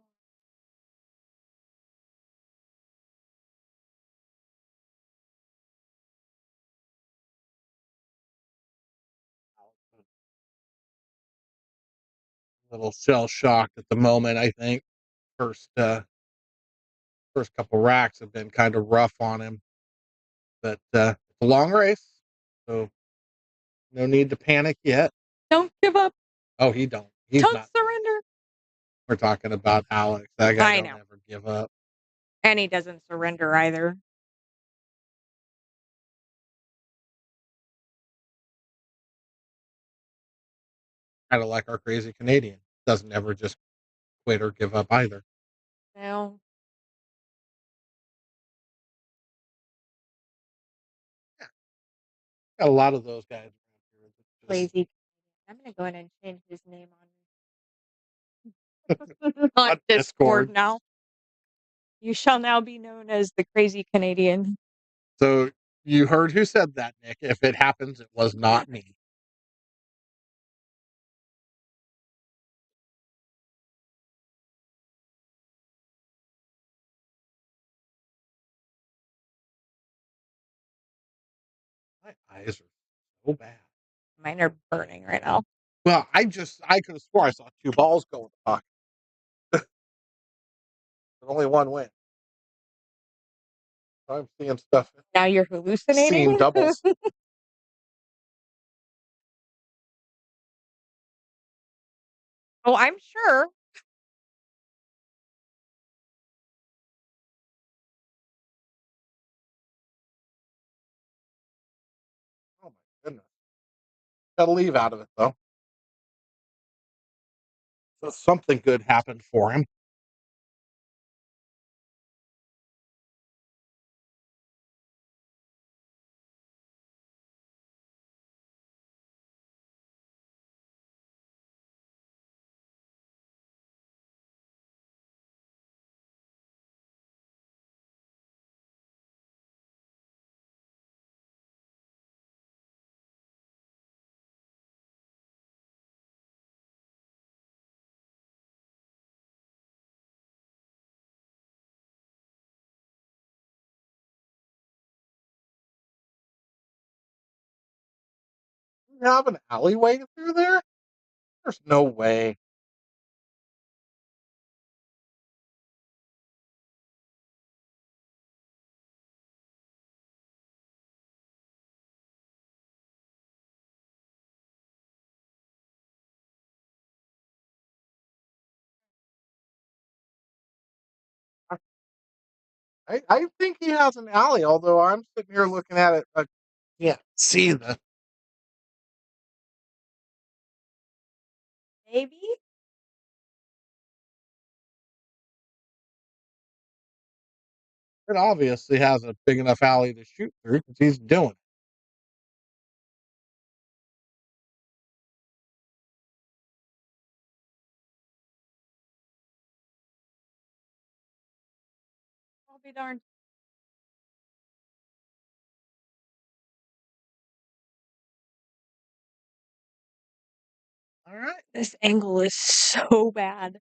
Little shell shocked at the moment, I think. First couple racks have been kind of rough on him. But it's a long race, so no need to panic yet. Don't give up. Oh, he don't. He's Don't not. surrender. We're talking about Alex. That guy I don't know. ever give up. And he doesn't surrender either. Kind of like our crazy Canadian. Doesn't ever just quit or give up either. No. Got a lot of those guys around here. Just, Crazy. I'm going to go ahead and change his name on on Discord Discord. now. You shall now be known as the Crazy Canadian. So you heard who said that, Nick. If it happens, it was not me. My eyes are so bad. Mine are burning right now. Well, I could have swore I saw 2 balls go in the pocket. But only one went. I'm seeing stuff. Now you're Seeing hallucinating? doubles. Oh, I'm sure. Oh my goodness. Got to leave out of it though. So something good happened for him. You have an alleyway through there? There's no way. I think he has an alley, although I'm sitting here looking at it. I can't see the. Maybe? It obviously has a big enough alley to shoot through because he's doing it. I'll be darned. All right. This angle is so bad.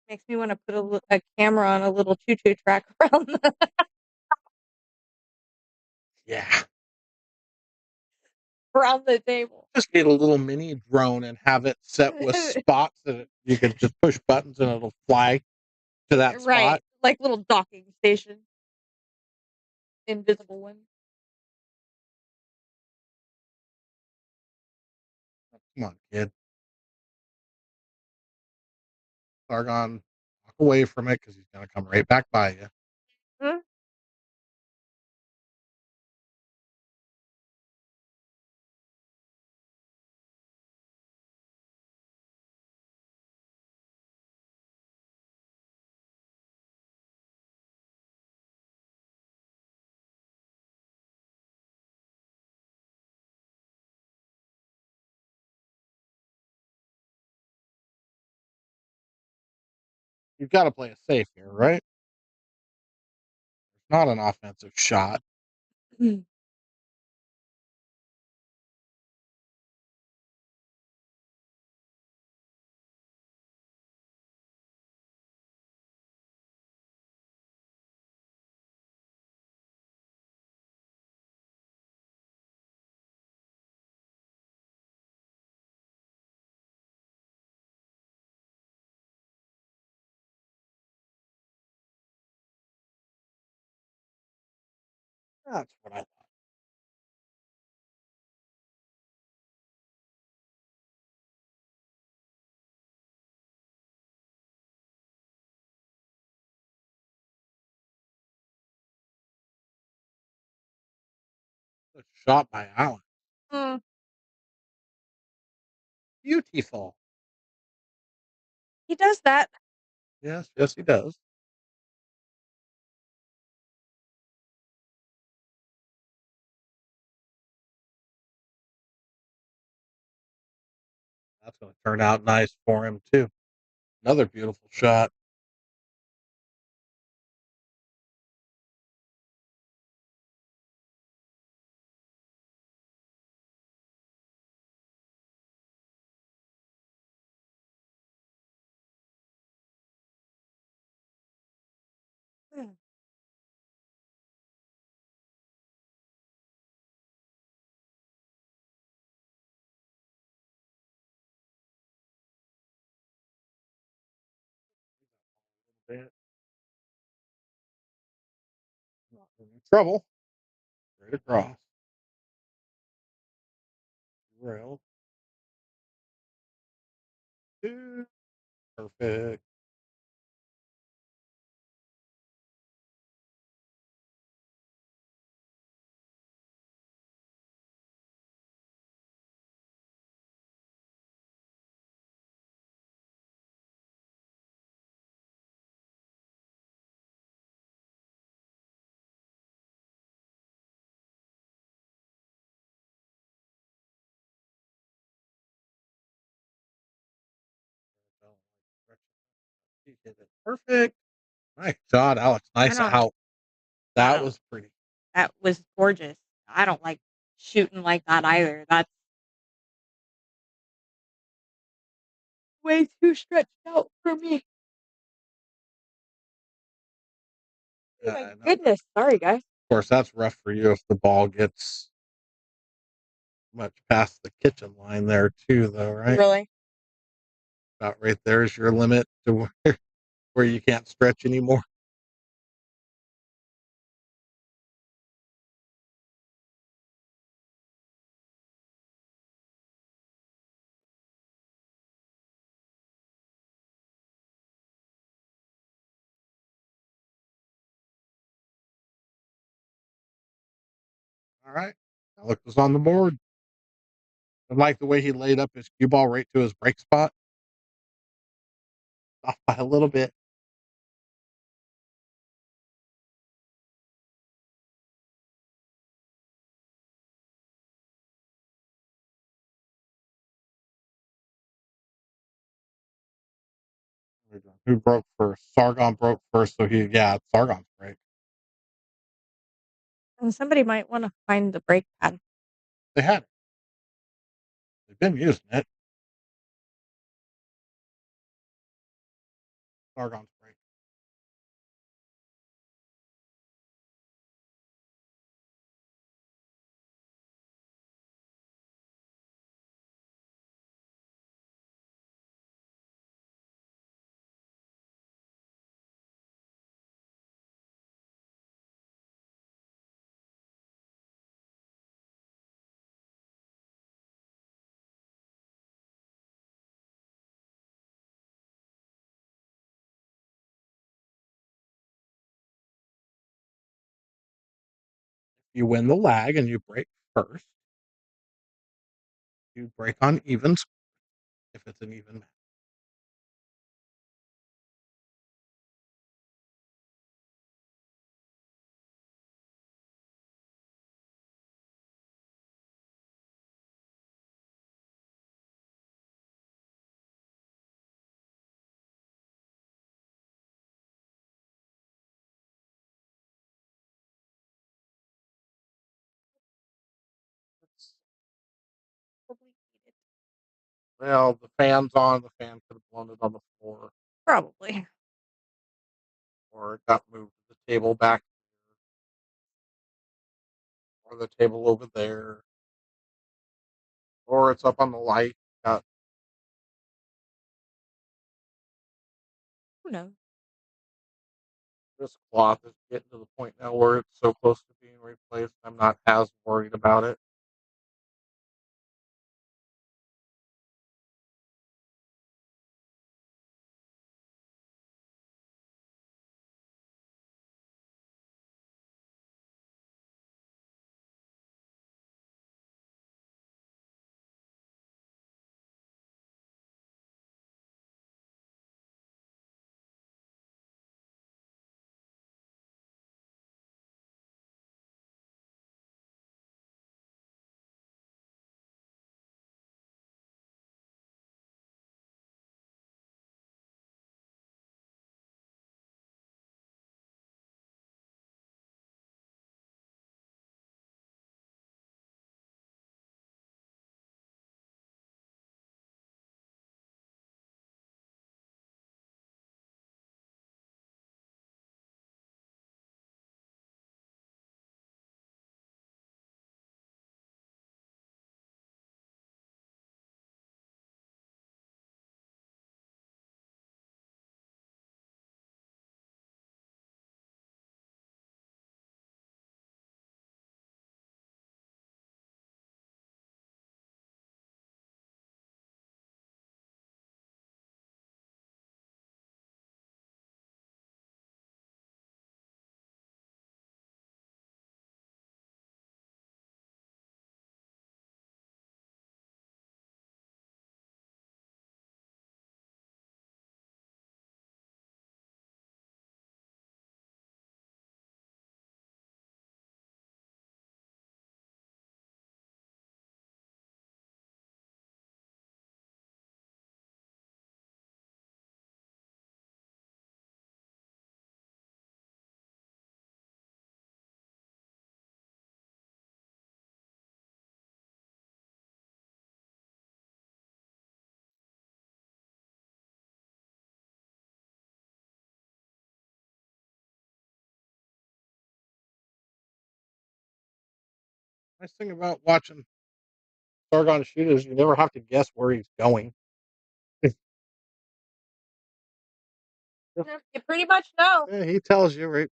Makes me want to put a camera on a little choo-choo track around Yeah. around the table. Just get a little mini drone and have it set with spots that you can just push buttons and it'll fly to that spot. Right. Like little docking station. Invisible one. Come on, kid. Sargon, walk away from it because he's going to come right back by you. Hmm? You've got to play it safe here, right? It's not an offensive shot. That's what I thought. A shot by Allen. Hmm. Beautiful. He does that. Yes, yes, he does. That's going to turn out nice for him, too. Another beautiful shot. Trouble. Straight across. Rail. Perfect. He hit it perfect. Nice shot, Alex. Nice don't- out. That Wow. was pretty. That was gorgeous. I don't like shooting like that either. That's way too stretched out for me. Oh Yeah, my I know. goodness. Sorry, guys. Of course, that's rough for you if the ball gets much past the kitchen line there too, though, right? Really? About right there is your limit to where you can't stretch anymore. All right. Alex was on the board. I like the way he laid up his cue ball right to his break spot. Off by a little bit. Who broke first? Sargon broke first, so it's Sargon's break. And somebody might want to find the brake pad. They had it. They've been using it. Sargon's break. If you win the lag and you break first, you break on evens if it's an even match. Well, the fan's on. The fan could have blown it on the floor, Probably. or it got moved to the table back, or the table over there, or it's up on the light. Got Who knows? this cloth is getting to the point now where it's so close to being replaced. I'm not as worried about it. Nice thing about watching Sargon shoot is you never have to guess where he's going. You pretty much know. Yeah, he tells you right.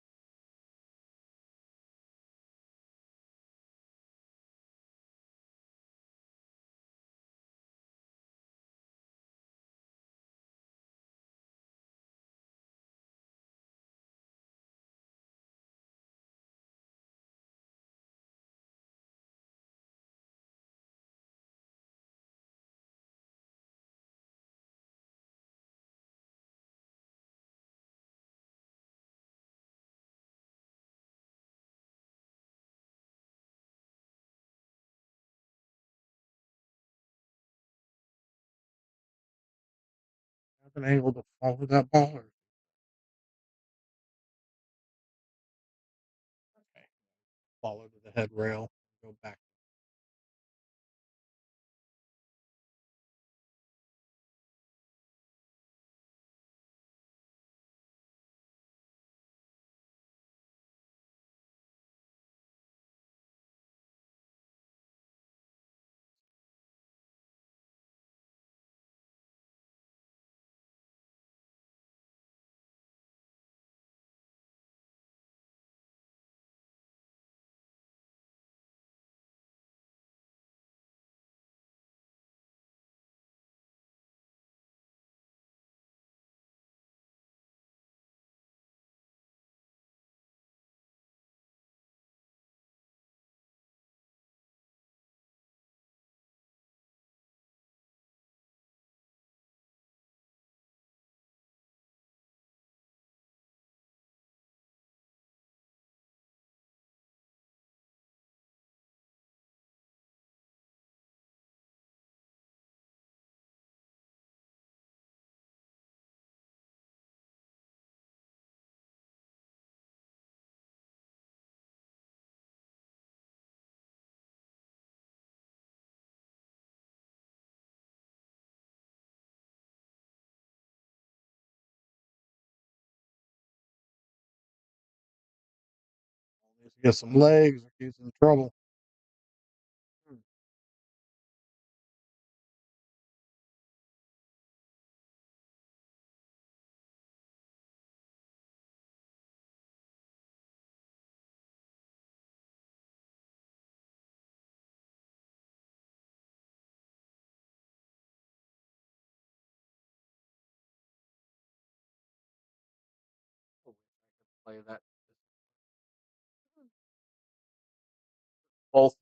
Have an angle to follow that ball. Or... Okay. Follow to the head rail. Go back. Needs to get some legs or he's in trouble. Play that both.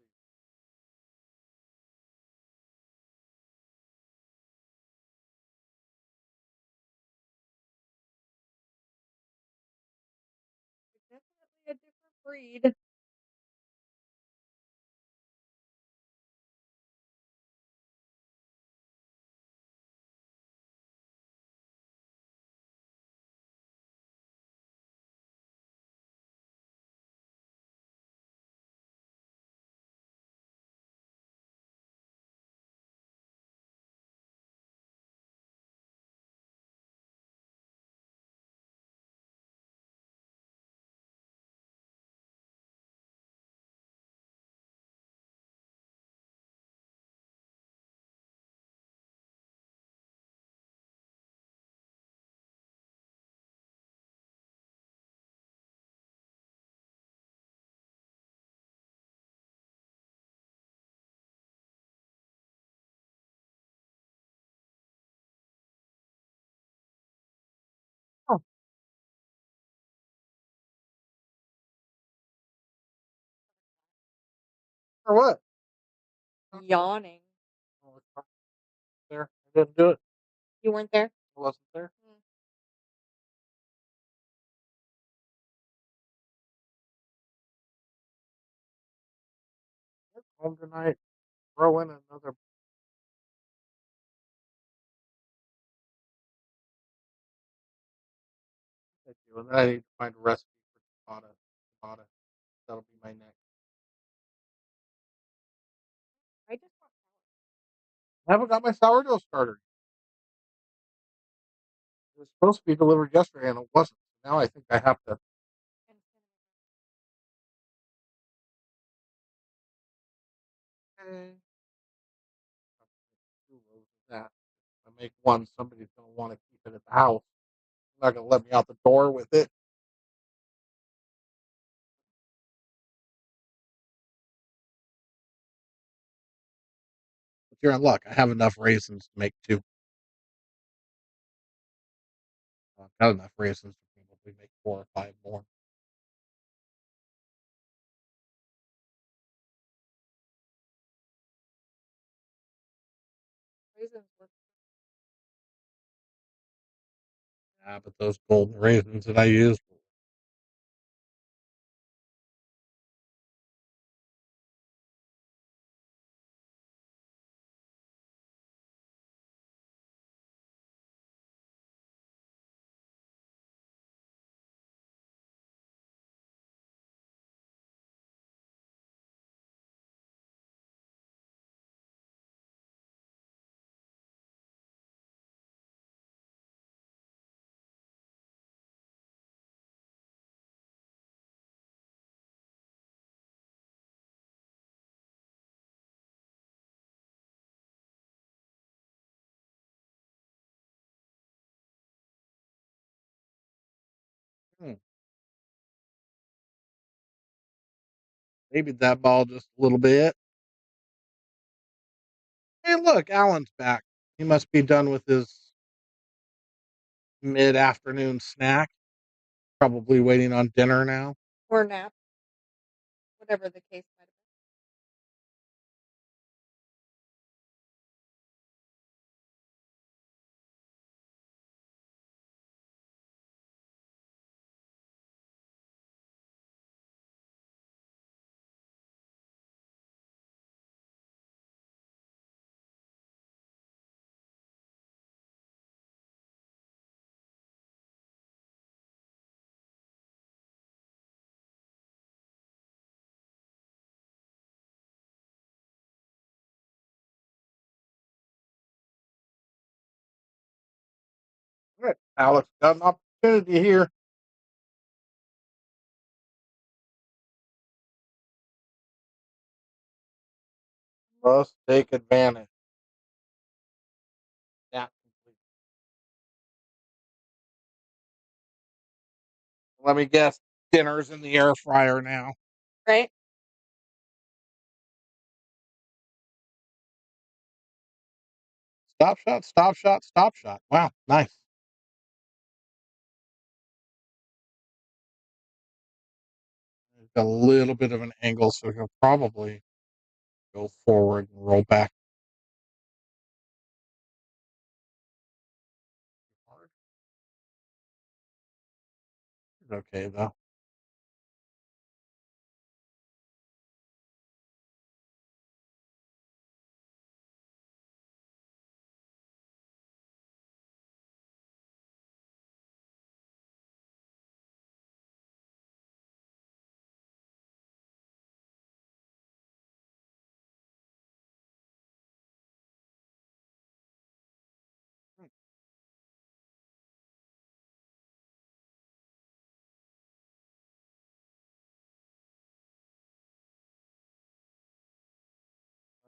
Definitely a different breed. Oh. For what? Yawning. Oh, it's not there. I didn't do it. You weren't there? I wasn't there. Home tonight. Throw in another. And then I need to find a recipe for ciabatta. Ciabatta. That'll be my next. I just want I haven't got my sourdough starter. It was supposed to be delivered yesterday and it wasn't. Now I think I have to. Mm. Two rows of that. If I make one, somebody's gonna want to keep it at the house. They're not gonna let me out the door with it. But you're in luck. I have enough raisins to make two. I've got enough raisins to probably make 4 or 5 more. Raisins were Yeah, but those golden raisins that I use, hmm, maybe that ball just a little bit. Hey, look, Alan's back. He must be done with his mid-afternoon snack. Probably waiting on dinner now. or nap, whatever the case might have All right, Alex got an opportunity here. Let's take advantage. Yeah. Let me guess. Dinner's in the air fryer now. been. Right? Stop shot, stop shot, stop shot. Wow, nice. A little bit of an angle, so he'll probably go forward and roll back hard. It's okay though.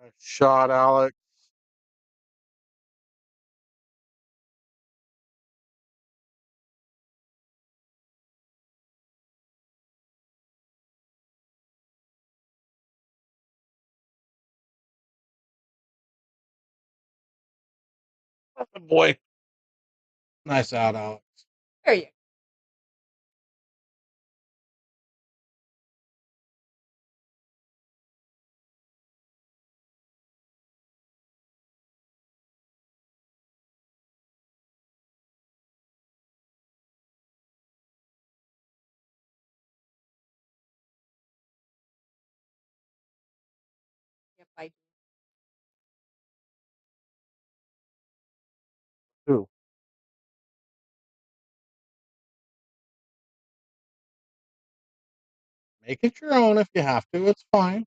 Nice shot, Alex. Good boy. Nice out, Alex. There you go. Yep, I do. Two. Make it your own if you have to. It's fine.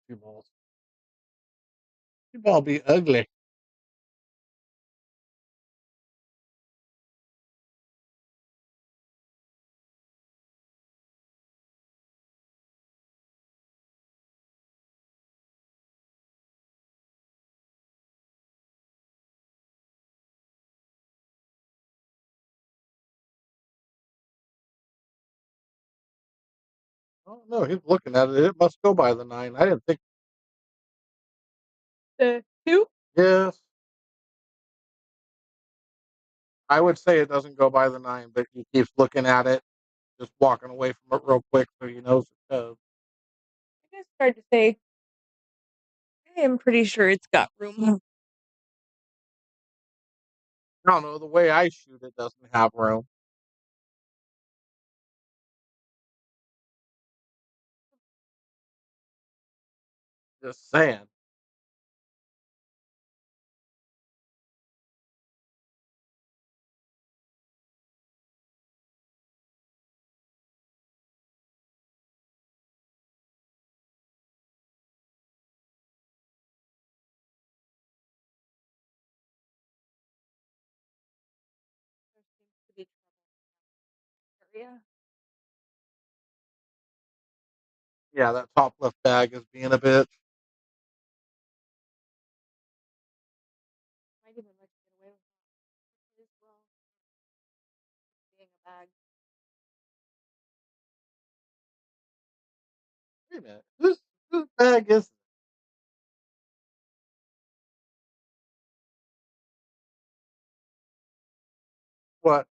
Cue balls. Cue ball be ugly. Oh no, he's looking at it. It must go by the 9. I didn't think. The 2? Yes, I would say it doesn't go by the 9, but he keeps looking at it, just walking away from it real quick so he knows it does. I guess it's hard to say. I am pretty sure it's got room. I don't know. The way I shoot it doesn't have room. Just saying. There seems to be trouble in that area. Yeah, that top left bag is being a bitch. Might even let you get away with that as well. Being a bag. Wait a minute. This bag is what?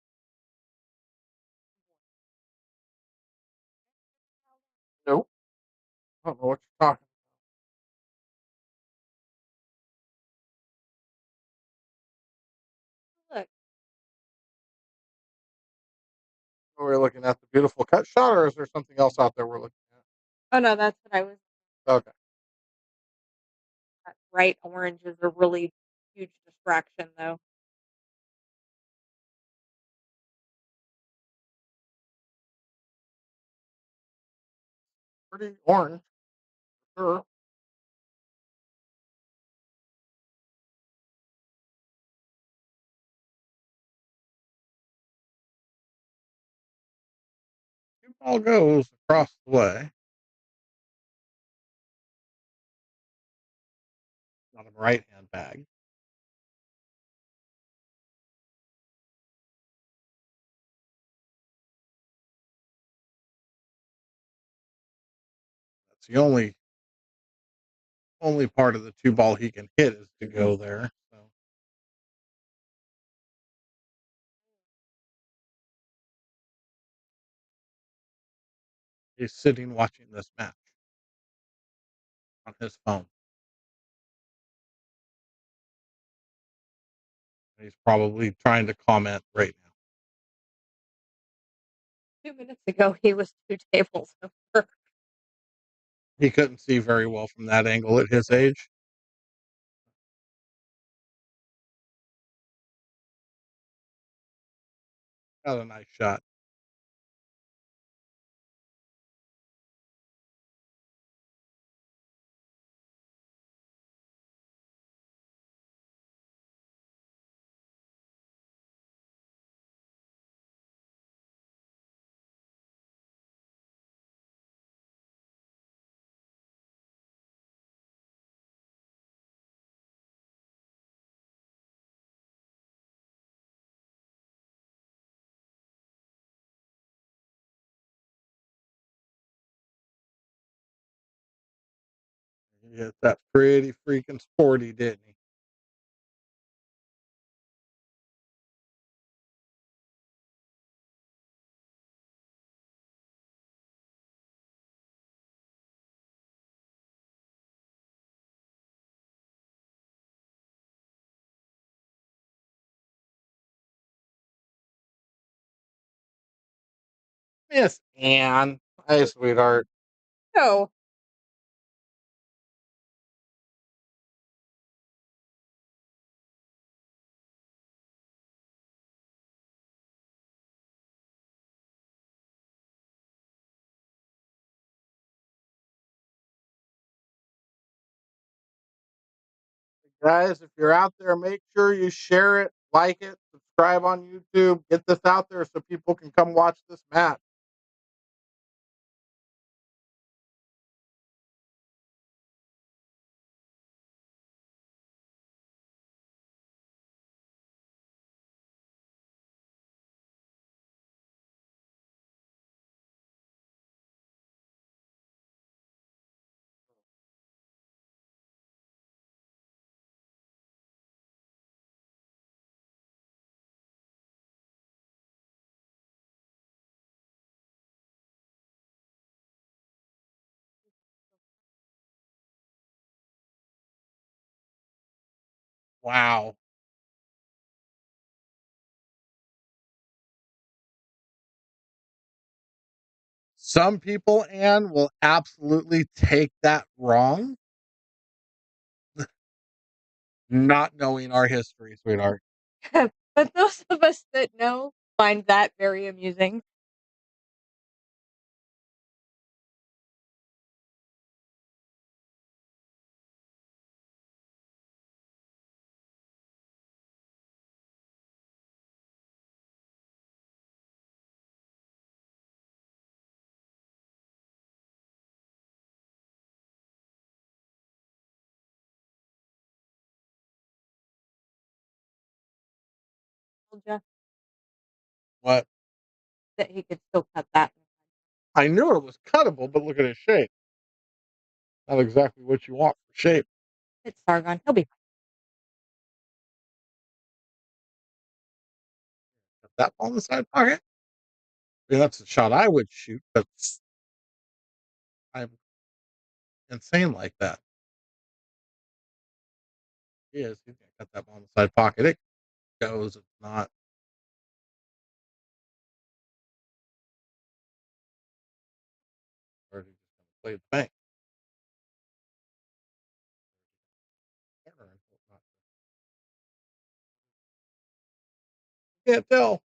Nope. I don't know what you're talking. Look. We're looking at the beautiful cut shot, or is there something else out there we're looking Oh no, that's what I was. at? Okay. That bright orange is a really huge distraction, though. Pretty orange, for sure. Cue ball goes across the way. Not a right hand bag. That's the only part of the 2 ball he can hit is to go there. So he's sitting watching this match on his phone. He's probably trying to comment right now. 2 minutes ago, he was 2 tables over. He couldn't see very well from that angle at his age. Got a nice shot. He hit that pretty freaking sporty, didn't he? Miss Anne. Hey, sweetheart. No. Guys, if you're out there, make sure you share it, like it, subscribe on YouTube, get this out there so people can come watch this match. Wow. Some people, Anne, will absolutely take that wrong, not knowing our history, sweetheart. But those of us that know find that very amusing. Told ya What? that he could still cut that. I knew it was cuttable, but look at his shape. Not exactly what you want for shape. It's Sargon. He'll be fine. Got that on the side pocket. I mean, that's the shot I would shoot, but I'm insane like that. He is. He's gonna cut that on the side pocket. It goes. It's not. Or he's just gonna play the bank. Can't tell.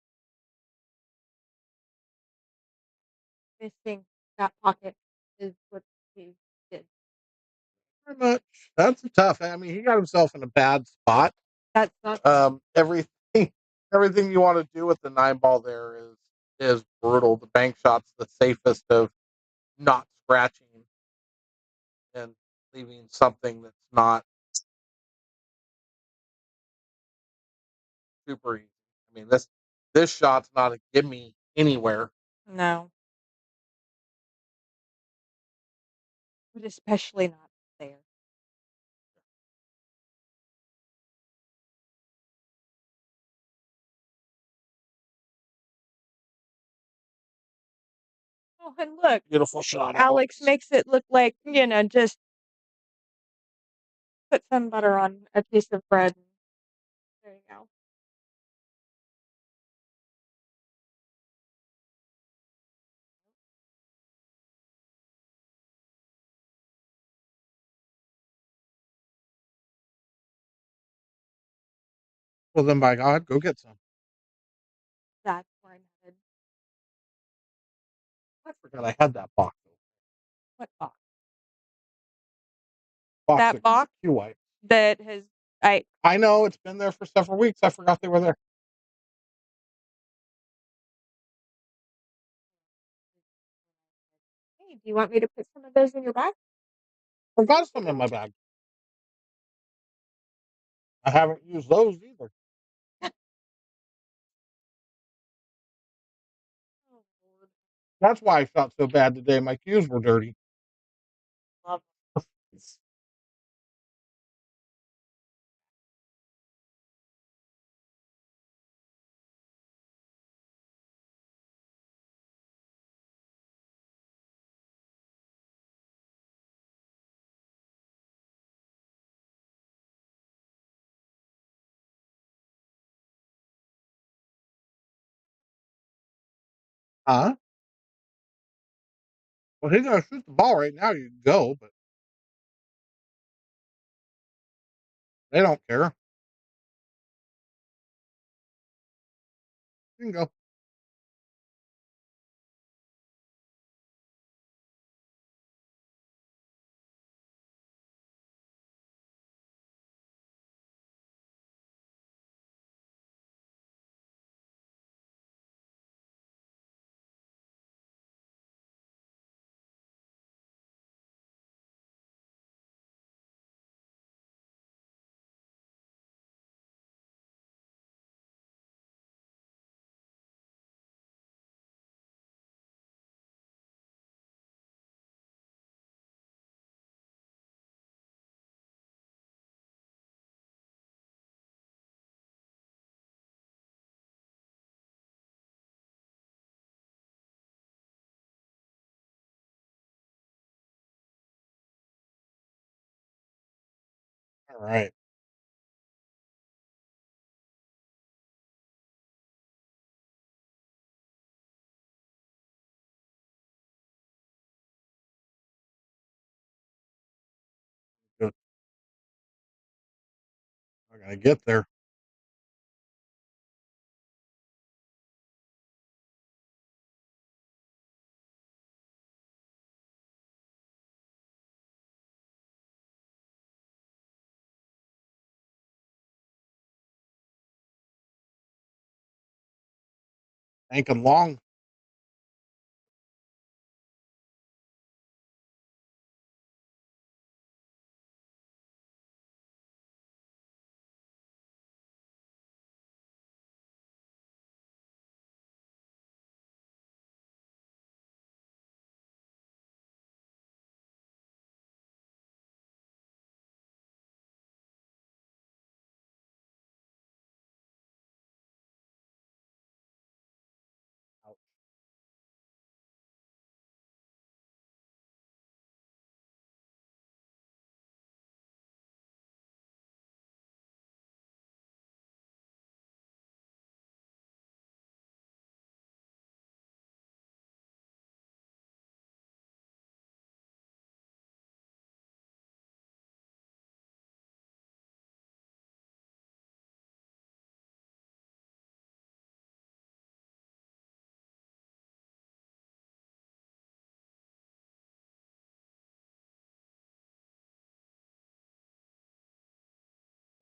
Missing that pocket is what he did. Very much. That's tough. I mean, he got himself in a bad spot. That's not Everything, everything you want to do with the 9 ball there is brutal. The bank shot's the safest of not scratching and leaving something that's not super easy. I mean, this shot's not a gimme anywhere. no, but especially not there. Oh, and look, Beautiful shot. Alex makes it look like, just put some butter on a piece of bread. There you go. Well, then by God, go get some. That's where I'm headed. I forgot I had that box. What box? Box That of box Q white. that has I know it's been there for several weeks. I forgot they were there. Hey, do you want me to put some of those in your bag? I've got some in my bag. I haven't used those either. Oh, Lord. That's why I felt so bad today. My cues were dirty. Love Huh? Well, he's gonna shoot the ball right now. You can go, but they don't care. You can go. All right. Good. I gotta get there. Thinking long. Ouch.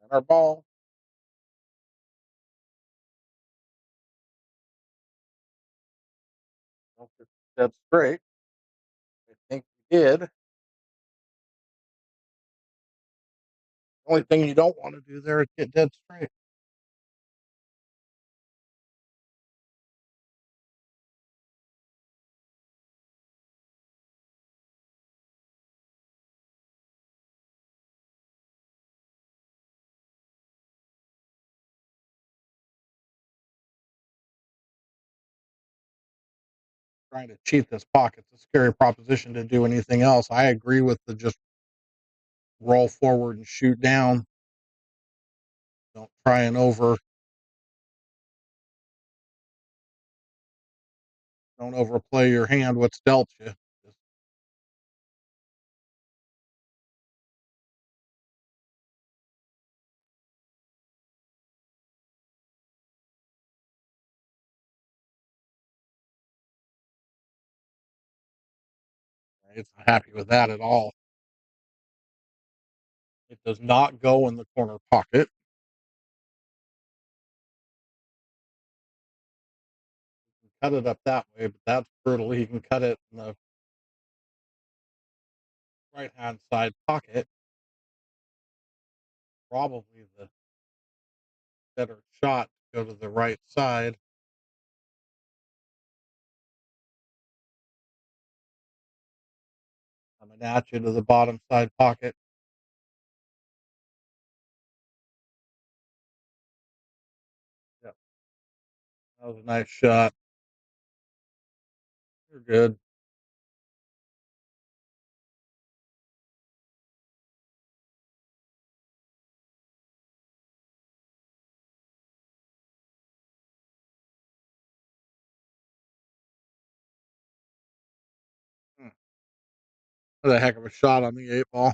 And our ball. Don't get dead straight. I think we did. The only thing you don't want to do there is get dead straight. Trying to cheat this pocket's a scary proposition to do anything else. I agree with the just roll forward and shoot down. Don't try and don't overplay your hand what's dealt you. Just it's not happy with that at all. It does not go in the corner pocket. You can cut it up that way, but that's brutal. You can cut it in the right hand side pocket. Probably the better shot to go to the right side. Coming at you to the bottom side pocket. Yep, that was a nice shot. You're good. Hmm. That's a heck of a shot on the 8 ball.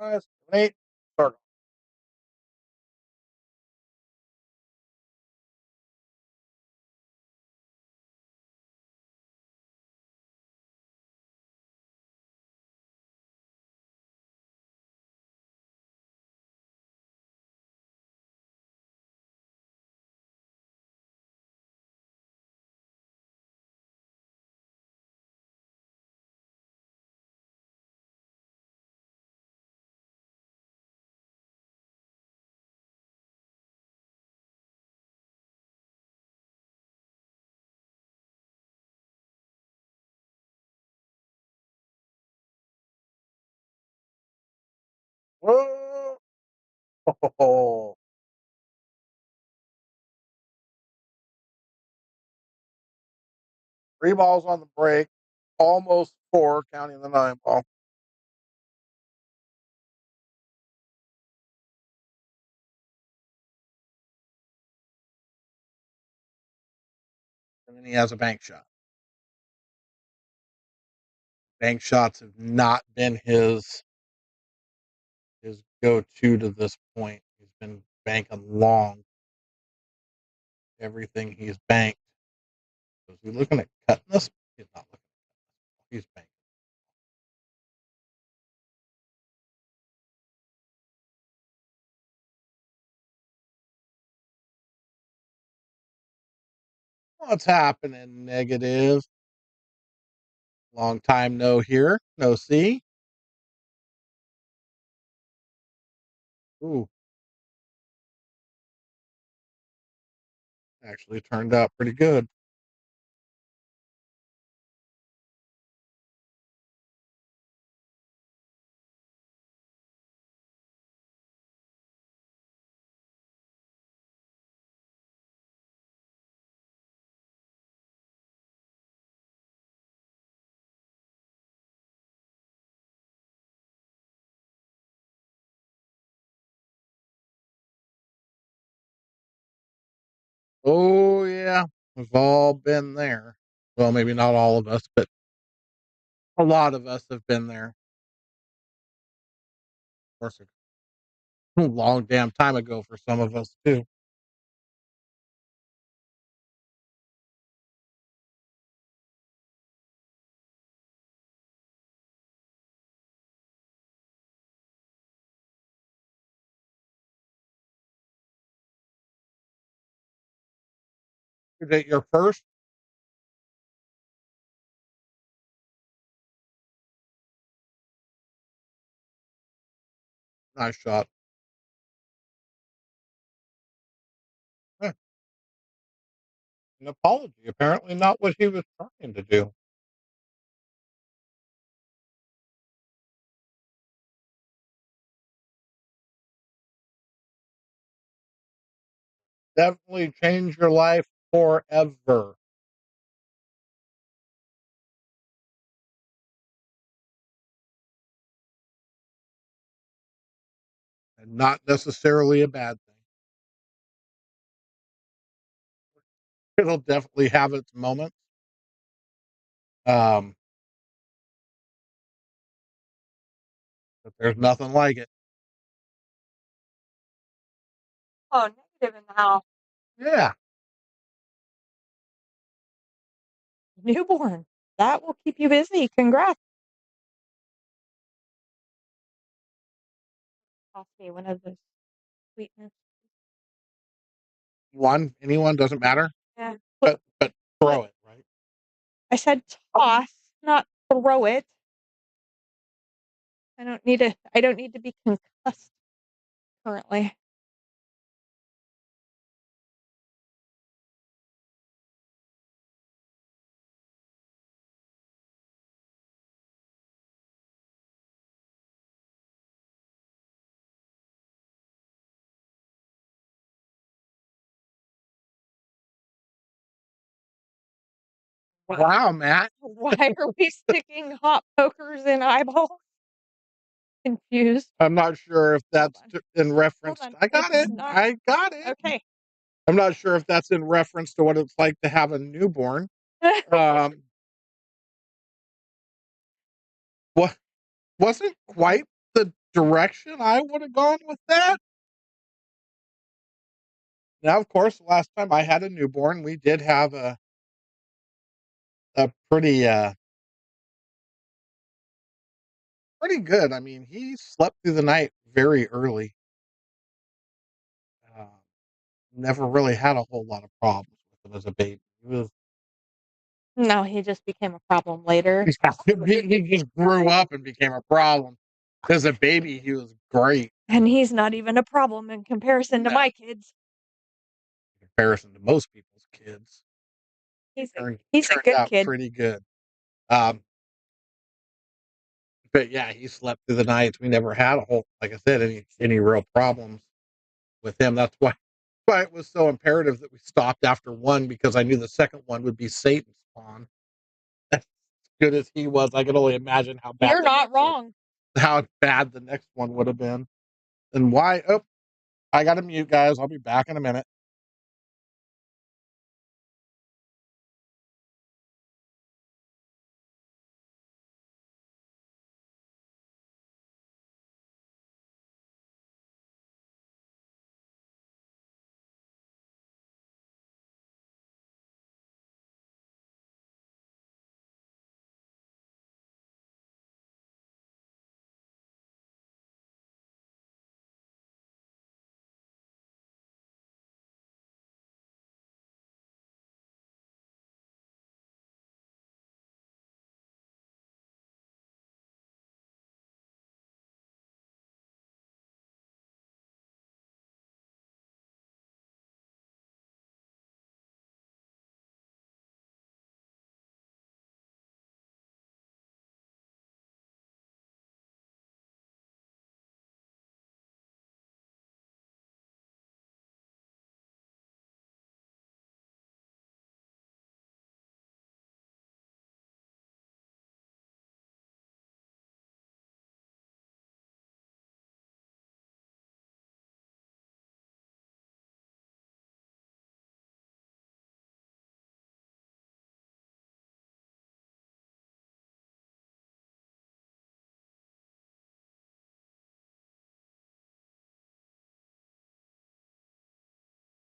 Nice. 8. Start Whoa! Oh, 3 balls on the break, almost 4, counting the 9 ball. And then he has a bank shot. Bank shots have not been his go-to to this point. He's been banking long. Everything he's banked. Is he looking at cutting this? He's not looking at cutting this. He's banking. What's happening? Negative. Long time no hear, no see. Ooh, actually turned out pretty good. Oh yeah, we've all been there. Well, maybe not all of us, but a lot of us have been there. Of course, a long damn time ago for some of us too. Is it your first? Nice shot. Eh, an apology. Apparently not what he was trying to do. Definitely change your life forever. And not necessarily a bad thing. It'll definitely have its moments. Um, but there's nothing like it. Oh, negative in the house. Yeah. Newborn. That will keep you busy. Congrats. Cost me one of those sweetness. Anyone doesn't matter. Yeah. But throw it, right? I said toss, not throw it. I don't need to be concussed currently. Wow, Matt. Why are we sticking hot pokers in eyeballs? Confused. I'm not sure if that's in reference. Hold on. I got It's it. not. I got it. Okay. I'm not sure if that's in reference to what it's like to have a newborn. What wasn't quite the direction I would have gone with that. Now, of course, the last time I had a newborn, we did have a pretty good. I mean, he slept through the night very early. Uh, Never really had a whole lot of problems with him as a baby. No, he just became a problem later. He just grew up and became a problem. As a baby, he was great And he's not even a problem in comparison to my kids. in comparison to most people's kids. He's a Turned good out kid. pretty good. Um, But yeah, he slept through the nights. We never had like I said, any real problems with him. That's why it was so imperative that we stopped after one, because I knew the second one would be Satan's spawn. As good as he was, I could only imagine You're not wrong. how bad the next one would have been. And why? Oh, I got to mute, guys. I'll be back in a minute.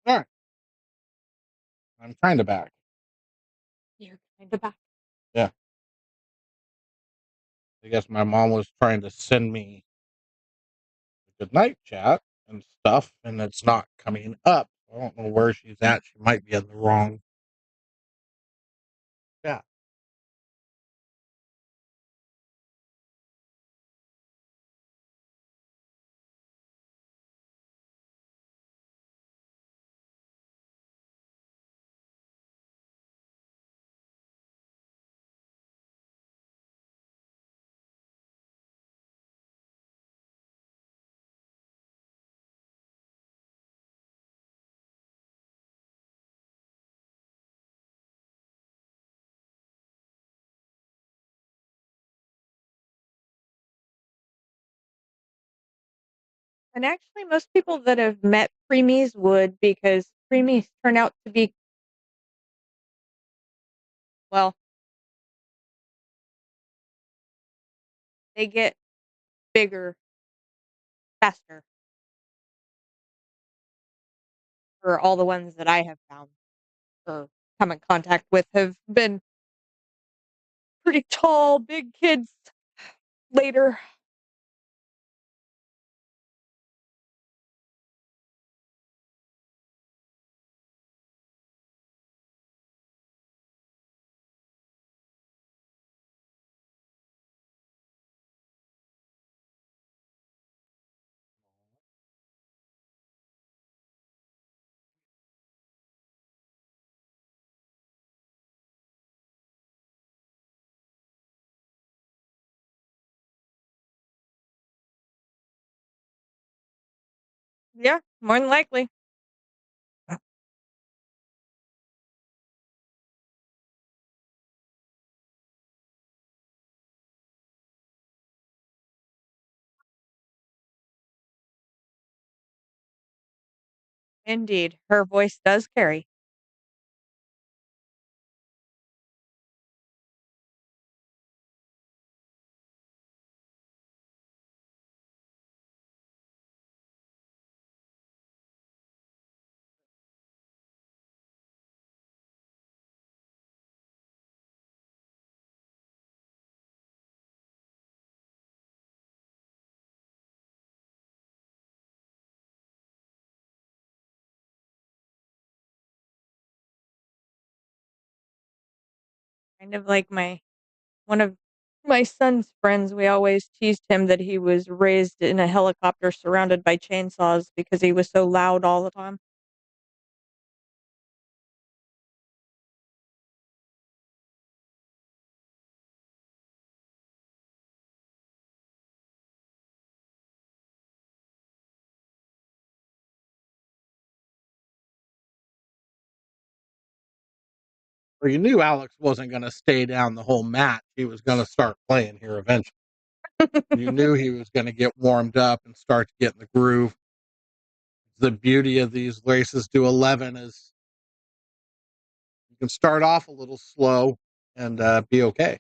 All right. I'm kind of back. You're kind of back. Yeah. I guess my mom was trying to send me a good night chat and stuff, and it's not coming up. I don't know where she's at. She might be in the wrong chat. And actually, most people that have met preemies would, because preemies turn out to be, well, they get bigger faster, for all the ones that I have found or come in contact with have been pretty tall, big kids later. Yeah, more than likely. Indeed, her voice does carry. Kind of like one of my son's friends, we always teased him that he was raised in a helicopter surrounded by chainsaws because he was so loud all the time. Or you knew Alex wasn't going to stay down the whole match. He was going to start playing here eventually. You knew he was going to get warmed up and start to get in the groove. The beauty of these races to 11 is you can start off a little slow and be okay.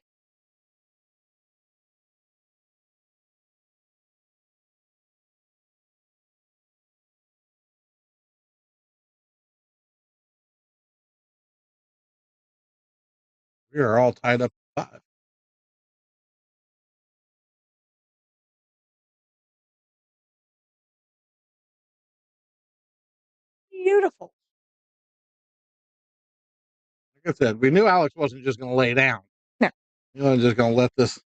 We are all tied up at 5. Beautiful. Like I said, we knew Alex wasn't just going to lay down. No. He wasn't just going to let this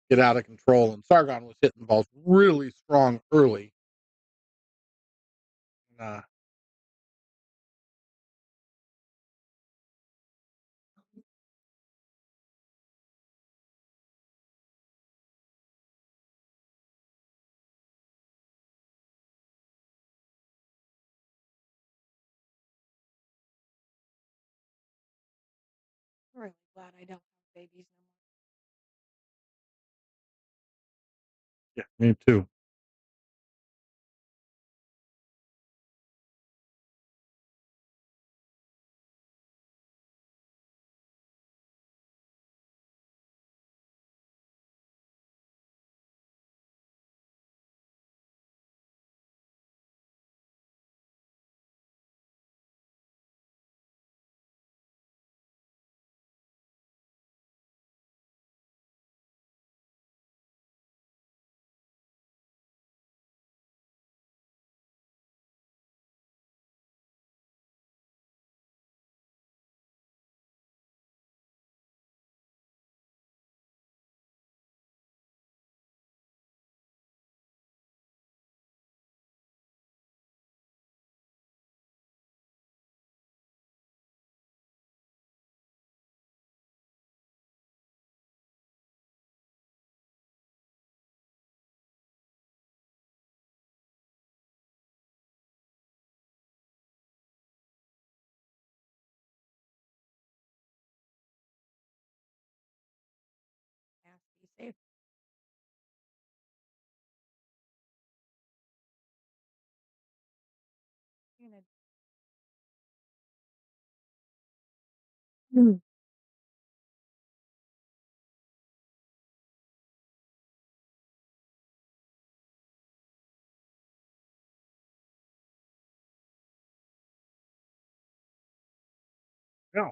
get out of control. And Sargon was hitting balls really strong early. Uh, I'm really glad I don't have babies no yeah, me too. more. Yeah, be safe. You're gonna- Mm. Yeah.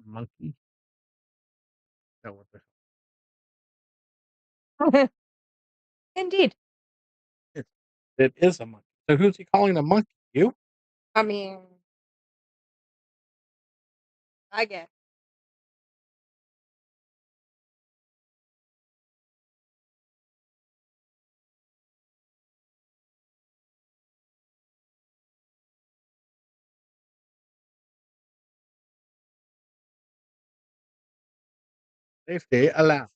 Monkey. Yeah, what the Indeed. It is a monkey. So who's he calling a monkey? You? I mean, I guess. Safety allowed.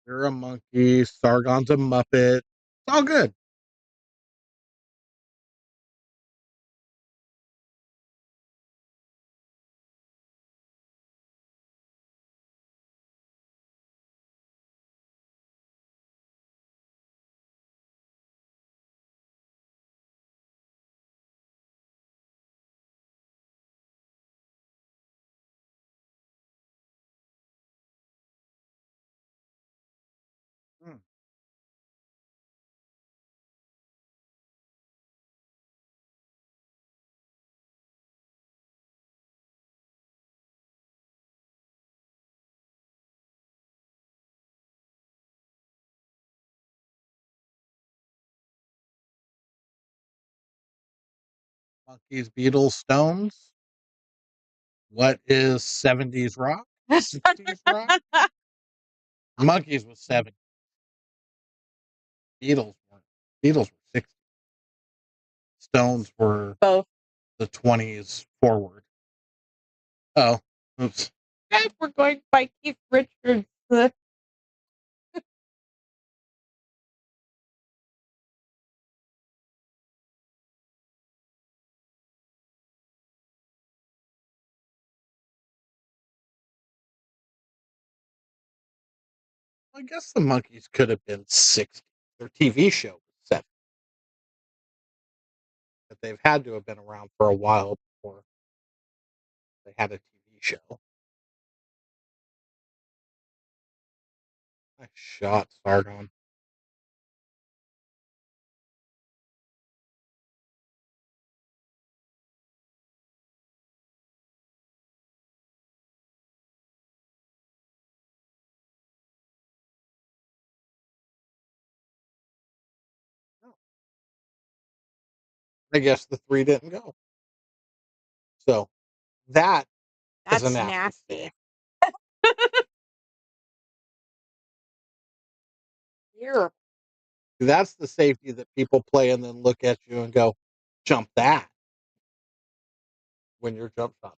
You're a monkey. Sargon's a Muppet. It's all good. Hmm. Monkeys, Beatles, Stones. What is 70s rock? 60s rock? Monkeys was 70. Beatles weren't. Beatles were 60. Stones were Both. the 20s forward. Oh, oops. Guys, we're going by Keith Richards. I guess the Monkeys could have been 60. Their TV show was 70. But they've had to have been around for a while before they had a TV show. Nice shot, Sargon. Oh, I guess the 3 didn't go. So that is That's an nasty nasty. mistake. Here. That's the safety that people play and then look at you and go, jump that when your jump shot.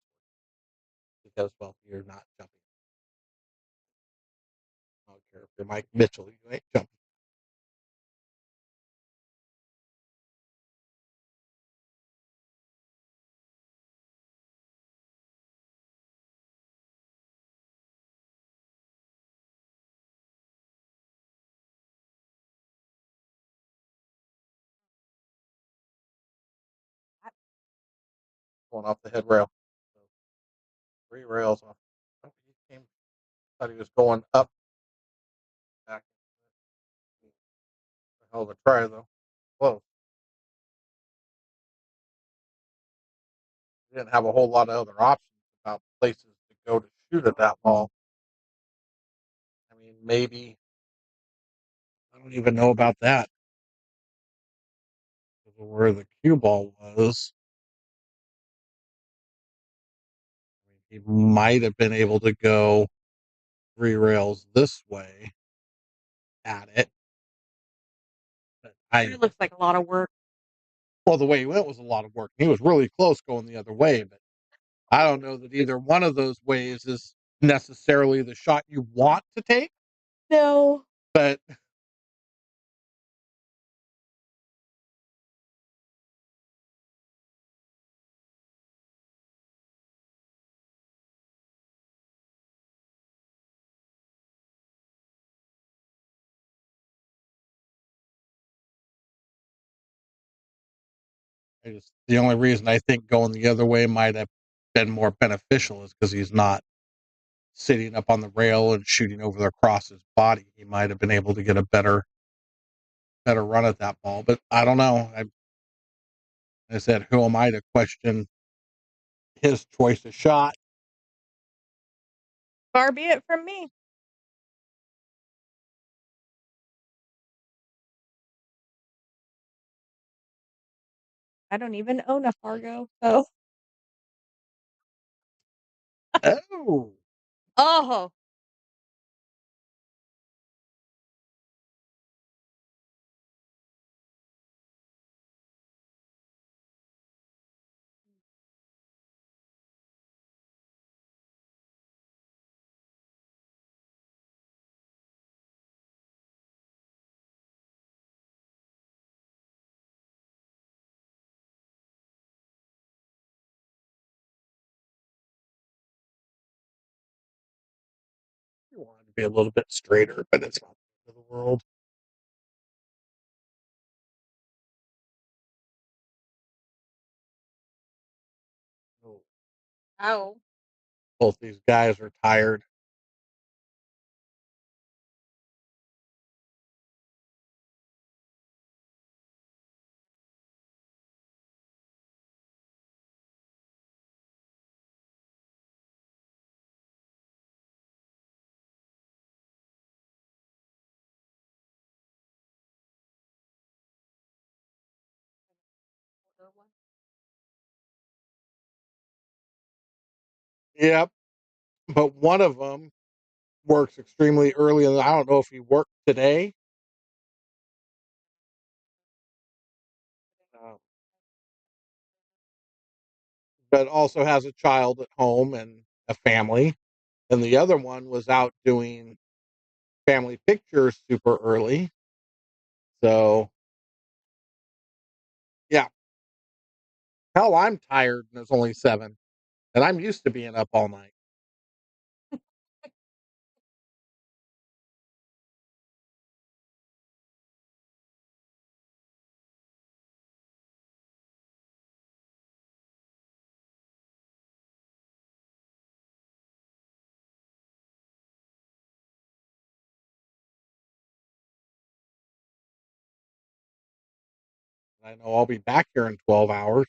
Because, well, you're not jumping. I don't care if you're Mike Mitchell, you ain't jumping. Going off the head rail. So 3 rails off. Oh, he came, thought he was going up. Back. A hell of a try, though. Close. He didn't have a whole lot of other options about places to go to shoot at that ball. I mean, maybe. I don't even know about that. Where the cue ball was. I mean, he might have been able to go 3 rails this way at it. But It looks like a lot of work. well, the way he went was a lot of work. He was really close going the other way, but I don't know that either one of those ways is necessarily the shot you want to take. No. But The only reason I think going the other way might have been more beneficial is because he's not sitting up on the rail and shooting over across his body. He might have been able to get a better run at that ball. But I don't know. I said, who am I to question his choice of shot? Far be it from me. I don't even own a Fargo, so. Oh, Oh, you want it to be a little bit straighter, but it's not the end of the world. Oh, ow. both these guys are tired. Yep, but one of them works extremely early, and I don't know if he worked today. Um, but also has a child at home and a family. And the other one was out doing family pictures super early. So, yeah. Hell, I'm tired and it's only 7. And I'm used to being up all night. I know I'll be back here in 12 hours.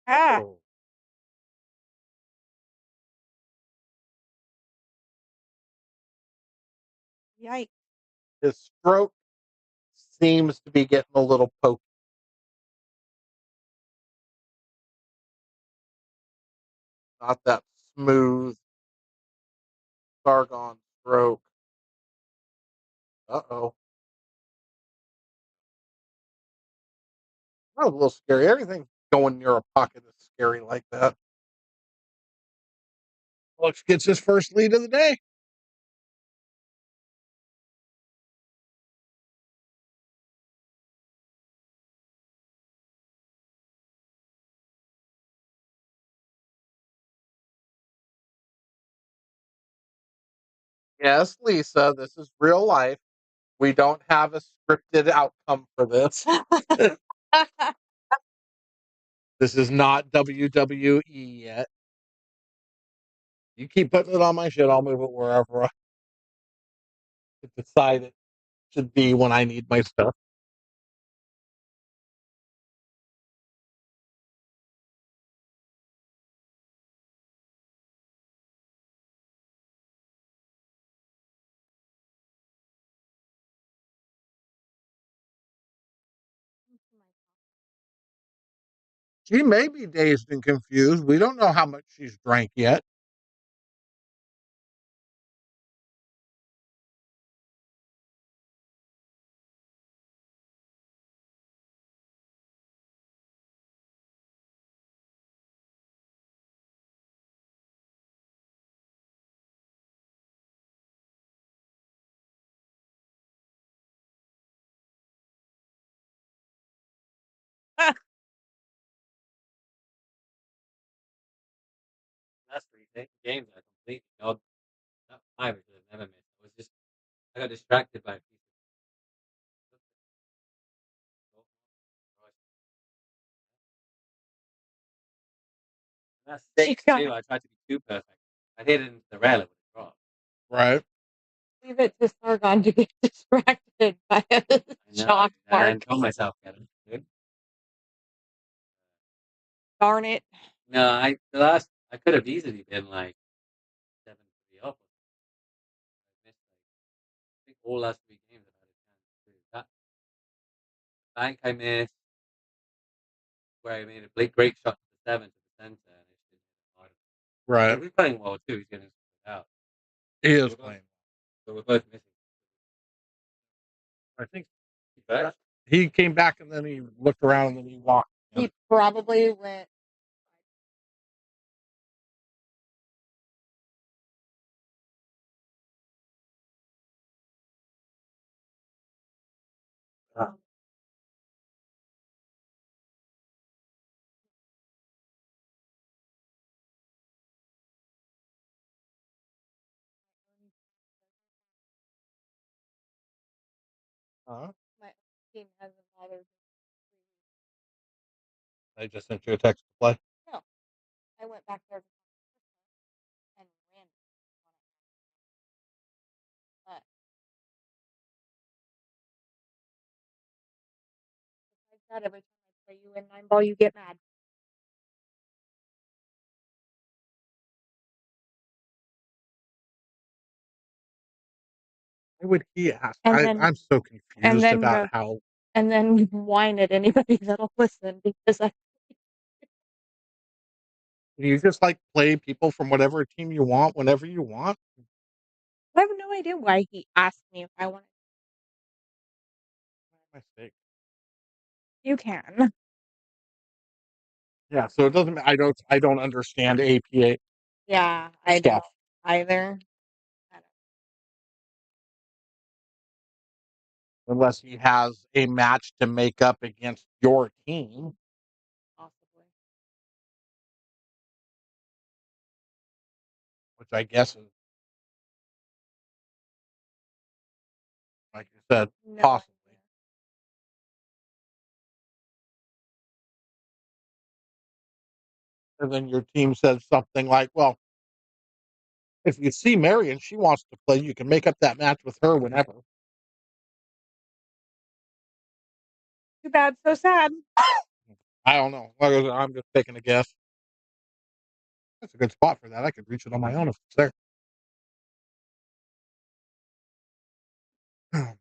Ah, Oh. yikes. His stroke seems to be getting a little pokey. Not that smooth Sargon stroke. Uh-oh. That was a little scary. Everything going near a pocket is scary like that. Alex gets his first lead of the day. Yes, Lisa, this is real life. We don't have a scripted outcome for this. This is not WWE yet. You keep putting it on my shit, I'll move it wherever I decide it should be when I need my stuff. She may be dazed and confused. We don't know how much she's drank yet. games I completely dodged. That 5 I should have never missed. I got distracted by a piece of that's She 6 got too. I tried to be too perfect. I hit it into the rail, it would have dropped. Right. leave it to Sargon to get distracted by a I know. chalk And mark. then told myself, Darn it. no, I could have easily been like 7-3 up. I missed I think all last 3 games I had a chance to. That bank I missed, where I made a great shot to the 7 to the center, and it just didn't hit hard. Right. He's playing well too. He's getting it out. He is playing. So we're both missing. I think Back? he came back and then he looked around and then he walked. He probably went. Huh? My team hasn't bothered. I just sent you a text to play. No, I went back there and ran. But besides that, every time I play you in 9-ball, you get mad. Why would he ask? And then- I'm so confused then about go- how And then whine at anybody that'll listen because you just like play people from whatever team you want whenever you want. I have no idea why he asked me if I wanted. Mistake. You can. Yeah, so it doesn't. I don't understand APA Yeah, I stuff. don't either. Unless he has a match to make up against your team, Possibly. which I guess is, like you said, No possibly. idea. And then your team says something like, "Well, if you see Mary and she wants to play, you can make up that match with her whenever." Too bad, so sad. I don't know. Like I said, I'm just taking a guess. That's a good spot for that. I could reach it on my own if it's there. I'm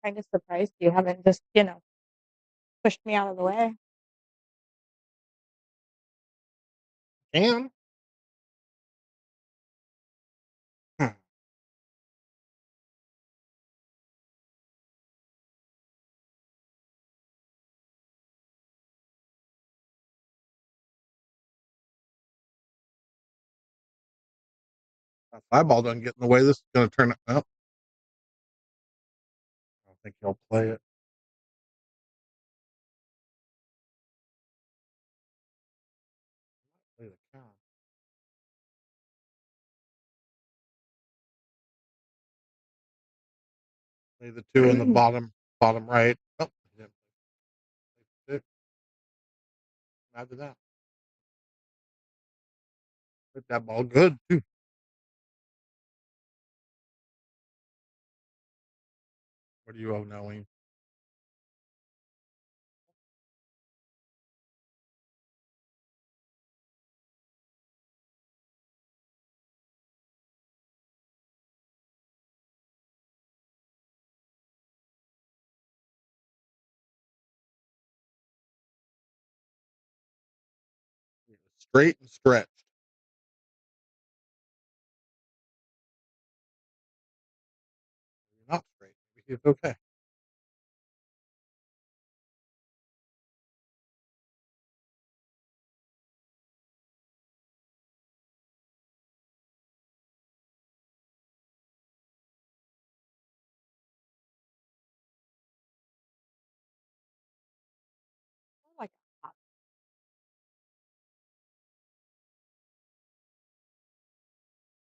kind of surprised you haven't just, pushed me out of the way. And that fly ball doesn't get in the way. This is going to turn it up. I don't think he'll play it. Play the count. Play the 2 in the bottom right. Oh, he didn't play 6. Imagine that. Hit that ball good too. What do you owe knowing? Straight and stretched. Maybe not straight. Maybe it's okay.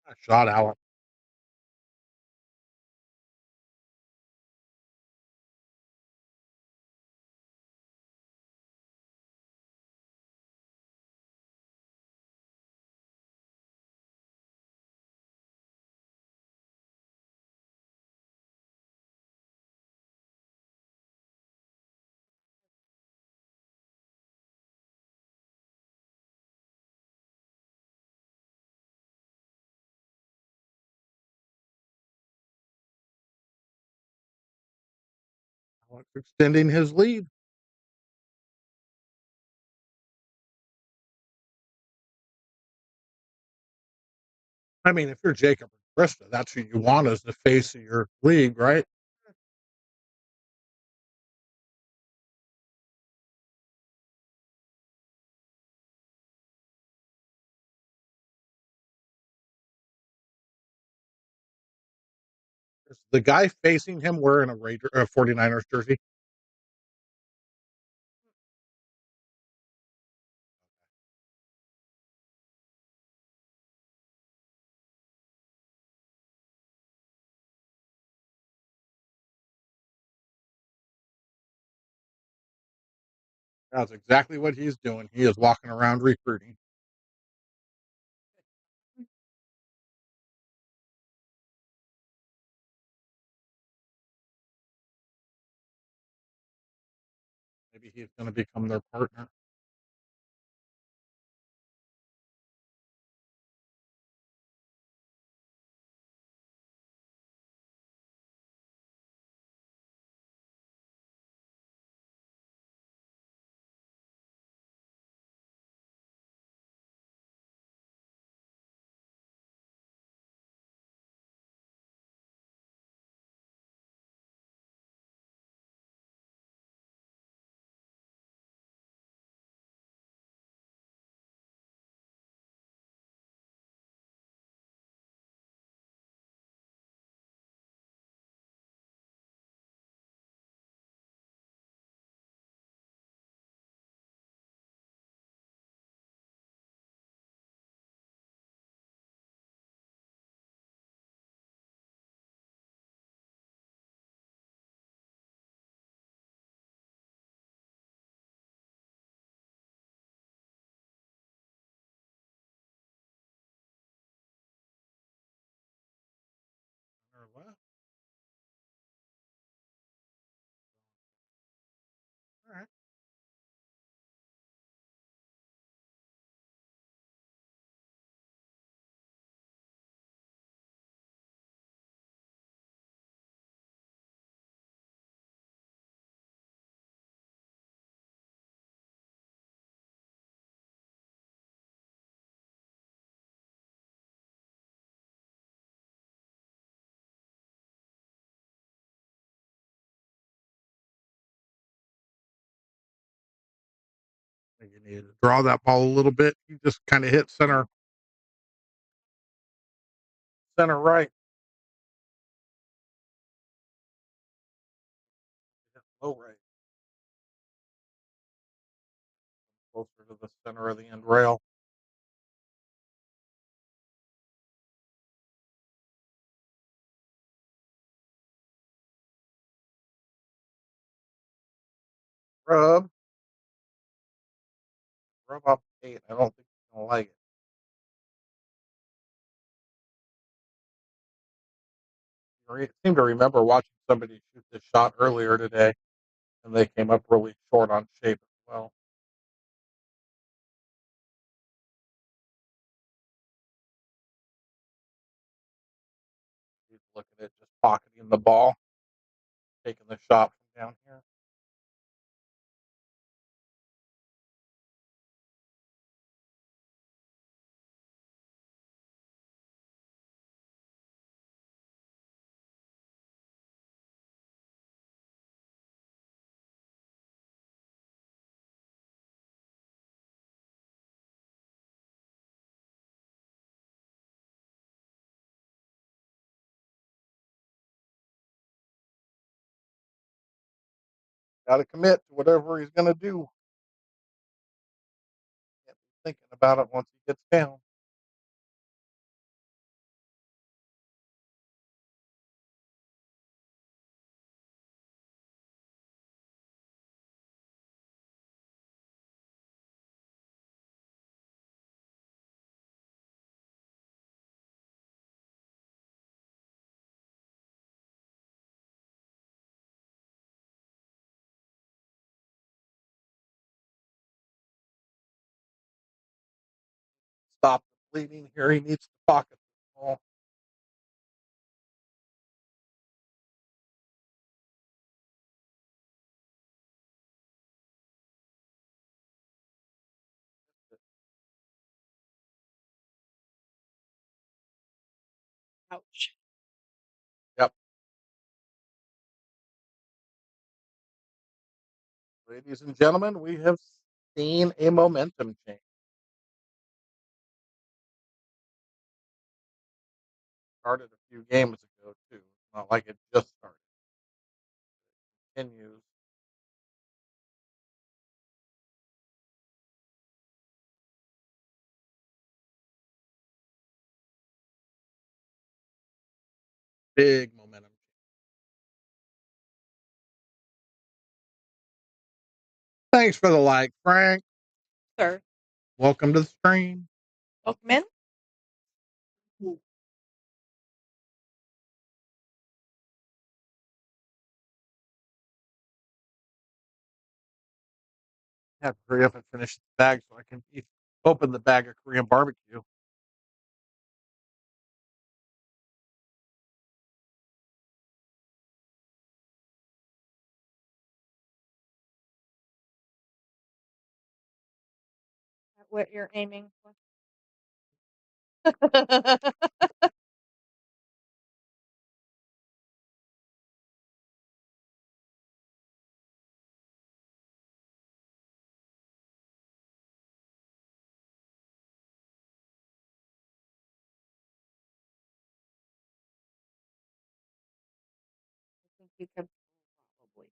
I shot Alec. Alec's extending his lead. I mean, if you're Jacob or Krista, that's who you want as the face of your league, right? 'Cause the guy facing him wearing a 49ers jersey. That's exactly what he's doing. He is walking around recruiting. Maybe he's going to become their partner. Or what? All right. I think you need to draw that ball a little bit. You just kind of hit center right. Low right. Closer to the center of the end rail. Rub. Rub off the 8. I don't think he's going to like it. I seem to remember watching somebody shoot this shot earlier today, and they came up really short on shape as well. He's looking at just pocketing the ball, taking the shot from down here. Got to commit to whatever he's going to do. Can't be thinking about it once he gets down. bleeding here. He needs to pocket the ball. Ouch. Yep. Ladies and gentlemen, we have seen a momentum change. Started a few games ago, too. It's not like it just started. It continues. Big momentum. Thanks for the like, Frank. Sir, Welcome to the stream. welcome in. Have to hurry up and finish the bag so I can open the bag of Korean barbecue. What you're aiming for. I think you could probably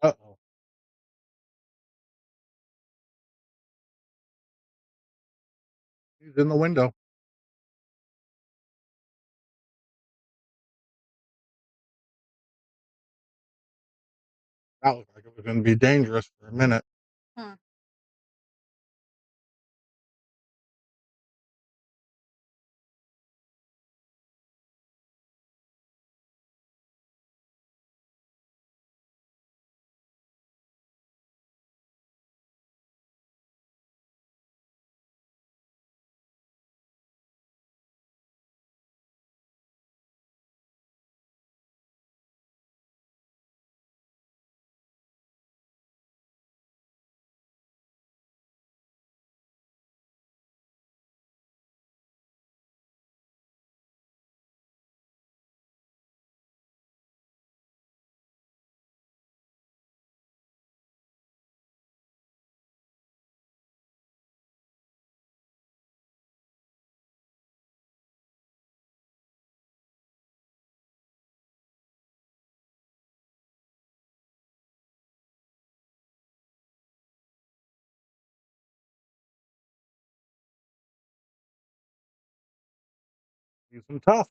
open it. Uh-oh. He's in the window. That looked like it was going to be dangerous for a minute. Hmm. He's some tough.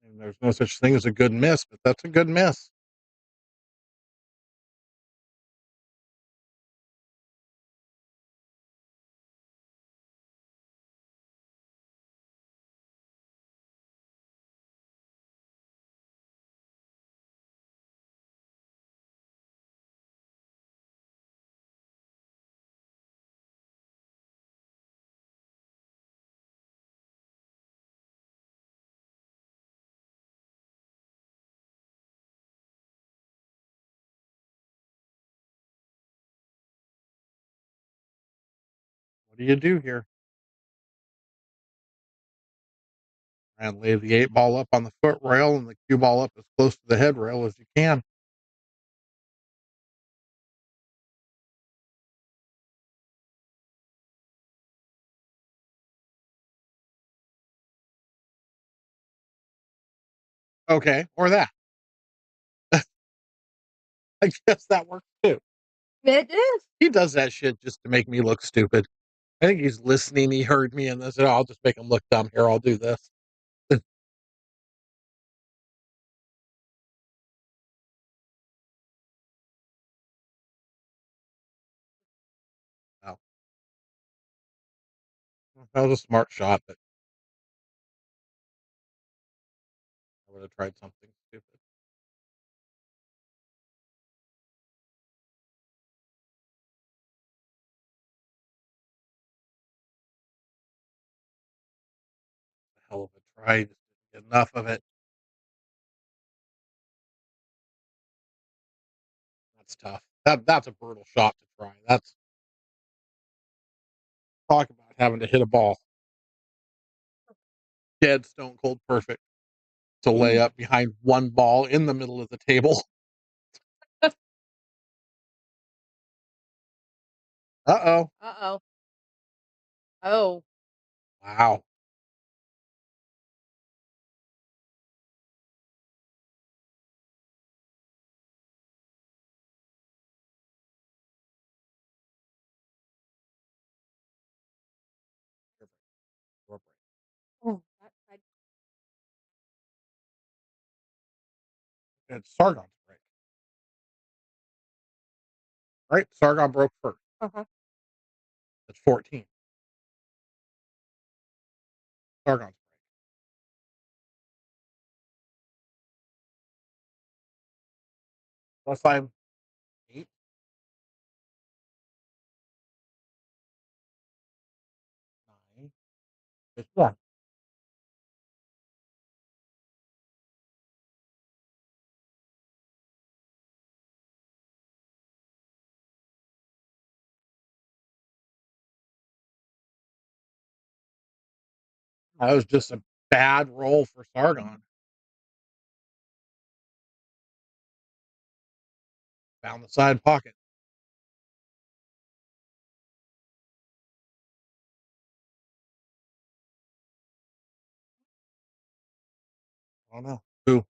And there's no such thing as a good miss, but that's a good miss. What do you do here? And lay the 8-ball up on the foot rail and the cue ball up as close to the head rail as you can. Okay, or that. I guess that works too. It is. He does that shit just to make me look stupid. I think he's listening. He heard me and they said, "Oh, I'll just make him look dumb. Here, I'll do this." No, that was a smart shot, but I would have tried something stupid. Hell of a try. Just didn't get enough of it. That's tough. That's a brutal shot to try. That's talk about having to hit a ball dead stone cold perfect to lay up behind one ball in the middle of the table. Uh-oh. Uh-oh. Oh. Wow. Oh. It's Sargon's break. Right? Sargon broke first. Uh-huh. That's 14. Sargon's break. Unless I'm 8, 9. Yeah. That was just a bad roll for Sargon. Found the side pocket. I don't know. Who?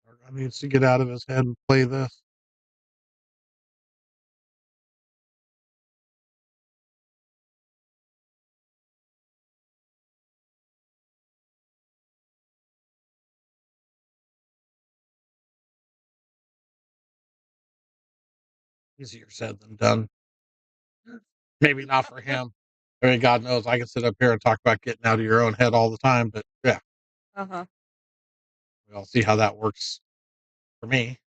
Sargon needs to get out of his head and play this. Easier said than done. Maybe not for him. I mean, God knows I can sit up here and talk about getting out of your own head all the time, but yeah, Uh-huh. we'll see how that works for me.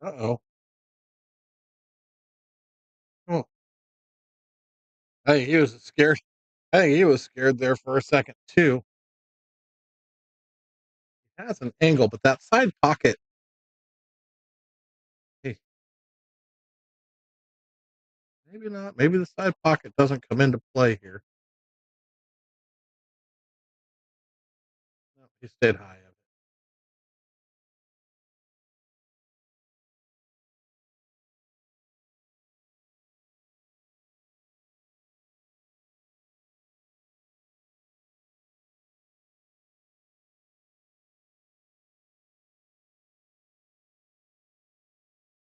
Uh-oh. Oh, I think he was scared. I think he was scared there for a second too. He has an angle, but that side pocket, hey, Maybe not. Maybe the side pocket doesn't come into play here. No, he stayed high of it.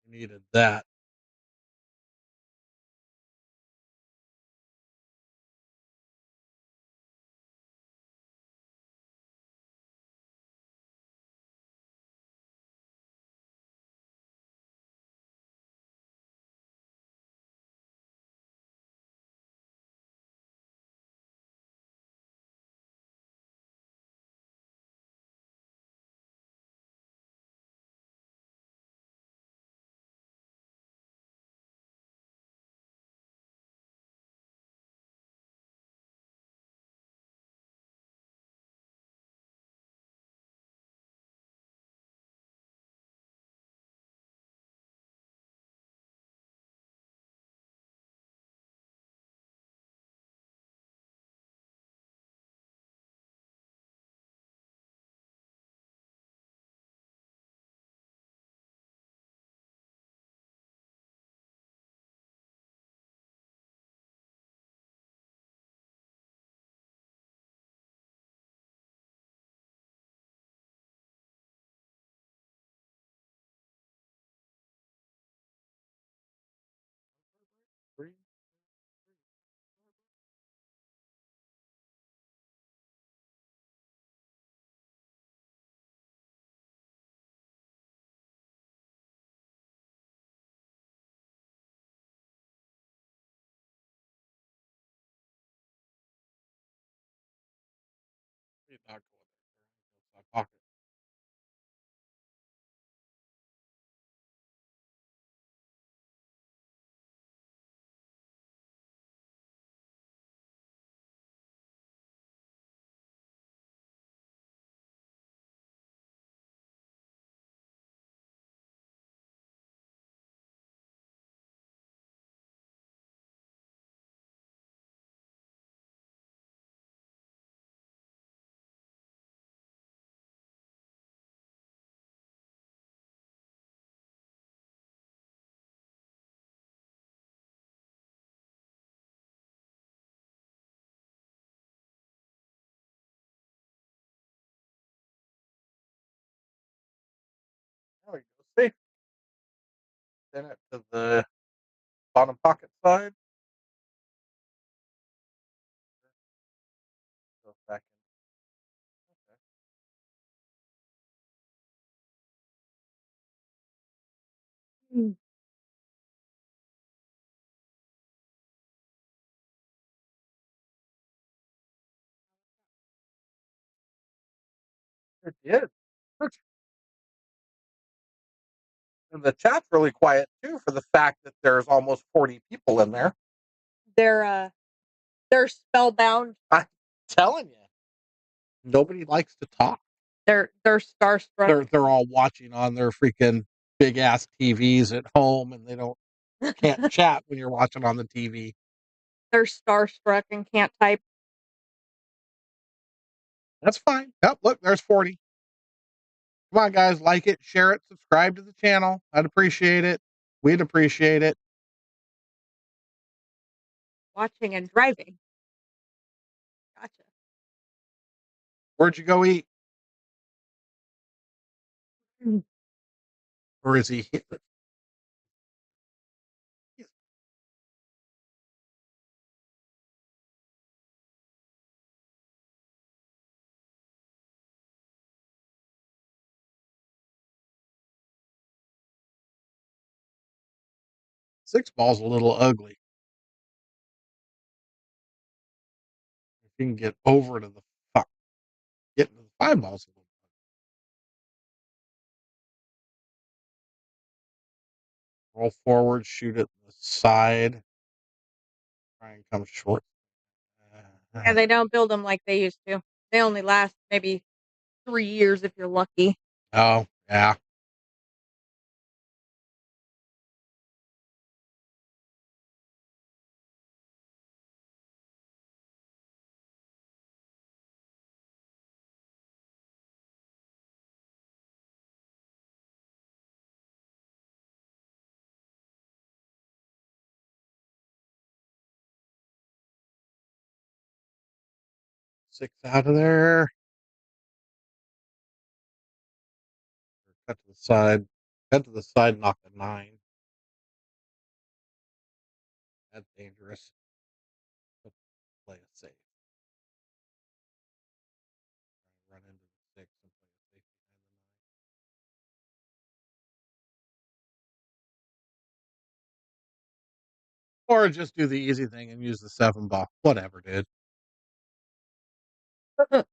He needed that. Three. He's not going there. Side pocket. There we go. See? Send it to the bottom pocket side. Go back in. Mm. Okay. It did. And the chat's really quiet too for the fact that there's almost 40 people in there. They're spellbound. I'm telling you. Nobody likes to talk. They're starstruck. They're all watching on their freaking big ass TVs at home, and they can't chat when you're watching on the TV. They're starstruck and can't type. That's fine. Yep, look, there's 40. Come on, guys, like it, share it, subscribe to the channel. I'd appreciate it. We'd appreciate it. Watching and driving. Gotcha. Where'd you go eat? Mm. Or is he? 6-ball's a little ugly. If you can get over to the get into the 5-ball's a little. Roll forward, shoot at the side. Try and come short. Yeah, they don't build them like they used to. They only last maybe 3 years if you're lucky. Oh, yeah. 6 out of there. Cut to the side. Cut to the side, knock a 9. That's dangerous. Play it safe. Run into the 6 and play it safe behind the 9. Or just do the easy thing and use the 7 ball. Whatever, dude. There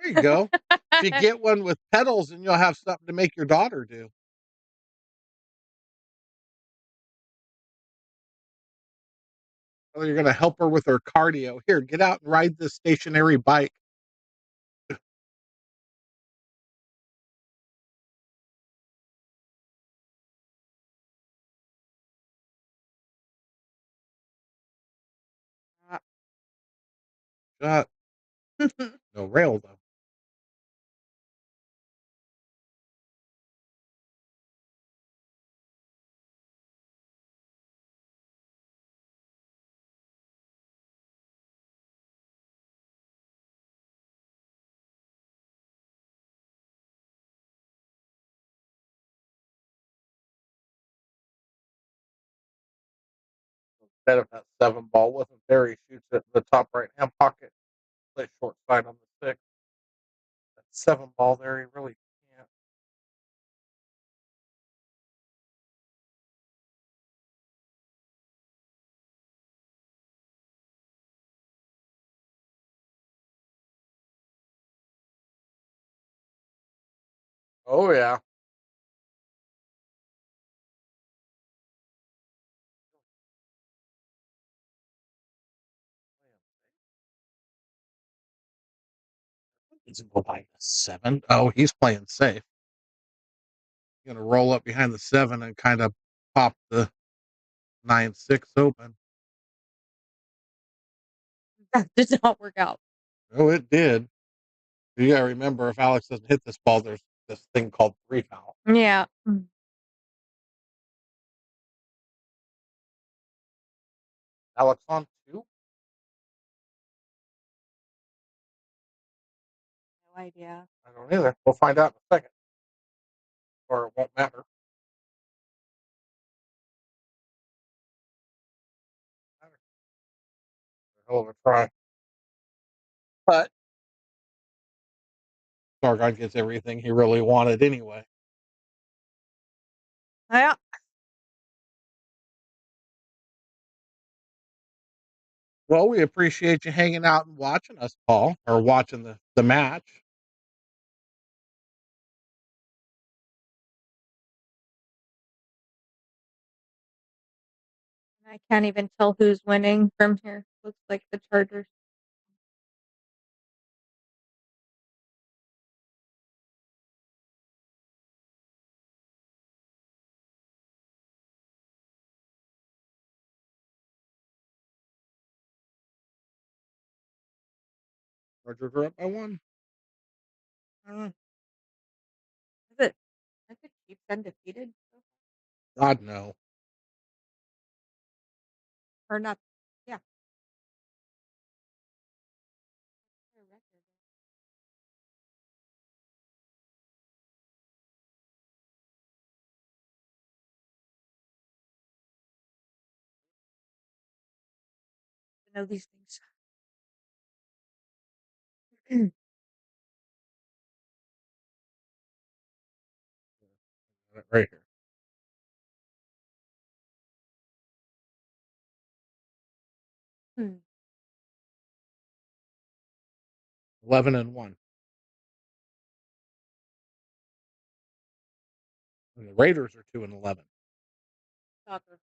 you go. If you get one with pedals, then you'll have something to make your daughter do. Or you're going to help her with her cardio. Here, get out and ride this stationary bike. Shot. No rail, though. Instead of that 7 ball wasn't there, he shoots it in the top right hand pocket. Play short side on the 6. That 7 ball there, he really can't. Oh, yeah. He's going to go by the 7. Oh, he's playing safe. He's going to roll up behind the 7 and kind of pop the 9-6 open. That did not work out. Oh, it did. You got to remember, if Alex doesn't hit this ball, there's this thing called free foul. Yeah. Alex on 2? No idea. I don't either. We'll find out in a second. Or it won't matter. Hell of a try. But Sargon gets everything he really wanted anyway. Yeah. Well, we appreciate you hanging out and watching us, Paul, or watching the match. I can't even tell who's winning from here. Looks like the Chargers. Chargers are up by 1. Is it? Is the Chiefs undefeated? God, no. Or not? Yeah. What's their record? I know these things. Right here. Hmm. 11-1. And the Raiders are 2-11. Soccer.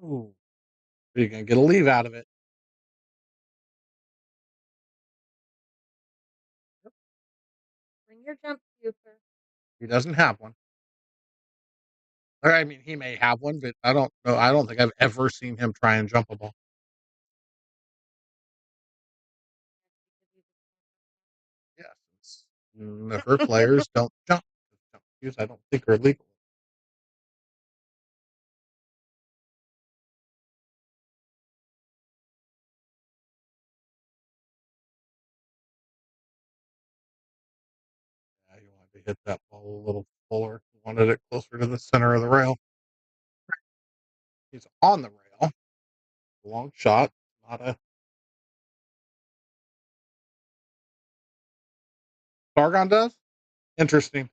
Ooh. You're gonna get a leave out of it. Bring your jump cue, sir. He doesn't have one. Or I mean, he may have one, but I don't know. I don't think I've ever seen him try and jump a ball. Her players don't jump. Jump cues I don't think are legal. Yeah, you want to hit that ball a little fuller. You wanted it closer to the center of the rail. He's on the rail. Long shot. Not a Sargon does? Interesting.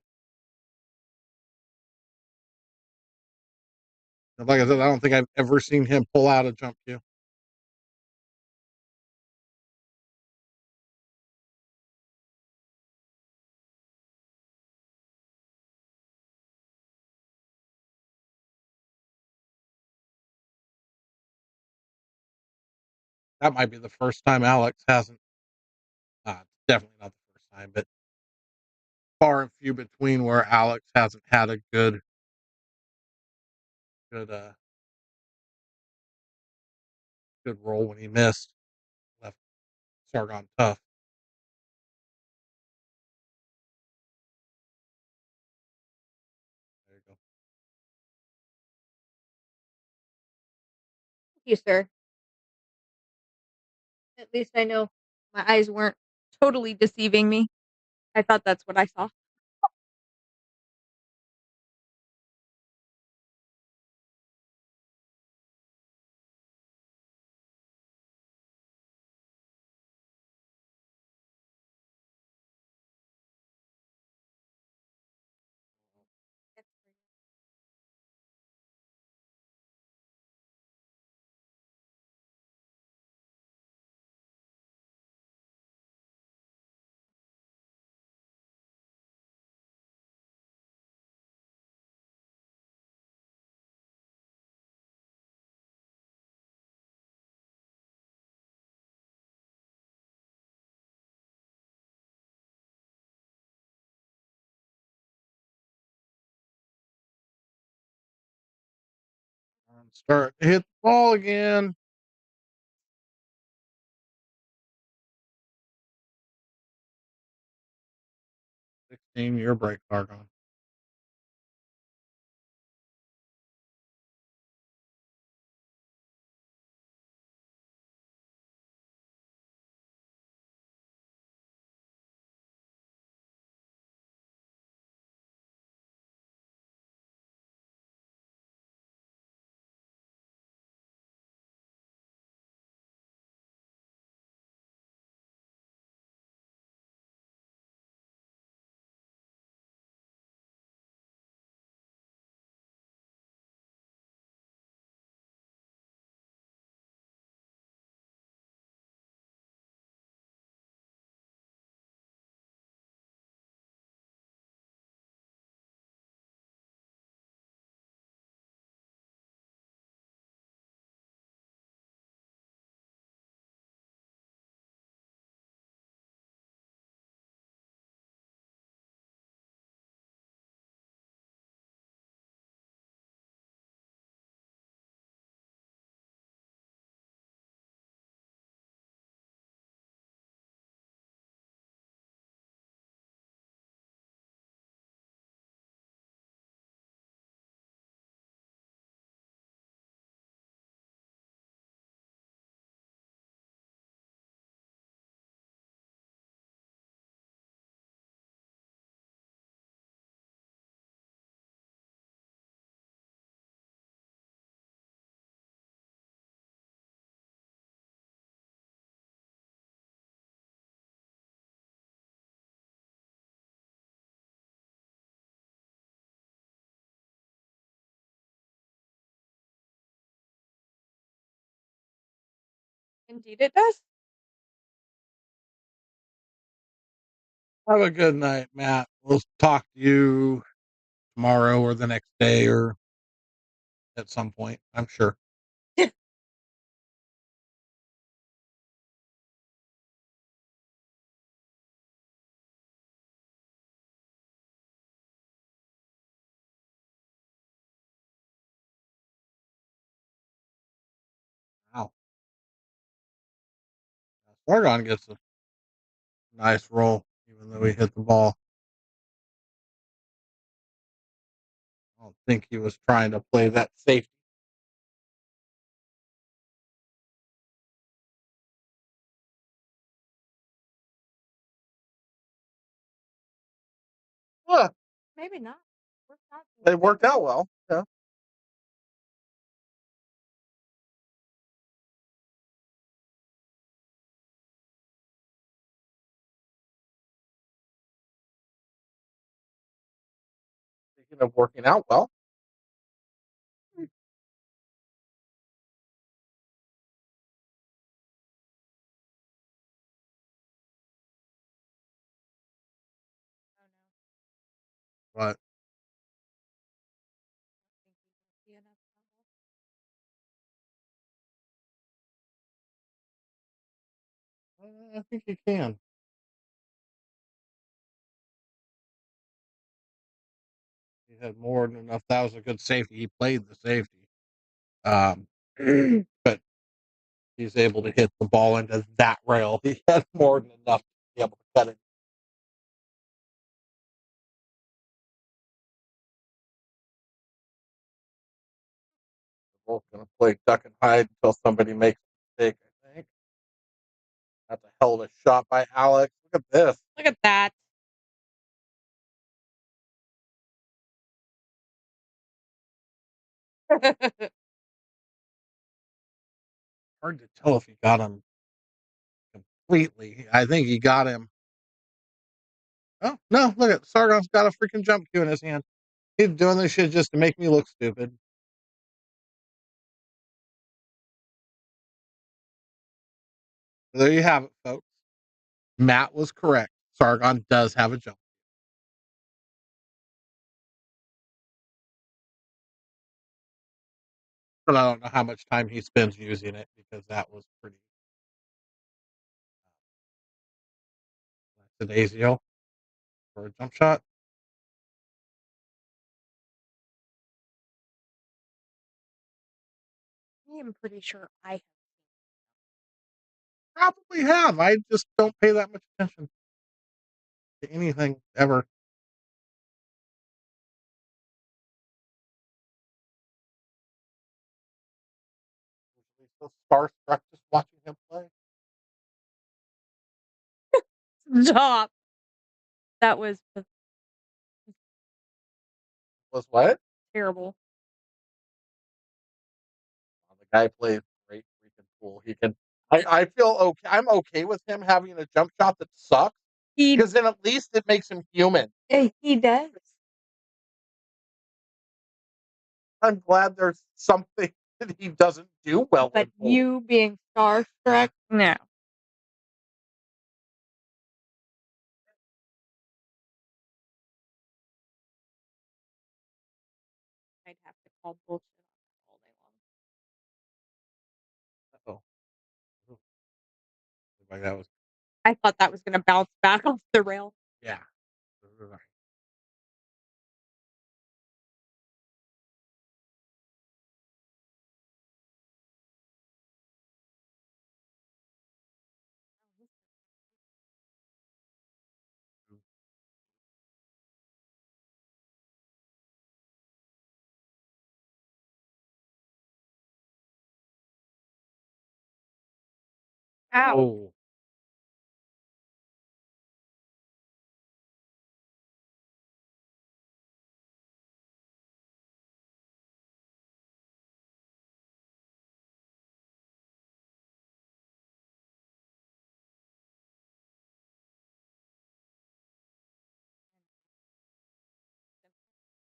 Like I said, I don't think I've ever seen him pull out a jump cue. That might be the first time Alex hasn't. Definitely not the first time, but far and few between where Alex hasn't had a good, good roll when he missed. Left Sargon tough. There you go. Thank you, sir. At least I know my eyes weren't totally deceiving me. I thought that's what I saw. Start to hit the ball again. 16-year break, Sargon. Indeed, it does. Have a good night, Matt. We'll talk to you tomorrow or the next day or at some point, I'm sure. Wow. Sargon gets a nice roll, even even though he hit the ball. I don't think he was trying to play that safety. Yeah, Maybe not. Worked out. it worked out well. Yeah. Speaking of working out well, but I think he can. He had more than enough. That was a good safety. He played the safety. Um, but he's able to hit the ball into that rail. He had more than enough to be able to cut it. We're both going to play duck and hide until somebody makes a mistake, I think. That's a hell of a shot by Alex. Look at this. Look at that. Hard to tell if he got him completely. I think he got him. Oh, no, look at Sargon's got a freaking jump cue in his hand. He's doing this shit just to make me look stupid. There you have it, folks. Matt was correct. Sargon does have a jump. But I don't know how much time he spends using it because that was pretty lackadaisical for a jump shot. I am pretty sure I Probably have. I just don't pay that much attention to anything ever. Usually so starstruck just watching him play. have. Stop. That was Was what? terrible. The guy plays great freaking pool. He can. I feel okay. I'm okay with him having a jump shot that sucks He because then at least it makes him human. he does. I'm glad there's something that he doesn't do well. But in pool. you being starstruck, no. I'd have to call bullshit on that all day long. Oh, like that was I thought that was gonna bounce back off the rail. yeah. Ow. Oh,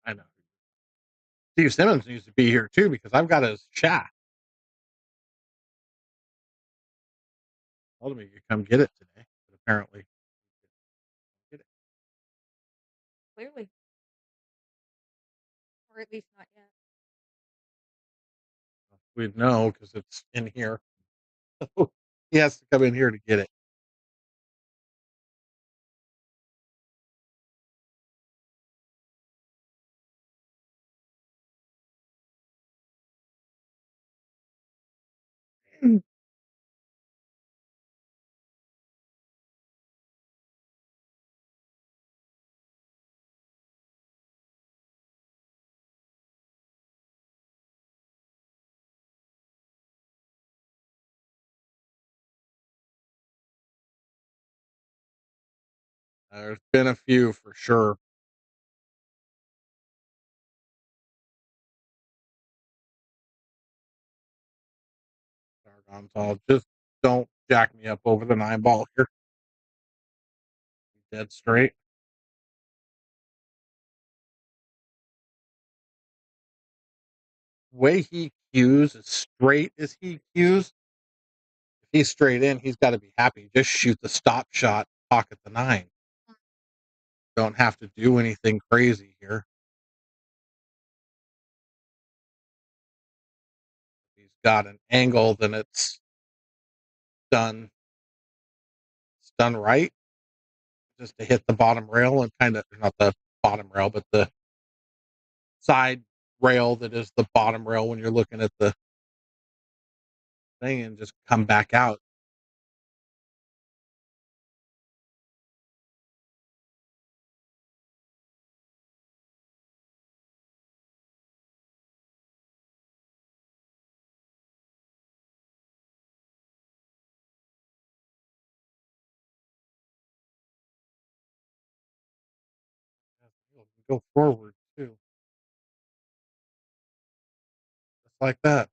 I know. Steve Simmons needs to be here too because I've got his chat. Told me you come get it today, but apparently get it. Clearly. Or at least not yet. We'd know because it's in here. He has to come in here to get it. There's been a few for sure. Sargon's all just don't jack me up over the 9 ball here. Dead straight. Way he cues as straight as he cues. If he's straight in, he's got to be happy. Just shoot the stop shot, pocket the 9. Don't have to do anything crazy here. If he's got an angle, then done. It's done right. Just to hit the bottom rail and kind of not the bottom rail, but the side rail that is the bottom rail when you're looking at the thing and just come back out. Go forward too. Just like that.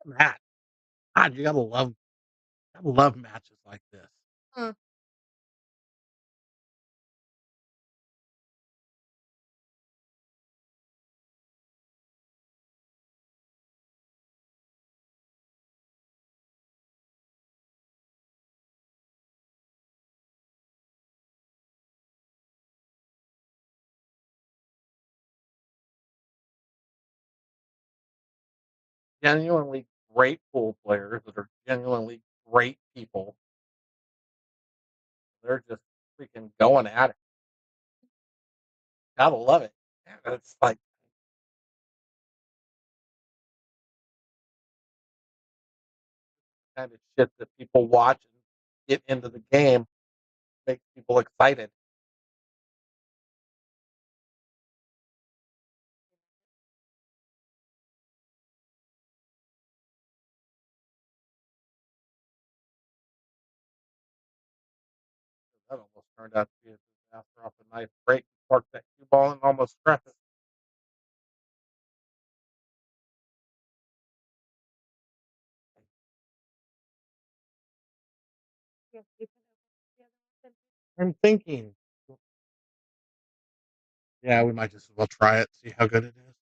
Matt. God, you gotta love matches like this. Hmm. Genuinely great pool players that are genuinely great people. They're just freaking going at it. Gotta love it. It's like kind of shit that people watch and get into the game, makes people excited. That almost turned out to be a disaster off a nice break. Parked that cue ball and almost struck it. I'm thinking. Yeah, we might just as well try it, see how good it is.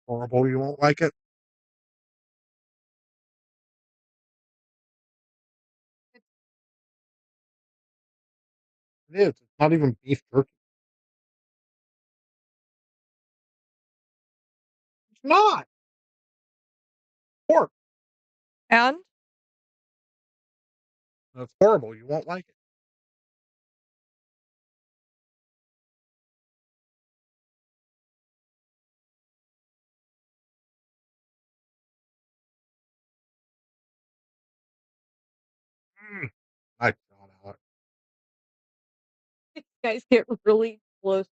Horrible, you won't like it. It is. It's not even beef jerky. It's not pork. And That's horrible. You won't like it. Mm. I don't know. you guys get really close.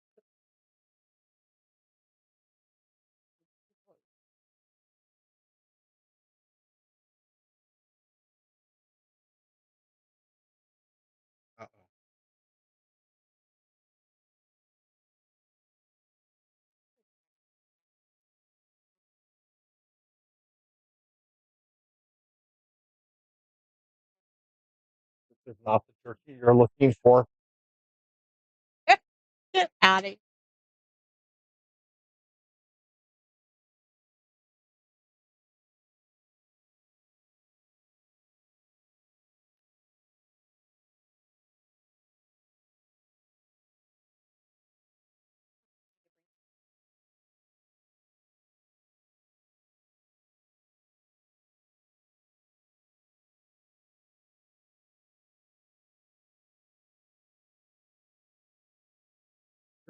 Uh-oh. is not the turkey you're looking for. Get out of here.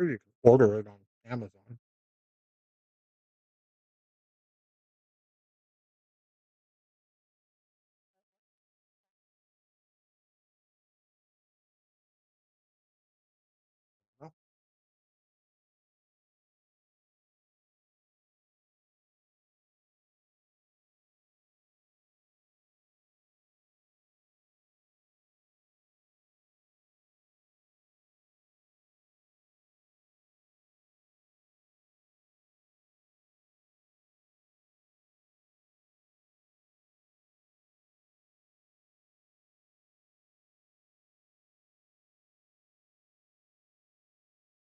Or you can order it on Amazon. Well,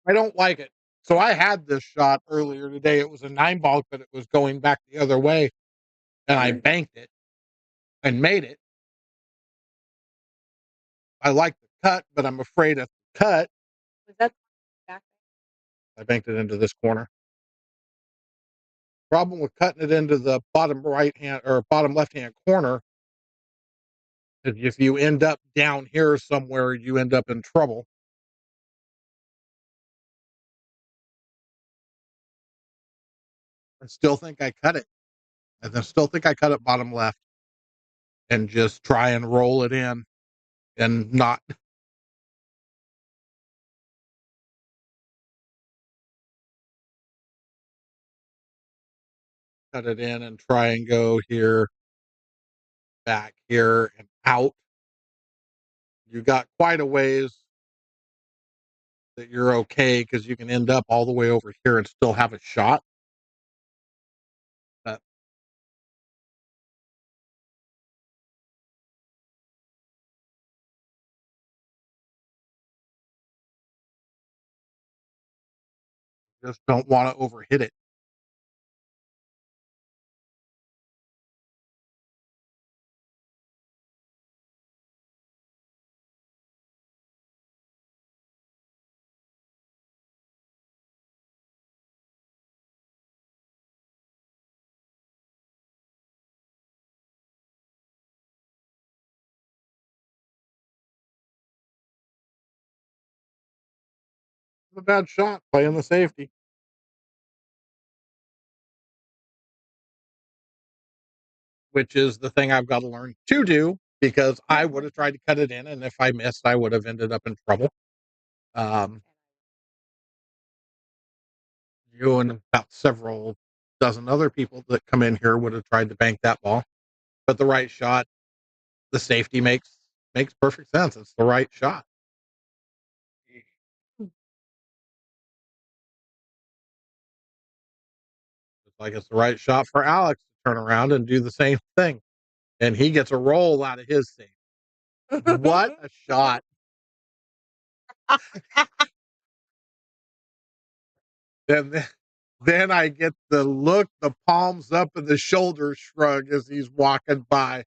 I don't like it. So I had this shot earlier today. It was a 9-ball, but it was going back the other way, and I banked it and made it. I like the cut, but I'm afraid of the cut. Was that back? I banked it into this corner. Problem with cutting it into the bottom right hand or bottom left hand corner is if you end up down here somewhere, you end up in trouble. I still think I cut it. I still think I cut it bottom left and just try and roll it in and not cut it in and try and go here, back here, and out. You got quite a ways that you're okay because you can end up all the way over here and still have a shot. But just don't want to overhit it. It's a bad shot playing the safety, which is the thing I've got to learn to do because I would have tried to cut it in, and if I missed, I would have ended up in trouble. You and about several dozen other people that come in here would have tried to bank that ball, but the right shot, the safety makes perfect sense. It's the right shot. It's like it's the right shot for Alex to turn around and do the same thing, and he gets a roll out of his save. What a shot! And then I get the look, the palms up, and the shoulders shrug as he's walking by,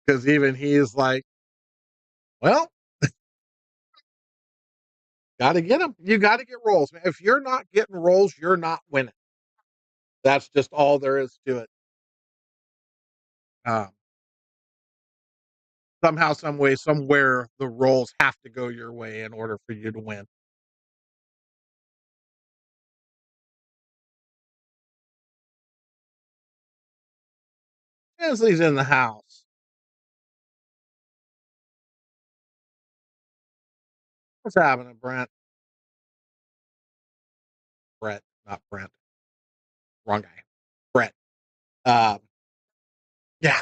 because even he is like, "Well, got to get them. You got to get rolls. If you're not getting rolls, you're not winning. That's just all there is to it." Um, Somehow, some way, somewhere, the rolls have to go your way in order for you to win. Ansley's in the house. What's happening, Brent? Brett, not Brent. Wrong guy. Brett. Um, yeah.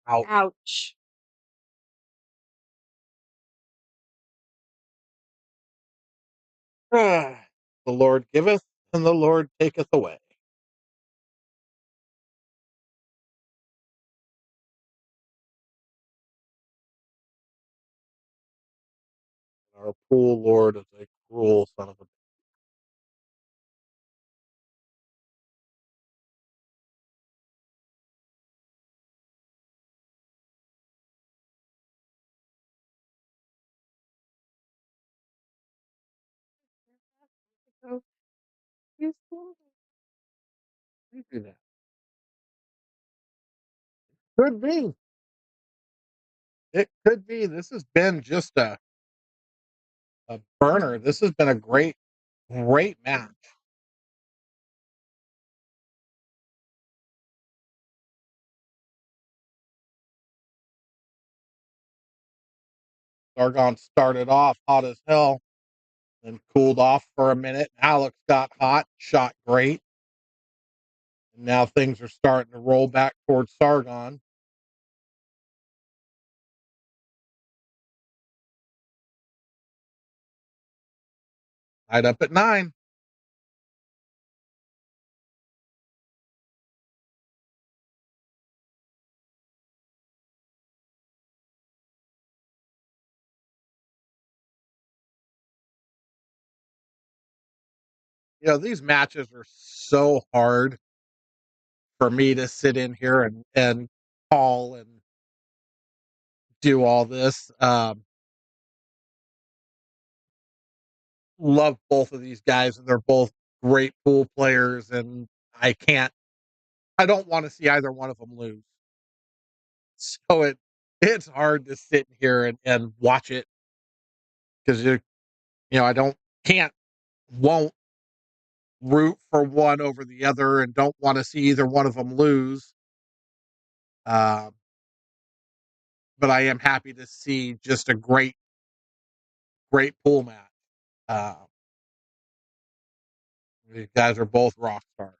Out. Ouch. The Lord giveth, and the Lord taketh away. Our cruel Lord is a cruel son of a. You fool. You do that. Could be. It could be. This has been just a burner. This has been a great match. Sargon started off hot as hell, then cooled off for a minute. Alex got hot, shot great. And now things are starting to roll back towards Sargon. Tied up at 9. You know, these matches are so hard for me to sit in here and call and do all this. Love both of these guys, and they're both great pool players, and I don't want to see either one of them lose. So it's hard to sit here and watch it because I can't won't root for one over the other and don't want to see either one of them lose. Um, but I am happy to see just a great pool match. Uh, these guys are both rock stars.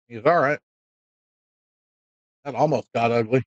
He's all right. That almost got ugly.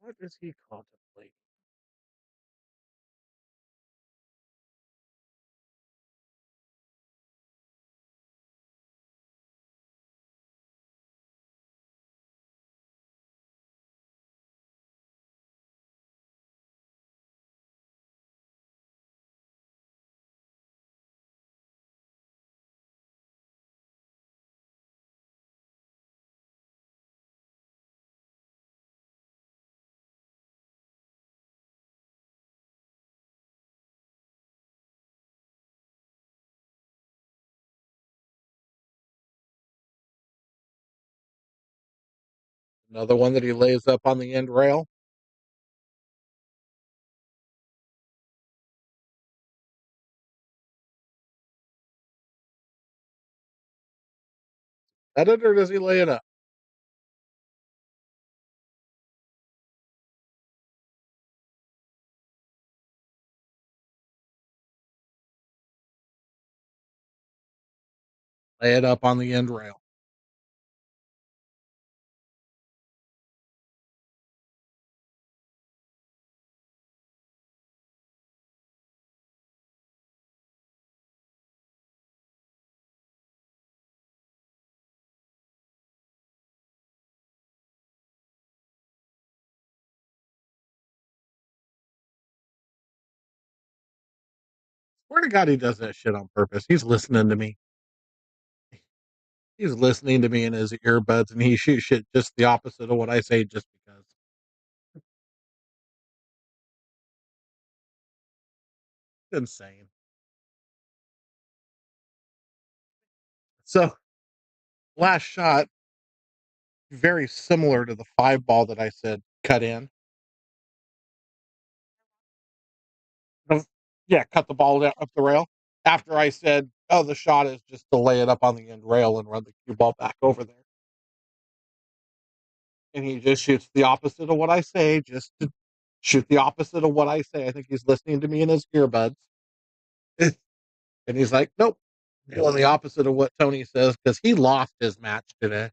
What is he contemplating? Another one that he lays up on the end rail. Set it, or does he lay it up? Lay it up on the end rail. Swear to God, he does that shit on purpose. He's listening to me. He's listening to me in his earbuds, and he shoots shit just the opposite of what I say, just because. Insane. So, last shot, very similar to the 5 ball that I said cut in. Yeah, cut the ball down up the rail. After I said, "Oh, the shot is just to lay it up on the end rail and run the cue ball back over there," and he just shoots the opposite of what I say, just to shoot the opposite of what I say. I think he's listening to me in his earbuds, and he's like, "Nope, doing the opposite of what Tony says," because he lost his match today.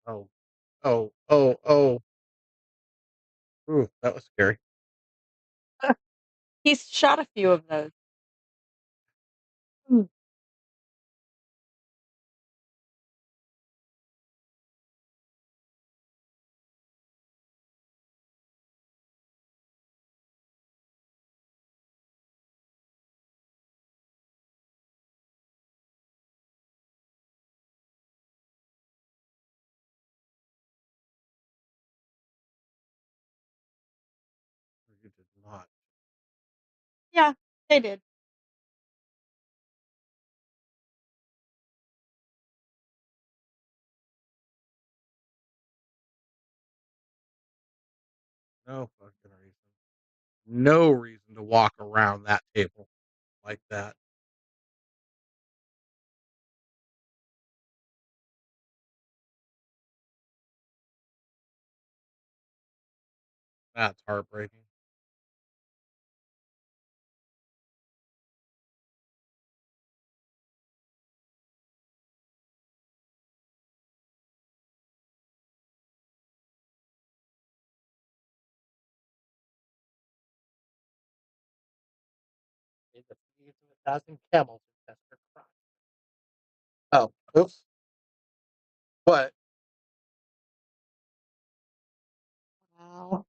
Oh, oh, oh, oh! Ooh, that was scary. He's shot a few of those. Mm. You did not. Yeah, they did. No fucking reason. No reason to walk around that table like that. That's heartbreaking. In the feet of 1,000 camels in Chester Cross. Oh, oops. What? Wow.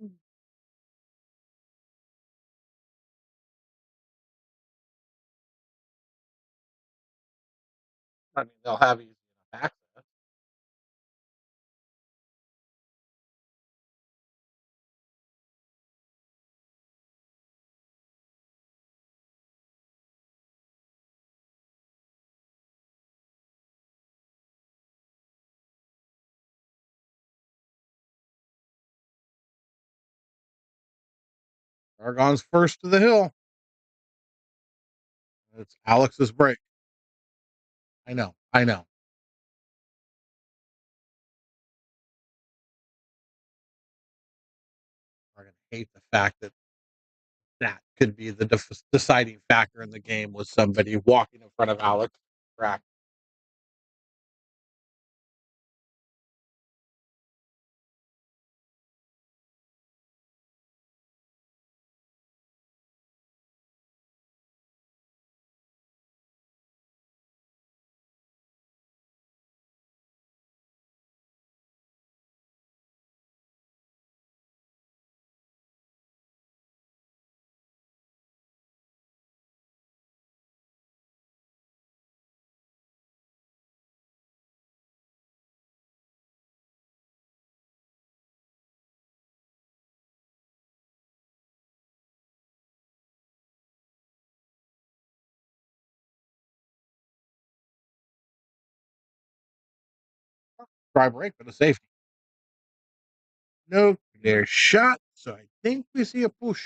Mm. I mean, they'll have easy enough access. Sargon's first to the hill. It's Alex's break. I know. I know. I'm going to hate the fact that that could be the deciding factor in the game was somebody walking in front of Alex. Track. Try break, but a safety. No clear shot. So I think we see a push.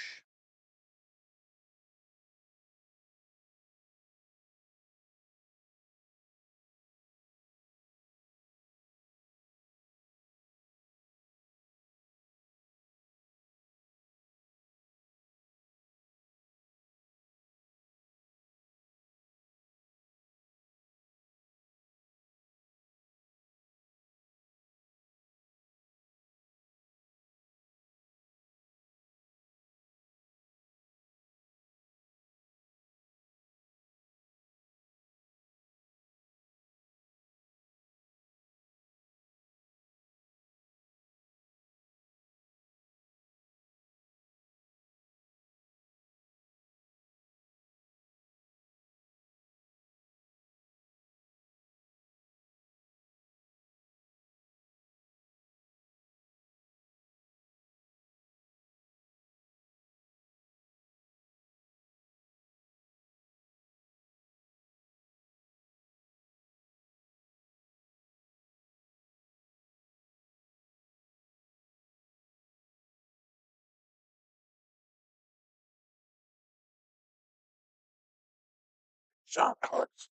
Shot, Alex.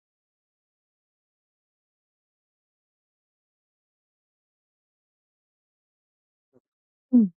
Mm.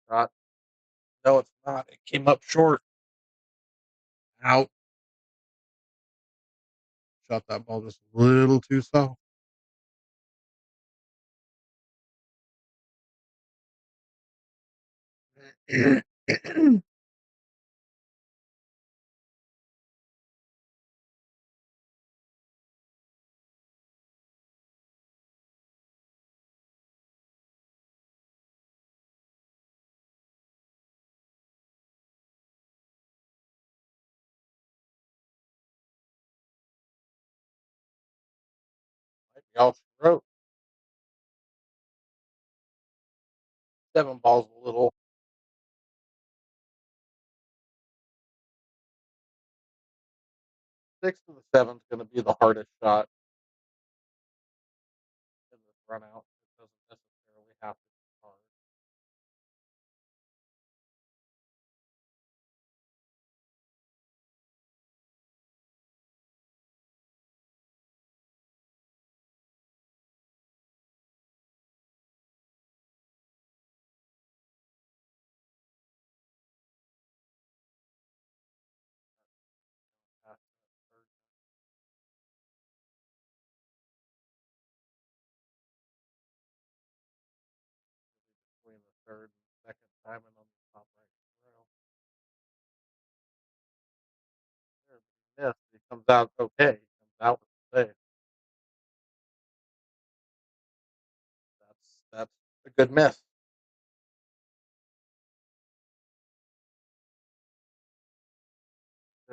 Shot. No, it's not. It came up short. Out. Shot that ball just a little too soft. Might be all she wrote. 7 balls a little. 6 to the 7 is going to be the hardest shot in this run out. It doesn't necessarily have to be hard. Past that third between the third and second timing on the top right rail. There, but he missed. He comes out okay. He comes out with the save. That's a good miss.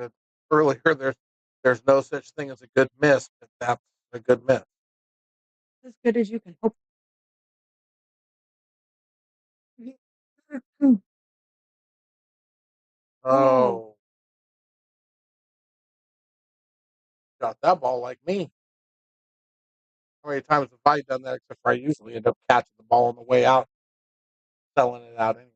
Uh, Earlier, there's no such thing as a good miss, but that's a good miss. As good as you can hope. Oh, Oh, got that ball like me. How many times have I done that? Except for I usually end up catching the ball on the way out, selling it out anyway.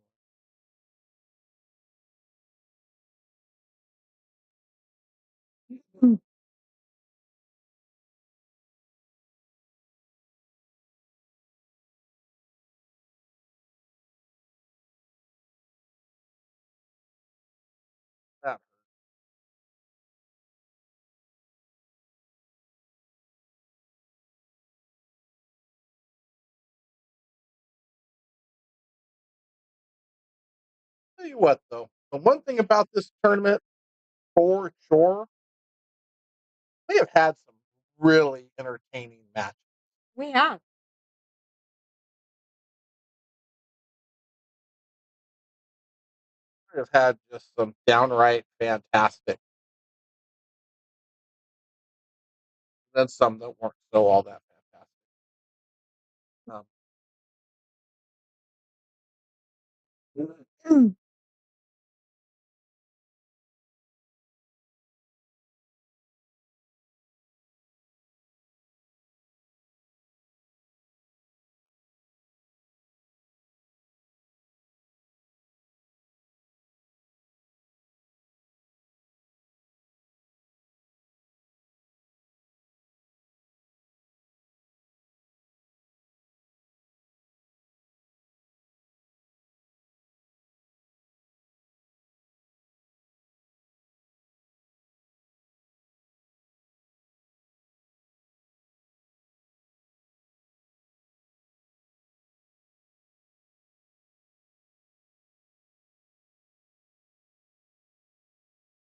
tell you what, though, the one thing about this tournament, for sure, we have had some really entertaining matches. We have. We have had just some downright fantastic. Then some that weren't so all that fantastic.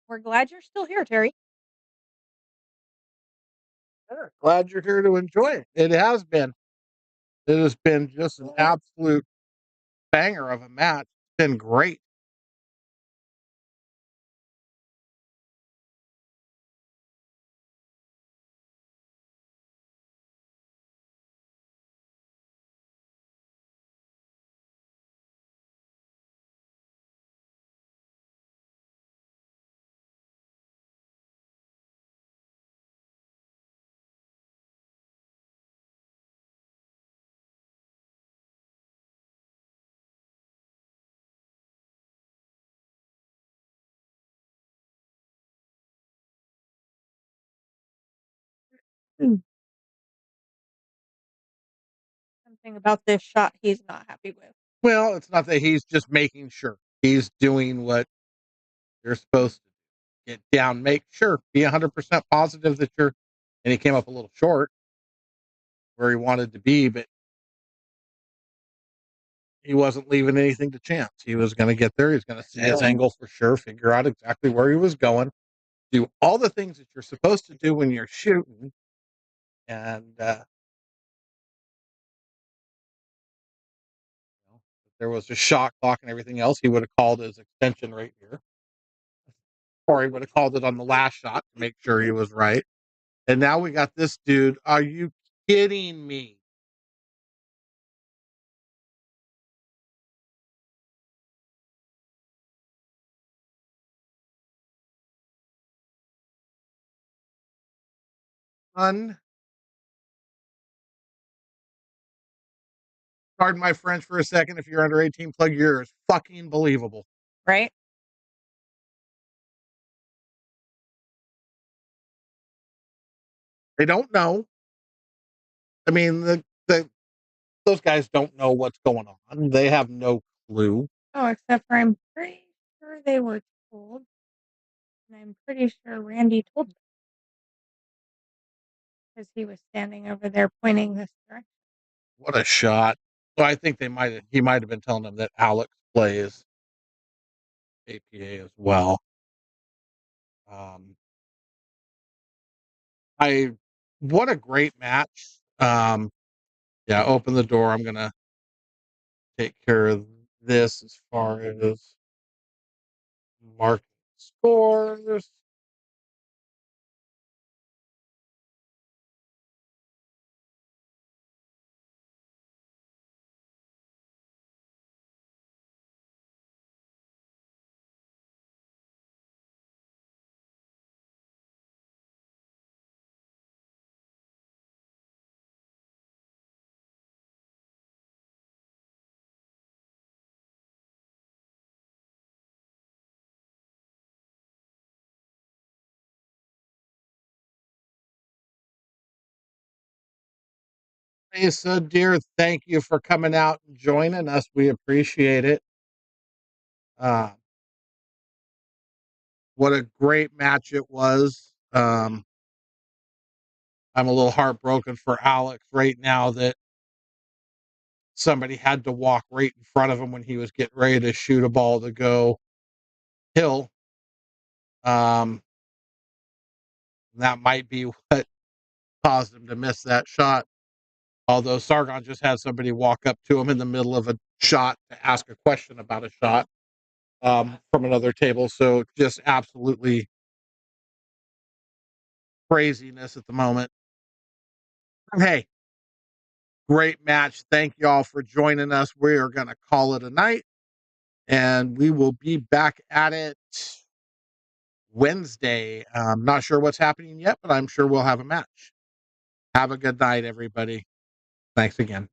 We're glad you're still here, Terry. Sure. Glad you're here to enjoy it. It has been. It has been just an absolute banger of a match. It's been great. Something about this shot he's not happy with. Well, it's not that he's just making sure. He's doing what you're supposed to do. Get down, make sure, be 100% positive that you're, and he came up a little short where he wanted to be, but he wasn't leaving anything to chance. He was going to get there. He's going to see his angle for sure, figure out exactly where he was going, do all the things that you're supposed to do when you're shooting. And if there was a shot clock and everything else, he would have called his extension right here. Or he would have called it on the last shot to make sure he was right. And now we got this dude. Are you kidding me? Pardon my French for a second. If you're under 18, plug your ears. Fucking believable. Right? They don't know. I mean, those guys don't know what's going on. They have no clue. Oh, except for I'm pretty sure they were told. And I'm pretty sure Randy told them. Because he was standing over there pointing this direction. What a shot. So I think he might have been telling them that Alex plays APA as well. What a great match. Yeah, open the door. I'm gonna take care of this as far as marking scores. Lisa, dear, thank you for coming out and joining us. We appreciate it. What a great match it was. I'm a little heartbroken for Alex right now that somebody had to walk right in front of him when he was getting ready to shoot a ball to go kill. That might be what caused him to miss that shot. Although Sargon just had somebody walk up to him in the middle of a shot to ask a question about a shot from another table. So just absolutely craziness at the moment. Hey, great match. Thank you all for joining us. We are going to call it a night, and we will be back at it Wednesday. I'm not sure what's happening yet, but I'm sure we'll have a match. Have a good night, everybody. Thanks again.